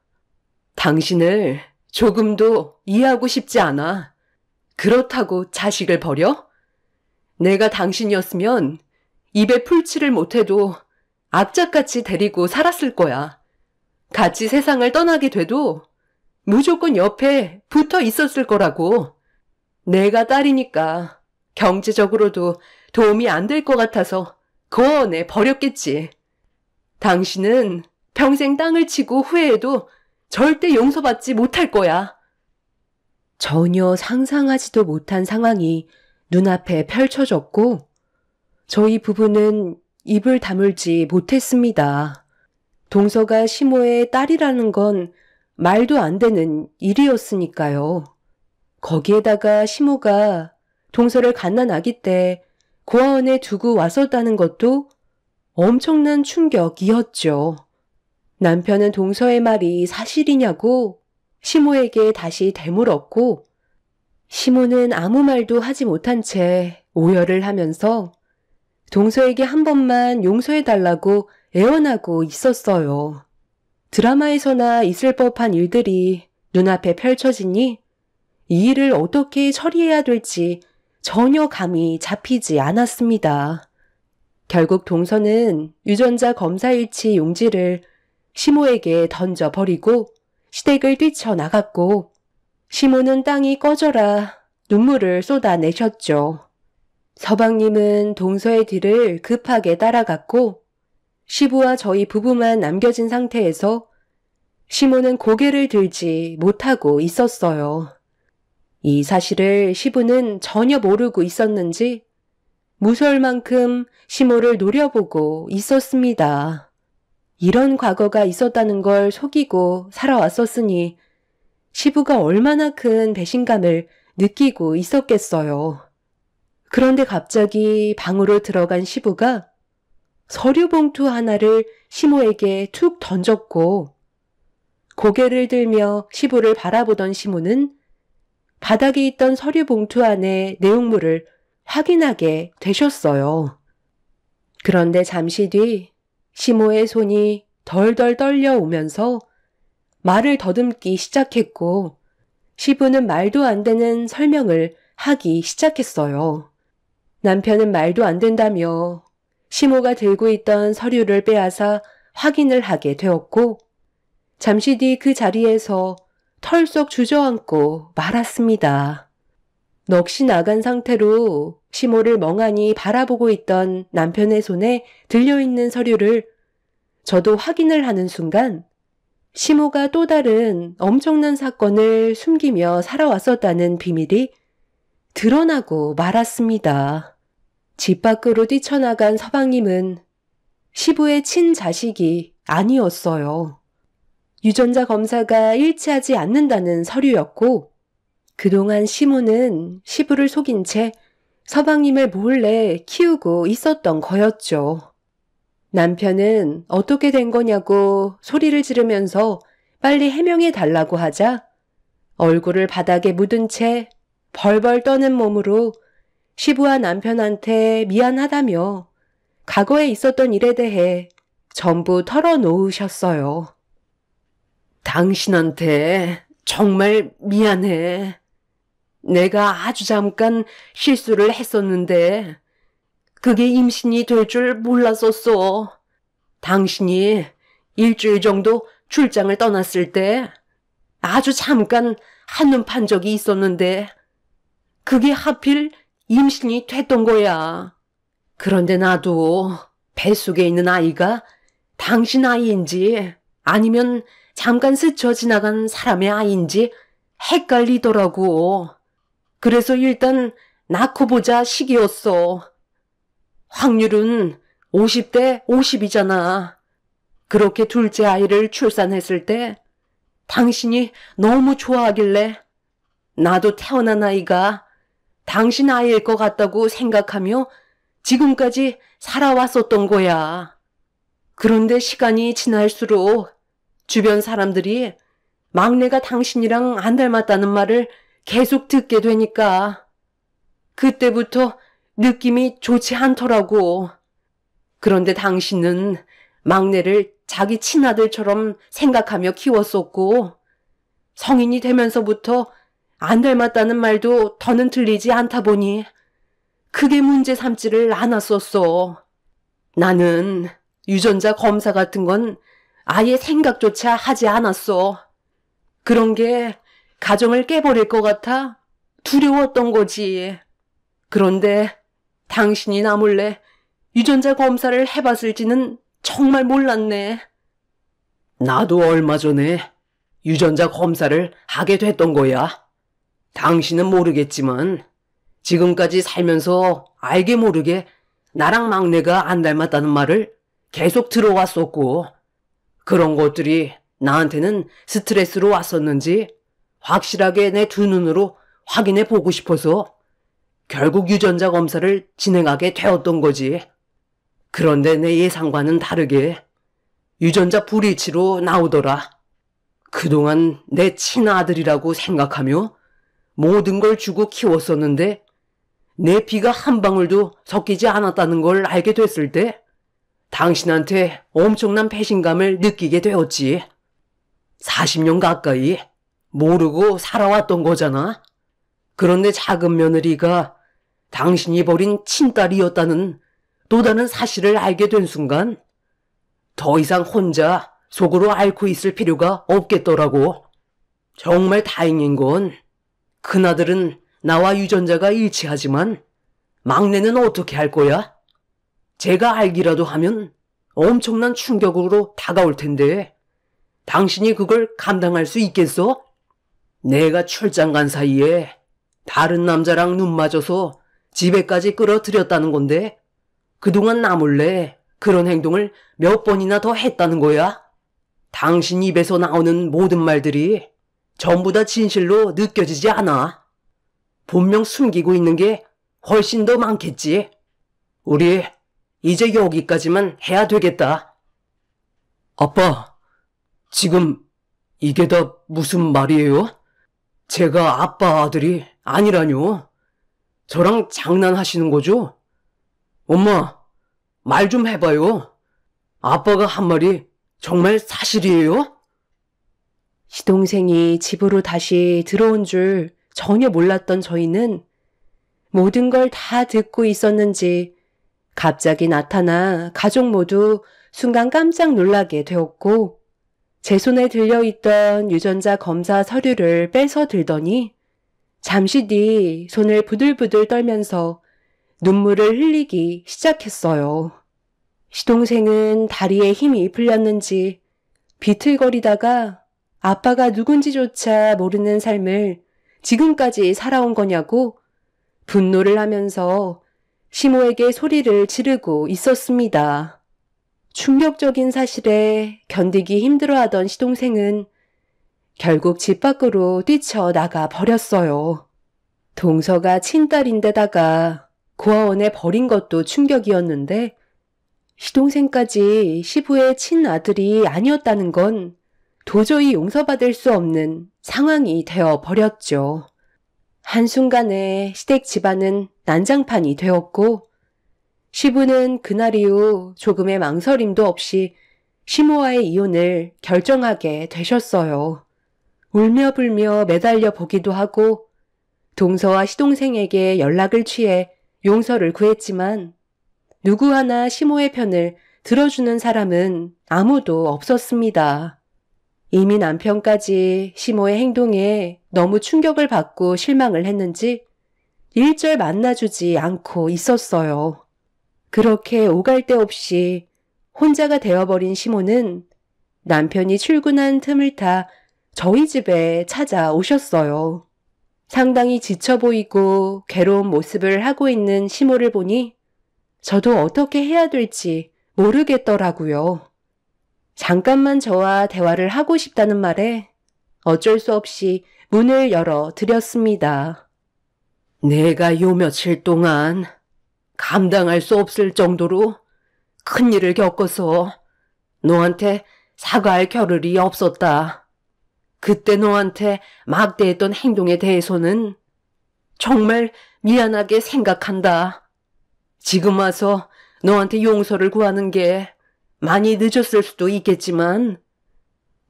당신을 조금도 이해하고 싶지 않아. 그렇다고 자식을 버려? 내가 당신이었으면 입에 풀칠을 못해도 악착같이 데리고 살았을 거야. 같이 세상을 떠나게 돼도 무조건 옆에 붙어 있었을 거라고. 내가 딸이니까 경제적으로도 도움이 안 될 것 같아서 고아원에 버렸겠지. 당신은 평생 땅을 치고 후회해도 절대 용서받지 못할 거야. 전혀 상상하지도 못한 상황이 눈앞에 펼쳐졌고 저희 부부는 입을 다물지 못했습니다. 동서가 시모의 딸이라는 건 말도 안 되는 일이었으니까요. 거기에다가 시모가 동서를 갓난 아기 때 고아원에 두고 왔었다는 것도 엄청난 충격이었죠. 남편은 동서의 말이 사실이냐고 시모에게 다시 되물었고 시모는 아무 말도 하지 못한 채 오열을 하면서 동서에게 한 번만 용서해달라고 애원하고 있었어요. 드라마에서나 있을 법한 일들이 눈앞에 펼쳐지니 이 일을 어떻게 처리해야 될지 전혀 감이 잡히지 않았습니다. 결국 동서는 유전자 검사일치 용지를 시모에게 던져버리고 시댁을 뛰쳐나갔고 시모는 땅이 꺼져라 눈물을 쏟아내셨죠. 서방님은 동서의 뒤를 급하게 따라갔고 시부와 저희 부부만 남겨진 상태에서 시모는 고개를 들지 못하고 있었어요. 이 사실을 시부는 전혀 모르고 있었는지 무서울 만큼 시모를 노려보고 있었습니다. 이런 과거가 있었다는 걸 속이고 살아왔었으니 시부가 얼마나 큰 배신감을 느끼고 있었겠어요. 그런데 갑자기 방으로 들어간 시부가 서류 봉투 하나를 시모에게 툭 던졌고 고개를 들며 시부를 바라보던 시모는 바닥에 있던 서류 봉투 안에 내용물을 확인하게 되셨어요. 그런데 잠시 뒤 시모의 손이 덜덜 떨려오면서 말을 더듬기 시작했고 시부는 말도 안 되는 설명을 하기 시작했어요. 남편은 말도 안 된다며 시모가 들고 있던 서류를 빼앗아 확인을 하게 되었고 잠시 뒤 그 자리에서 털썩 주저앉고 말았습니다. 넋이 나간 상태로 시모를 멍하니 바라보고 있던 남편의 손에 들려있는 서류를 저도 확인을 하는 순간 시모가 또 다른 엄청난 사건을 숨기며 살아왔었다는 비밀이 드러나고 말았습니다. 집 밖으로 뛰쳐나간 서방님은 시부의 친자식이 아니었어요. 유전자 검사가 일치하지 않는다는 서류였고 그동안 시모는 시부를 속인 채 서방님을 몰래 키우고 있었던 거였죠. 남편은 어떻게 된 거냐고 소리를 지르면서 빨리 해명해 달라고 하자 얼굴을 바닥에 묻은 채 벌벌 떠는 몸으로 시부와 남편한테 미안하다며 과거에 있었던 일에 대해 전부 털어놓으셨어요. 당신한테 정말 미안해. 내가 아주 잠깐 실수를 했었는데 그게 임신이 될 줄 몰랐었어. 당신이 일주일 정도 출장을 떠났을 때 아주 잠깐 한눈 판 적이 있었는데 그게 하필 임신이 됐던 거야. 그런데 나도 뱃속에 있는 아이가 당신 아이인지 아니면 잠깐 스쳐 지나간 사람의 아이인지 헷갈리더라고. 그래서 일단 낳고 보자 식이었어. 확률은 50대 50이잖아. 그렇게 둘째 아이를 출산했을 때 당신이 너무 좋아하길래 나도 태어난 아이가 당신 아이일 것 같다고 생각하며 지금까지 살아왔었던 거야. 그런데 시간이 지날수록 주변 사람들이 막내가 당신이랑 안 닮았다는 말을 계속 듣게 되니까 그때부터 느낌이 좋지 않더라고. 그런데 당신은 막내를 자기 친아들처럼 생각하며 키웠었고 성인이 되면서부터 안 닮았다는 말도 더는 들리지 않다 보니 크게 문제 삼지를 않았었어. 나는 유전자 검사 같은 건 아예 생각조차 하지 않았어. 그런 게 가정을 깨버릴 것 같아 두려웠던 거지. 그런데 당신이 나 몰래 유전자 검사를 해봤을지는 정말 몰랐네. 나도 얼마 전에 유전자 검사를 하게 됐던 거야. 당신은 모르겠지만 지금까지 살면서 알게 모르게 나랑 막내가 안 닮았다는 말을 계속 들어왔었고 그런 것들이 나한테는 스트레스로 왔었는지 확실하게 내 두 눈으로 확인해 보고 싶어서 결국 유전자 검사를 진행하게 되었던 거지. 그런데 내 예상과는 다르게 유전자 불일치로 나오더라. 그동안 내 친아들이라고 생각하며 모든 걸 주고 키웠었는데 내 피가 한 방울도 섞이지 않았다는 걸 알게 됐을 때 당신한테 엄청난 배신감을 느끼게 되었지. 40년 가까이 모르고 살아왔던 거잖아. 그런데 작은 며느리가 당신이 버린 친딸이었다는 또 다른 사실을 알게 된 순간 더 이상 혼자 속으로 앓고 있을 필요가 없겠더라고. 정말 다행인 건 큰아들은 나와 유전자가 일치하지만 막내는 어떻게 할 거야? 제가 알기라도 하면 엄청난 충격으로 다가올 텐데 당신이 그걸 감당할 수 있겠어? 내가 출장 간 사이에 다른 남자랑 눈 맞아서 집에까지 끌어들였다는 건데 그동안 나 몰래 그런 행동을 몇 번이나 더 했다는 거야. 당신 입에서 나오는 모든 말들이 전부 다 진실로 느껴지지 않아. 분명 숨기고 있는 게 훨씬 더 많겠지. 우리 이제 여기까지만 해야 되겠다. 아빠, 지금 이게 다 무슨 말이에요? 제가 아빠 아들이 아니라뇨. 저랑 장난하시는 거죠? 엄마, 말 좀 해봐요. 아빠가 한 말이 정말 사실이에요? 시동생이 집으로 다시 들어온 줄 전혀 몰랐던 저희는 모든 걸 다 듣고 있었는지 갑자기 나타나 가족 모두 순간 깜짝 놀라게 되었고 제 손에 들려있던 유전자 검사 서류를 빼서 들더니 잠시 뒤 손을 부들부들 떨면서 눈물을 흘리기 시작했어요. 시동생은 다리에 힘이 풀렸는지 비틀거리다가 아빠가 누군지조차 모르는 삶을 지금까지 살아온 거냐고 분노를 하면서 시모에게 소리를 지르고 있었습니다. 충격적인 사실에 견디기 힘들어하던 시동생은 결국 집 밖으로 뛰쳐나가 버렸어요. 동서가 친딸인데다가 고아원에 버린 것도 충격이었는데 시동생까지 시부의 친아들이 아니었다는 건 도저히 용서받을 수 없는 상황이 되어 버렸죠. 한순간에 시댁 집안은 난장판이 되었고 시부는 그날 이후 조금의 망설임도 없이 시모와의 이혼을 결정하게 되셨어요. 울며 불며 매달려 보기도 하고 동서와 시동생에게 연락을 취해 용서를 구했지만 누구 하나 시모의 편을 들어주는 사람은 아무도 없었습니다. 이미 남편까지 시모의 행동에 너무 충격을 받고 실망을 했는지 일절 만나주지 않고 있었어요. 그렇게 오갈 데 없이 혼자가 되어버린 시모는 남편이 출근한 틈을 타 저희 집에 찾아오셨어요. 상당히 지쳐 보이고 괴로운 모습을 하고 있는 시모를 보니 저도 어떻게 해야 될지 모르겠더라고요. 잠깐만 저와 대화를 하고 싶다는 말에 어쩔 수 없이 문을 열어 드렸습니다. 내가 요 며칠 동안 감당할 수 없을 정도로 큰일을 겪어서 너한테 사과할 겨를이 없었다. 그때 너한테 막대했던 행동에 대해서는 정말 미안하게 생각한다. 지금 와서 너한테 용서를 구하는 게 많이 늦었을 수도 있겠지만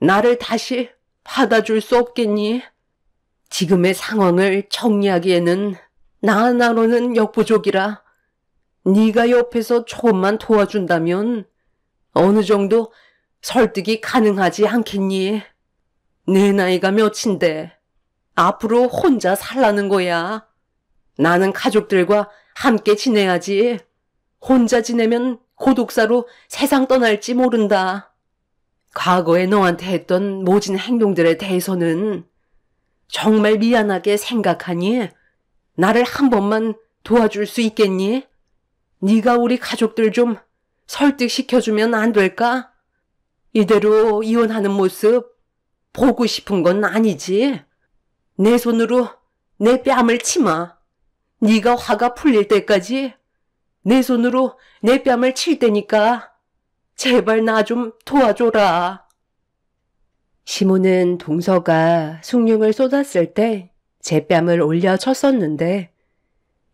나를 다시 받아줄 수 없겠니? 지금의 상황을 정리하기에는 나 하나로는 역부족이라 네가 옆에서 조금만 도와준다면 어느 정도 설득이 가능하지 않겠니? 내 나이가 몇인데 앞으로 혼자 살라는 거야. 나는 가족들과 함께 지내야지. 혼자 지내면 고독사로 세상 떠날지 모른다. 과거에 너한테 했던 모진 행동들에 대해서는 정말 미안하게 생각하니 나를 한 번만 도와줄 수 있겠니? 네가 우리 가족들 좀 설득시켜주면 안 될까? 이대로 이혼하는 모습 보고 싶은 건 아니지. 내 손으로 내 뺨을 치마. 네가 화가 풀릴 때까지 내 손으로 내 뺨을 칠 테니까 제발 나 좀 도와줘라. 시모는 동서가 숭늉을 쏟았을 때 제 뺨을 올려 쳤었는데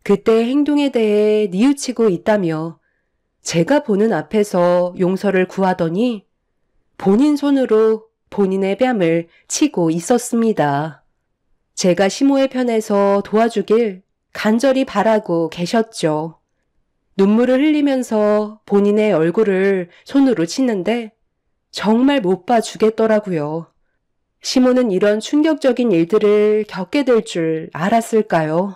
그때 행동에 대해 뉘우치고 있다며 제가 보는 앞에서 용서를 구하더니 본인 손으로 본인의 뺨을 치고 있었습니다. 제가 시모의 편에서 도와주길 간절히 바라고 계셨죠. 눈물을 흘리면서 본인의 얼굴을 손으로 치는데 정말 못 봐주겠더라고요. 시모는 이런 충격적인 일들을 겪게 될 줄 알았을까요?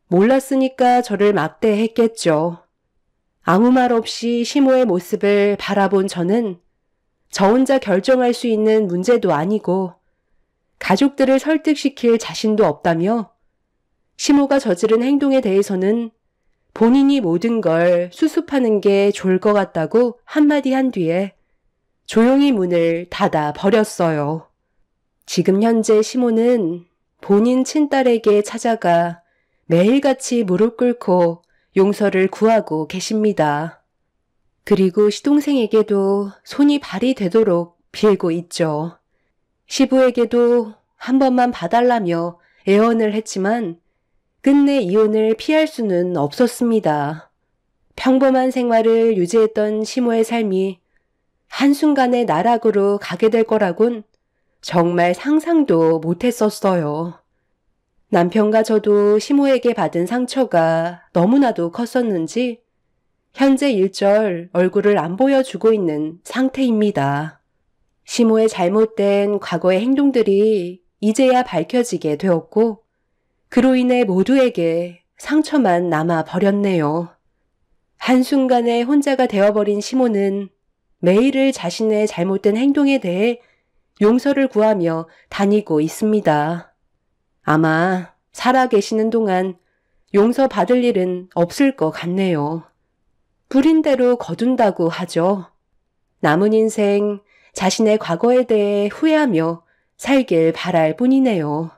몰랐으니까 저를 막대했겠죠. 아무 말 없이 시모의 모습을 바라본 저는 저 혼자 결정할 수 있는 문제도 아니고 가족들을 설득시킬 자신도 없다며 시모가 저지른 행동에 대해서는 본인이 모든 걸 수습하는 게 좋을 것 같다고 한마디 한 뒤에 조용히 문을 닫아 버렸어요. 지금 현재 시모는 본인 친딸에게 찾아가 매일같이 무릎 꿇고 용서를 구하고 계십니다. 그리고 시동생에게도 손이 발이 되도록 빌고 있죠. 시부에게도 한 번만 봐달라며 애원을 했지만 끝내 이혼을 피할 수는 없었습니다. 평범한 생활을 유지했던 시모의 삶이 한순간에 나락으로 가게 될 거라곤 정말 상상도 못했었어요. 남편과 저도 시모에게 받은 상처가 너무나도 컸었는지 현재 일절 얼굴을 안 보여주고 있는 상태입니다. 시모의 잘못된 과거의 행동들이 이제야 밝혀지게 되었고 그로 인해 모두에게 상처만 남아 버렸네요. 한순간에 혼자가 되어버린 시모는 매일을 자신의 잘못된 행동에 대해 용서를 구하며 다니고 있습니다. 아마 살아계시는 동안 용서받을 일은 없을 것 같네요. 뿌린 대로 거둔다고 하죠. 남은 인생 자신의 과거에 대해 후회하며 살길 바랄 뿐이네요.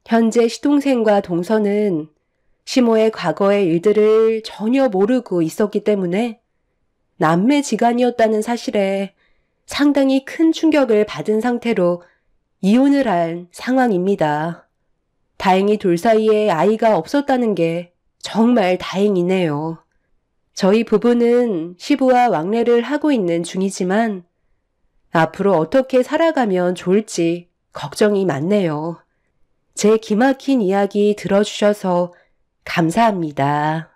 현재 시동생과 동서는 시모의 과거의 일들을 전혀 모르고 있었기 때문에 남매지간이었다는 사실에 상당히 큰 충격을 받은 상태로 이혼을 한 상황입니다. 다행히 둘 사이에 아이가 없었다는 게 정말 다행이네요. 저희 부부는 시부와 왕래를 하고 있는 중이지만 앞으로 어떻게 살아가면 좋을지 걱정이 많네요. 제 기막힌 이야기 들어주셔서 감사합니다.